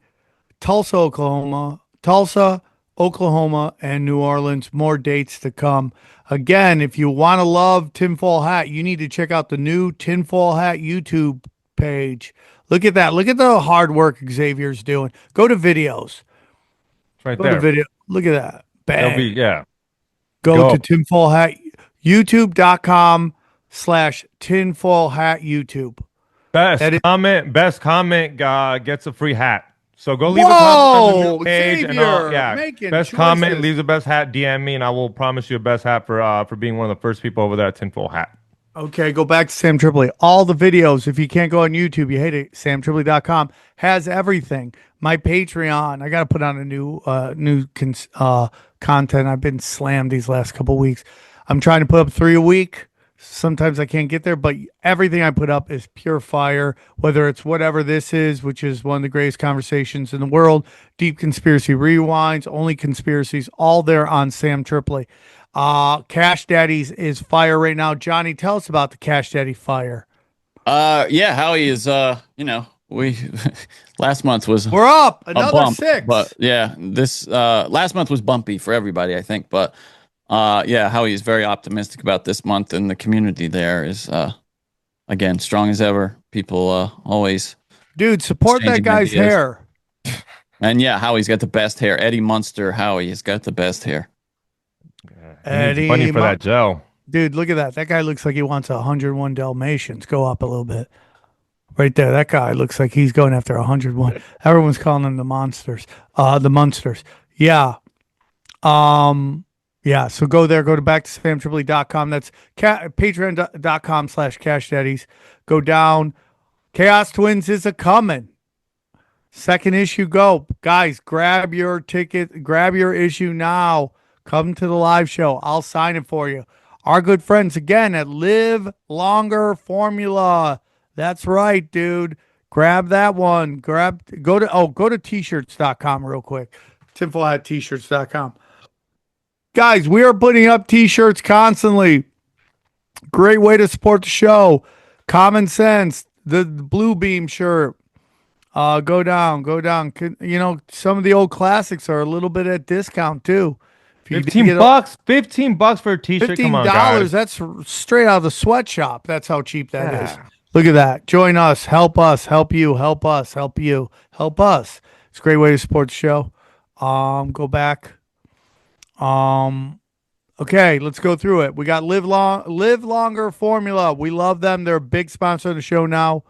Tulsa, Oklahoma, and New Orleans. More dates to come. Again, if you want to love Tinfoil Hat, you need to check out the new Tinfoil Hat YouTube page. Look at that. Look at the hard work Xavier's doing. Go to videos. It's right Go there. to video. Look at that. Bang. Go to Tinfoil Hat, youtube.com/Tinfoil Hat YouTube. Best comment gets a free hat. So go leave a comment on the page. Xavier, best comment, leaves the best hat, DM me, and I will promise you a best hat for being one of the first people over there at Tinfoil Hat. Okay, go back to Sam Tripoli. All the videos, if you can't go on YouTube, you hate it, samtripoli.com has everything. My Patreon, I got to put on a new content. I've been slammed these last couple weeks. I'm trying to put up 3 a week. Sometimes I can't get there, but everything I put up is pure fire, whether it's whatever this is, which is one of the greatest conversations in the world, Deep Conspiracy Rewinds, Only Conspiracies, all there on Sam Tripoli. Cash Daddies is fire right now. Johnny, tell us about the Cash Daddy fire. Howie is, we last month was we're up another bump, 6, but yeah, this last month was bumpy for everybody, I think, but Howie is very optimistic about this month, and the community there is again strong as ever. People always support that guy's ideas. hair. And Howie's got the best hair. Eddie Munster, Howie has got the best hair. Eddie, funny for that gel. Dude, look at that. That guy looks like he wants 101 Dalmatians. Go up a little bit. Right there. That guy looks like he's going after 101. Everyone's calling them the monsters. The Munsters. Yeah. So go there. Go to back-to-spamtripoli.com. That's patreon.com/cashdaddies. Go down. Chaos Twins is a coming. Second issue, go. Guys, grab your ticket. Grab your issue now. Come to the live show. I'll sign it for you. Our good friends, again, at Live Longer Formula. That's right, dude. Grab that one. Go to t-shirts.com real quick. tinfoilhattshirts.com. Guys, we are putting up t-shirts constantly. Great way to support the show. Common Sense, the Blue Beam shirt. Go down. Some of the old classics are a little bit at discount too. $15. $15 for a t-shirt. Come on, guys. That's straight out of the sweatshop. That's how cheap that is. Look at that. Join us. Help us. Help you. Help us. Help you. Help us. It's a great way to support the show. Go back. Okay, let's go through it. We got Live Longer Formula. We love them. They're a big sponsor of the show now.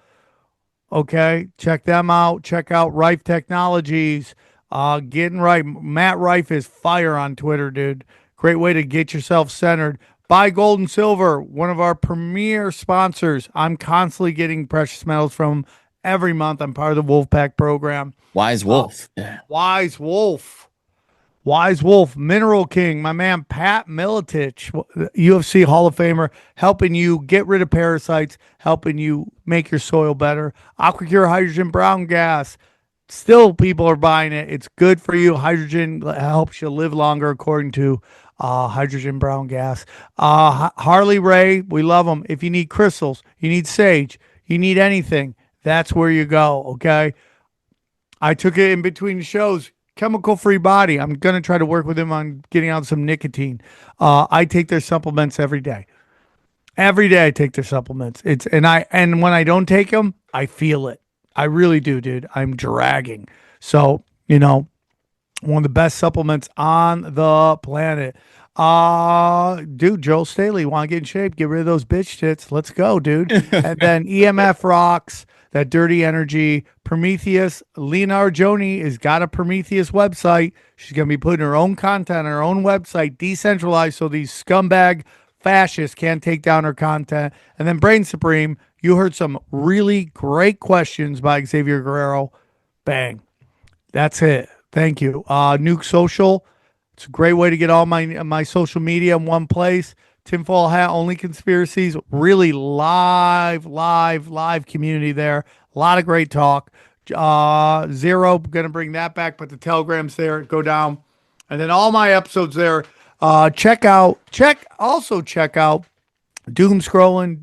Okay, check them out. Check out Rife Technologies. Getting right. Matt Rife is fire on Twitter, dude. Great way to get yourself centered. Buy Gold and Silver, one of our premier sponsors. I'm constantly getting precious metals from every month. I'm part of the Wolfpack program. Wise Wolf. Wise Wolf. Wise Wolf, Mineral King, my man Pat Miletich, UFC Hall of Famer, helping you get rid of parasites, helping you make your soil better. AquaCure Hydrogen Brown Gas. Still, people are buying it. It's good for you. Hydrogen helps you live longer, according to Hydrogen Brown Gas. Harley Ray, we love them. If you need crystals, you need sage, you need anything, that's where you go, okay? I took it in between the shows. Chemical Free Body. I'm going to try to work with him on getting out some nicotine. I take their supplements every day. Every day I take their supplements. And when I don't take them, I feel it. I really do, dude. I'm dragging. So, one of the best supplements on the planet. Dude, Joel Staley, want to get in shape? Get rid of those bitch tits. Let's go, dude. And then EMF Rocks, that dirty energy. Prometheus, Leonard Joni has got a Prometheus website. She's going to be putting her own content on her own website, decentralized, so these scumbag fascists can't take down her content. And then Brain Supreme, you heard some really great questions by Xavier Guerrero. Bang. That's it. Thank you. Nuke Social. It's a great way to get all my social media in one place. Tinfoil Hat, Only Conspiracies. Really live community there. A lot of great talk. Zero, going to bring that back, but the Telegram's there. Go down. And then all my episodes there. Check out Doom Scrolling,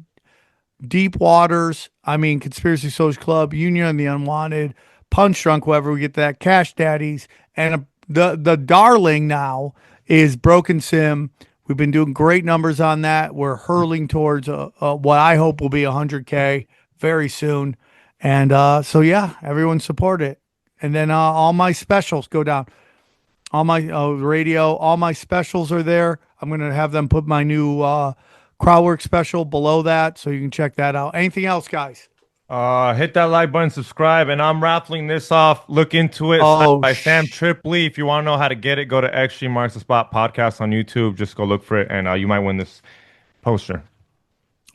Deep Waters, Conspiracy Social Club, Union of the Unwanted, Punch Drunk, whoever we get that, Cash Daddies, and the darling now is Broken Sim. We've been doing great numbers on that. We're hurling towards what I hope will be 100K very soon. And so, yeah, everyone support it. And then all my specials go down. All my radio, all my specials are there. I'm going to have them put my new Crowdwork special below that, so you can check that out. Anything else, guys? Hit that like button, subscribe, and I'm raffling this off. Look into it. By Sam Tripoli. If you want to know how to get it, go to Extreme Marks the Spot podcast on YouTube. Just go look for it, and you might win this poster.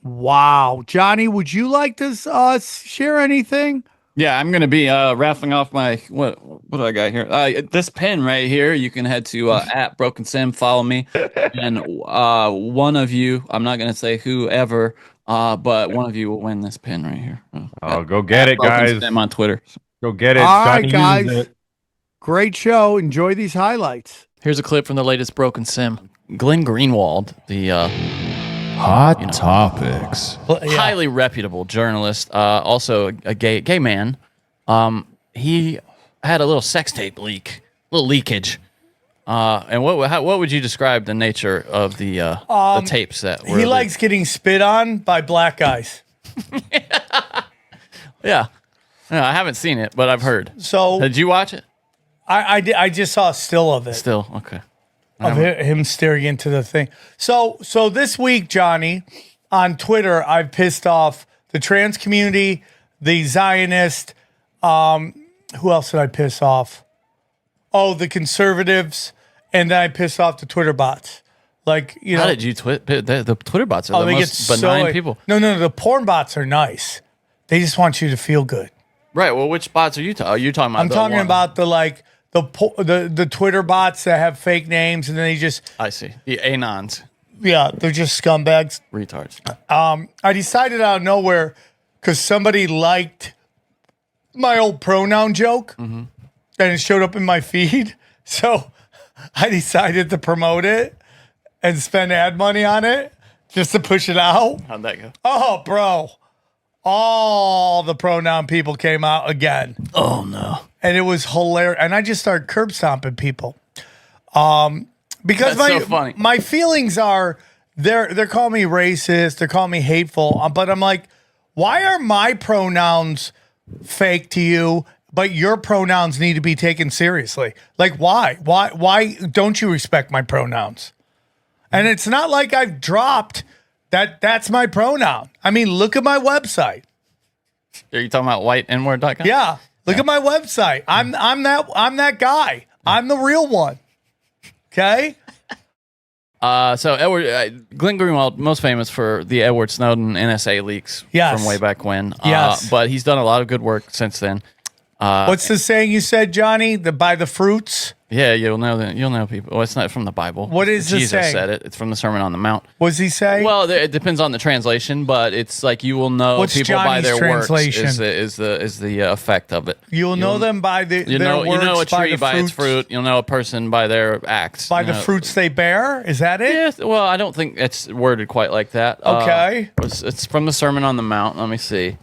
Wow. Johnny, would you like to share anything? Yeah, I'm going to be raffling off my, what do I got here? This pin right here. You can head to at Broken Sim, follow me. And one of you, I'm not going to say whoever, but one of you will win this pin right here. Go get it, guys. Sim on Twitter. Go get it. All right, guys. Great show. Enjoy these highlights. Here's a clip from the latest Broken Sim. Glenn Greenwald, the Hot Topics. highly reputable journalist, also a gay man. He had a little sex tape leakage. And what would you describe the nature of the tapes that were? He likes getting spit on by black guys. Yeah. No, I haven't seen it, but I've heard. So did you watch it? I just saw a still of it. Still, okay. Of him staring into the thing. So this week, Johnny, on Twitter, I've pissed off the trans community, the Zionist. Who else did I piss off? Oh, the conservatives, and then I pissed off the Twitter bots. Like, how did you the Twitter bots are the most benign people. No, the porn bots are nice. They just want you to feel good. Right. Well, which bots are you talking? You're talking about. I'm talking about the Twitter bots that have fake names, and then they just. I see the anons. Yeah, they're just scumbags, retards. I decided out of nowhere because somebody liked my old pronoun joke, and it showed up in my feed. So I decided to promote it and spend ad money on it just to push it out. How'd that go? Oh, bro. All the pronoun people came out again. Oh, no. And it was hilarious. And I just started curb stomping people. Because That's so funny. My feelings are, they're calling me racist, they're calling me hateful. But I'm like, why are my pronouns fake to you, but your pronouns need to be taken seriously? Like, why? Why don't you respect my pronouns? And it's not like I've dropped that's my pronoun. I mean, look at my website. Are you talking about whitenword.com? Yeah. Look at my website. I'm that guy. I'm the real one. Okay? So Edward Glenn Greenwald, most famous for the Edward Snowden NSA leaks from way back when. Yes. But he's done a lot of good work since then. What's the saying you said, Johnny? By the fruits? Yeah, you'll know people. Well, it's not from the Bible. What is the Jesus saying? said it. It's from the Sermon on the Mount. What does he say? Well, it depends on the translation, but it's like you will know What's people by Johnny's their translation? works is the effect of it. You'll know them by their works, you know a by tree the by its fruits, fruit. You'll know a person by their acts. by the fruits they bear. Is that it? Yes. Well, I don't think it's worded quite like that. Okay. It's from the Sermon on the Mount. Let me see.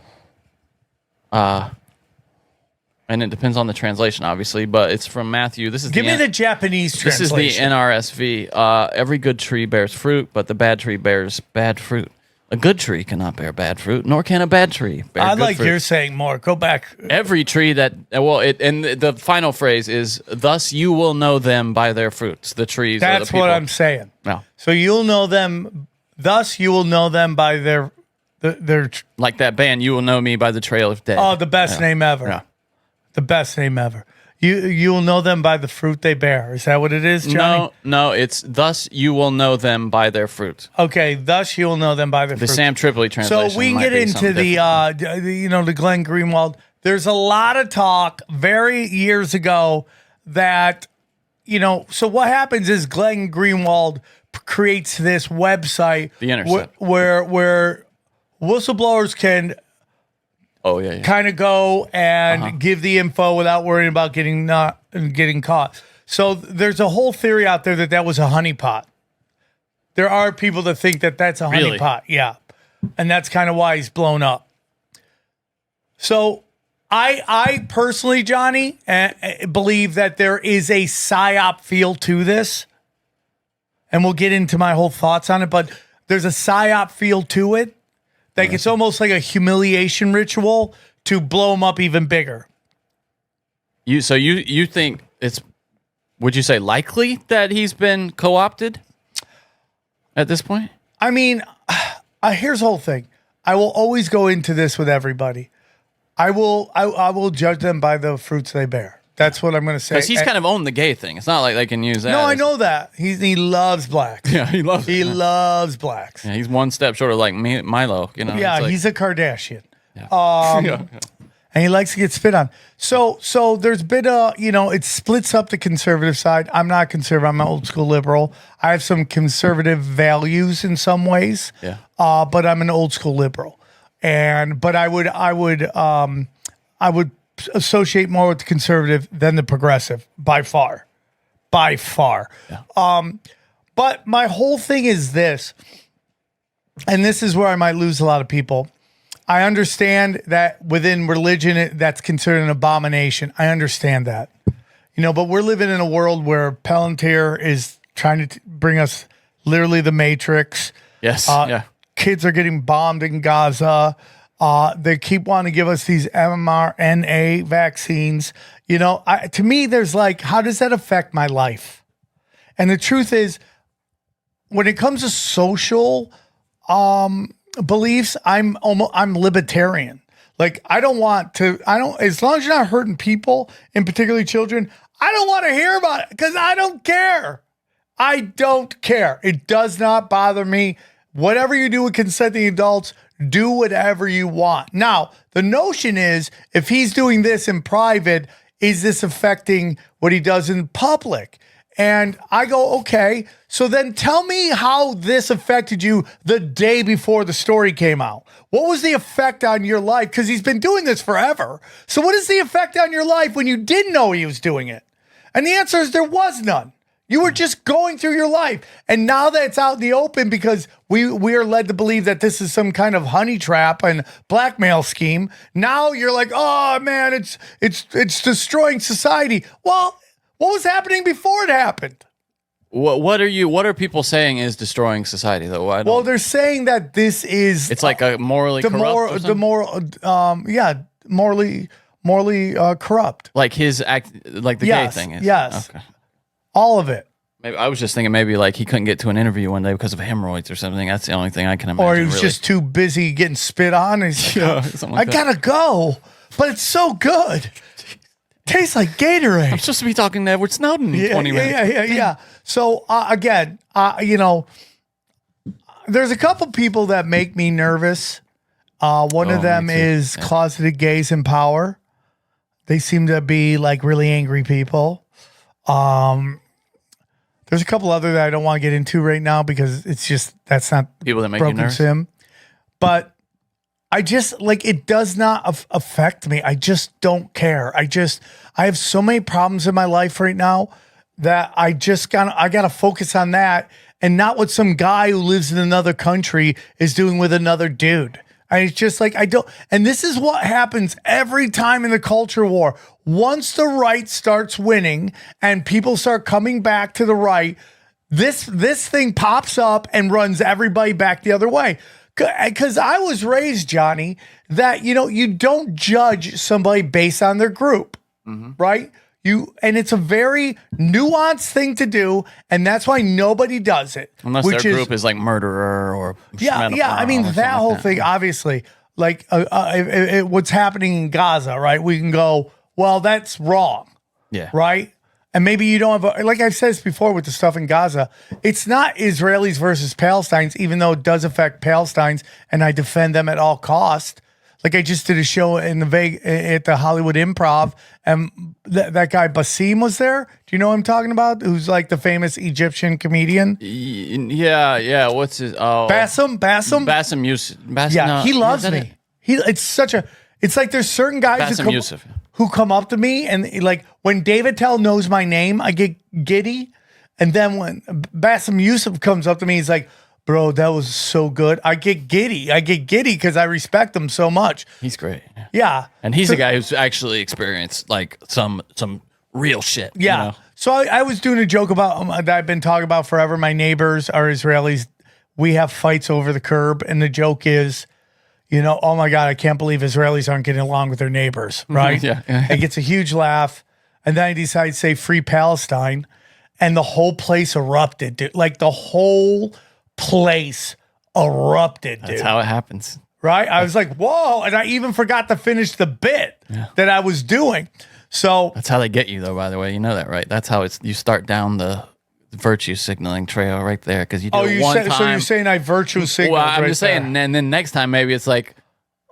And it depends on the translation, obviously, but it's from Matthew. Give me the Japanese translation. This is the NRSV. Every good tree bears fruit, but the bad tree bears bad fruit. A good tree cannot bear bad fruit, nor can a bad tree bear I good like fruit. you're saying more. Go back. Every tree that and the final phrase is, "Thus you will know them by their fruits." The trees. That's are the people. what I'm saying. No. So you'll know them. Thus, you will know them by their like that band. You will know me by the trail of dead. Oh, the best name ever. Yeah. The best name ever. You will know them by the fruit they bear. Is that what it is, Johnny? No. It's thus you will know them by their fruit. Okay, thus you will know them by their fruit. The Sam Tripoli translation. So we can might get be into something the different. the Glenn Greenwald. There's a lot of talk very years ago that So what happens is Glenn Greenwald creates this website, The Intercept, where whistleblowers can. Oh yeah. Kind of go and give the info without worrying about getting caught. So there's a whole theory out there that was a honeypot. There are people that think that that's a Really? honeypot, yeah, and that's kind of why he's blown up. So I personally, Johnny, believe that there is a psyop feel to this, and we'll get into my whole thoughts on it. But there's a psyop feel to it. Like it's almost like a humiliation ritual to blow them up even bigger. You think it's? Would you say likely that he's been co-opted at this point? I mean, here's the whole thing. I will always go into this with everybody. I will judge them by the fruits they bear. That's what I'm going to say. Because he's kind of owned the gay thing. It's not like they can use that. No, I know that. He loves blacks. Yeah, he loves blacks. Yeah, he's one step short of like Milo. Yeah, like, he's a Kardashian. Yeah. And he likes to get spit on. So there's been it splits up the conservative side. I'm not conservative. I'm an old school liberal. I have some conservative values in some ways. Yeah. But I'm an old school liberal. But I would associate more with the conservative than the progressive by far. Yeah. But my whole thing is this, and this is where I might lose a lot of people. I understand that within religion, that's considered an abomination. I understand that, but we're living in a world where Palantir is trying to bring us literally the Matrix. Yes. Kids are getting bombed in Gaza. They keep wanting to give us these mRNA vaccines. To me, there's like, how does that affect my life? And the truth is, when it comes to social beliefs, I'm libertarian. Like, as long as you're not hurting people, and particularly children, I don't want to hear about it because I don't care. I don't care. It does not bother me. Whatever you do with consenting adults, do whatever you want. Now, the notion is, if he's doing this in private, is this affecting what he does in public? And I go, okay, so then tell me how this affected you the day before the story came out. What was the effect on your life? Because he's been doing this forever. So what is the effect on your life when you didn't know he was doing it? And the answer is there was none. You were just going through your life. And now that it's out in the open, because we are led to believe that this is some kind of honey trap and blackmail scheme, now you're like, oh man, it's destroying society. Well, what was happening before it happened? What are people saying is destroying society though? Well, they're saying that this is it's like a morally corrupt. Morally corrupt. Like his act, like the gay thing is. Yes. Okay. All of it. Maybe I was just thinking maybe like he couldn't get to an interview one day because of hemorrhoids or something. That's the only thing I can imagine. Or he was really. just too busy getting spit on. He's like, I gotta go, but it's so good. Tastes like Gatorade. I'm supposed to be talking to Edward Snowden in 20 minutes. Yeah. So again, there's a couple people that make me nervous. One of them is closeted gays in power. They seem to be like really angry people. There's a couple other that I don't want to get into right now because it's just that's not people that make broken you nervous. sim. But I just like it does not affect me. I just don't care. I have so many problems in my life right now that I gotta focus on that and not what some guy who lives in another country is doing with another dude. It's just like I don't, and this is what happens every time in the culture war. Once the right starts winning and people start coming back to the right, this thing pops up and runs everybody back the other way. Because I was raised, Johnny, that you don't judge somebody based on their group, right? And it's a very nuanced thing to do, and that's why nobody does it. Unless their group is like murderer or yeah. I mean that whole thing, obviously, like what's happening in Gaza, right? We can go, well, that's wrong, right? And maybe you don't have, like I've said this before with the stuff in Gaza, it's not Israelis versus Palestinians, even though it does affect Palestinians, and I defend them at all costs. Like I just did a show at the Hollywood Improv, and that guy Basim was there. Do you know what I'm talking about? Who's like the famous Egyptian comedian? Yeah. What's his? Oh, Bassem Youssef. Yeah, he loves me. It's like there's certain guys who come up to me and like when David Tell knows my name, I get giddy, and then when Bassem Youssef comes up to me, he's like, bro, that was so good. I get giddy because I respect him so much. He's great. Yeah. And he's a guy who's actually experienced like some real shit. Yeah. You know? So I was doing a joke about that I've been talking about forever. My neighbors are Israelis. We have fights over the curb. And the joke is, oh my God, I can't believe Israelis aren't getting along with their neighbors. Right? Yeah. It gets a huge laugh. And then I decide to say free Palestine. And the whole place erupted, dude. Like the whole place erupted, dude. That's how it happens. Right? I was like, whoa. And I even forgot to finish the bit that I was doing. So that's how they get you, though, by the way. You know that, right? That's how you start down the virtue signaling trail right there. Because you do it one time. So you're saying I virtue signal? Well, I'm just saying, and then next time maybe it's like,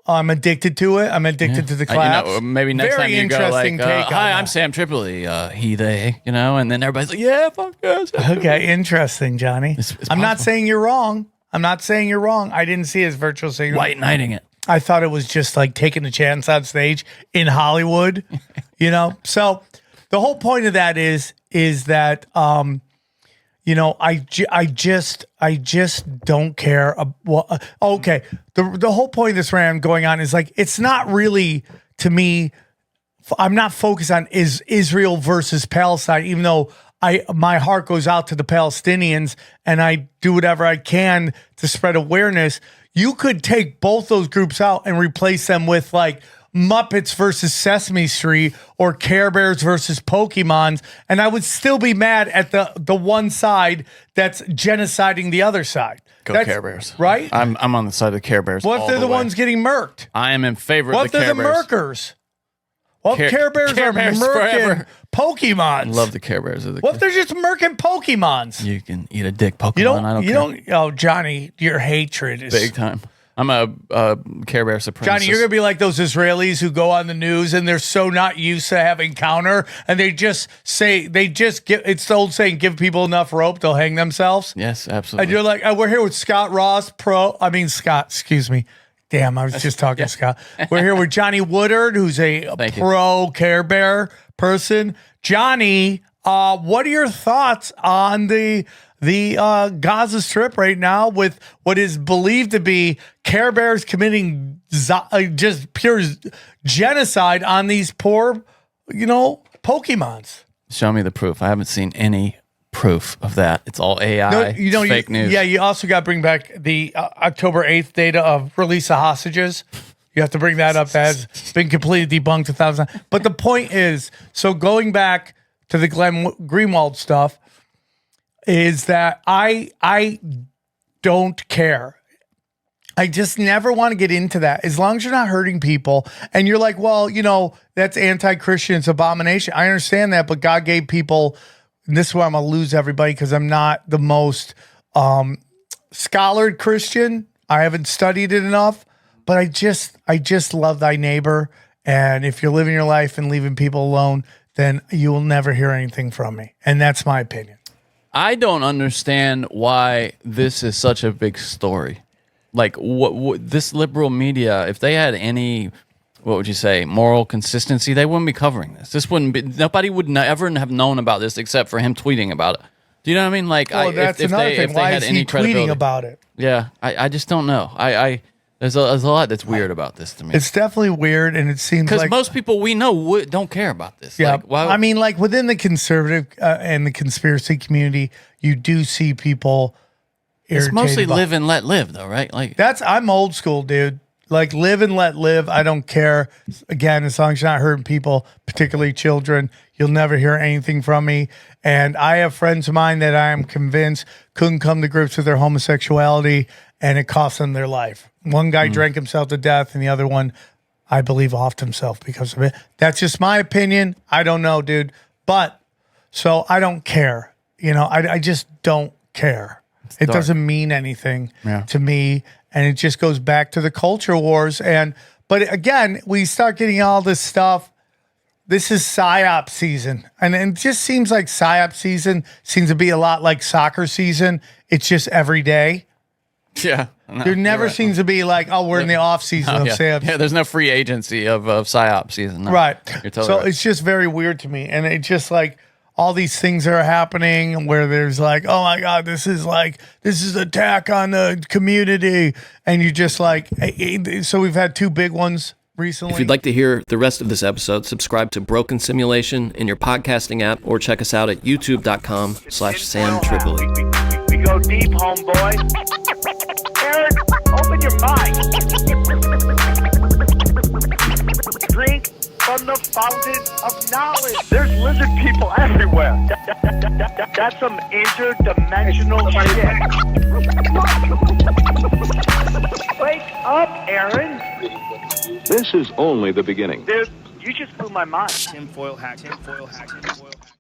I'm addicted to it. I'm addicted to the claps. Maybe next time you go like, hi, I'm Sam Tripoli, he, they, and then everybody's like, yeah, fuck yes. Okay, interesting, Johnny. It's I'm not saying you're wrong. I didn't see his virtual signal. White knighting it. I thought it was just like taking a chance on stage in Hollywood, So the whole point of that is that, I just don't care. Okay. The whole point of this rant going on is like, it's not really to me. I'm not focused on is Israel versus Palestine, even though my heart goes out to the Palestinians and I do whatever I can to spread awareness. You could take both those groups out and replace them with like Muppets versus Sesame Street or Care Bears versus Pokemons, and I would still be mad at the one side that's genociding the other side. Go Care Bears. Right? I'm on the side of the Care Bears. What if they're the ones getting murked? I am in favor of the Care Bears. What if they're the murkers? What if Care Bears are murking Pokemons? Love the Care Bears. What if they're just murking Pokemons? You can eat a dick Pokemon. You don't. Oh, Johnny, your hatred is big time. I'm a Care Bear supremacist. Johnny, you're going to be like those Israelis who go on the news and they're so not used to having counter and they just give, it's the old saying, give people enough rope, they'll hang themselves. Yes, absolutely. And you're like, we're here with Scott Ross, excuse me. Damn, I was just talking to Scott. We're here with Johnny Woodard, who's a pro Care Bear person. Johnny, what are your thoughts on the Gaza Strip right now with what is believed to be Care Bears committing just pure genocide on these poor, Pokemons? Show me the proof. I haven't seen any proof of that. It's all AI, fake news. Yeah, you also got to bring back the October 8th data of release of hostages. You have to bring that up. That has been completely debunked 1,000. But the point is, so going back to the Glenn Greenwald stuff, is that I don't care. I just never want to get into that. As long as you're not hurting people and you're like, well, you know, that's anti-Christian, it's abomination. I understand that, but God gave people, and this is why I'm going to lose everybody because I'm not the most scholared Christian. I haven't studied it enough, but I just love thy neighbor. And if you're living your life and leaving people alone, then you will never hear anything from me. And that's my opinion. I don't understand why this is such a big story. Like what this liberal media, if they had any, what would you say, moral consistency, they wouldn't be covering this. This wouldn't be, nobody would ever have known about this except for him tweeting about it. Do you know what I mean? Like, well, that's another thing. Why is he tweeting about it? Yeah, I just don't know. There's a lot that's weird about this to me. It's definitely weird, and it seems because like most people we know don't care about this. Yeah, like, why, I mean, like within the conservative and the conspiracy community, you do see people. It's mostly live and let live, though, right? Like I'm old school, dude. Like live and let live. I don't care. Again, as long as you're not hurting people, particularly children, you'll never hear anything from me. And I have friends of mine that I am convinced couldn't come to grips with their homosexuality, and it cost them their life. One guy drank himself to death, and the other one, I believe, offed himself because of it. That's just my opinion. I don't know, dude. But so I don't care. You know, I just don't care. It doesn't mean anything to me, and it just goes back to the culture wars. But again, we start getting all this stuff. This is PSYOP season, and it just seems like PSYOP season seems to be a lot like soccer season. It's just every day. Yeah, there never seems to be like, oh, we're in the off season of PSYOP. Yeah, there's no free agency of PSYOP season. No. Right. You're totally so right. It's just very weird to me, and it's just like. All these things are happening where there's like, oh my God, this is attack on the community. And you just like, so we've had two big ones recently. If you'd like to hear the rest of this episode, subscribe to Broken Simulation in your podcasting app or check us out at youtube.com/Sam Tripoli. We go deep, homeboy. Aaron, open your mind. Drink from the fountain of knowledge. There's lizard people everywhere. That's some interdimensional shit. Wake up, Aaron. This is only the beginning. Dude, you just blew my mind. Tinfoil hat, tinfoil hat, tinfoil.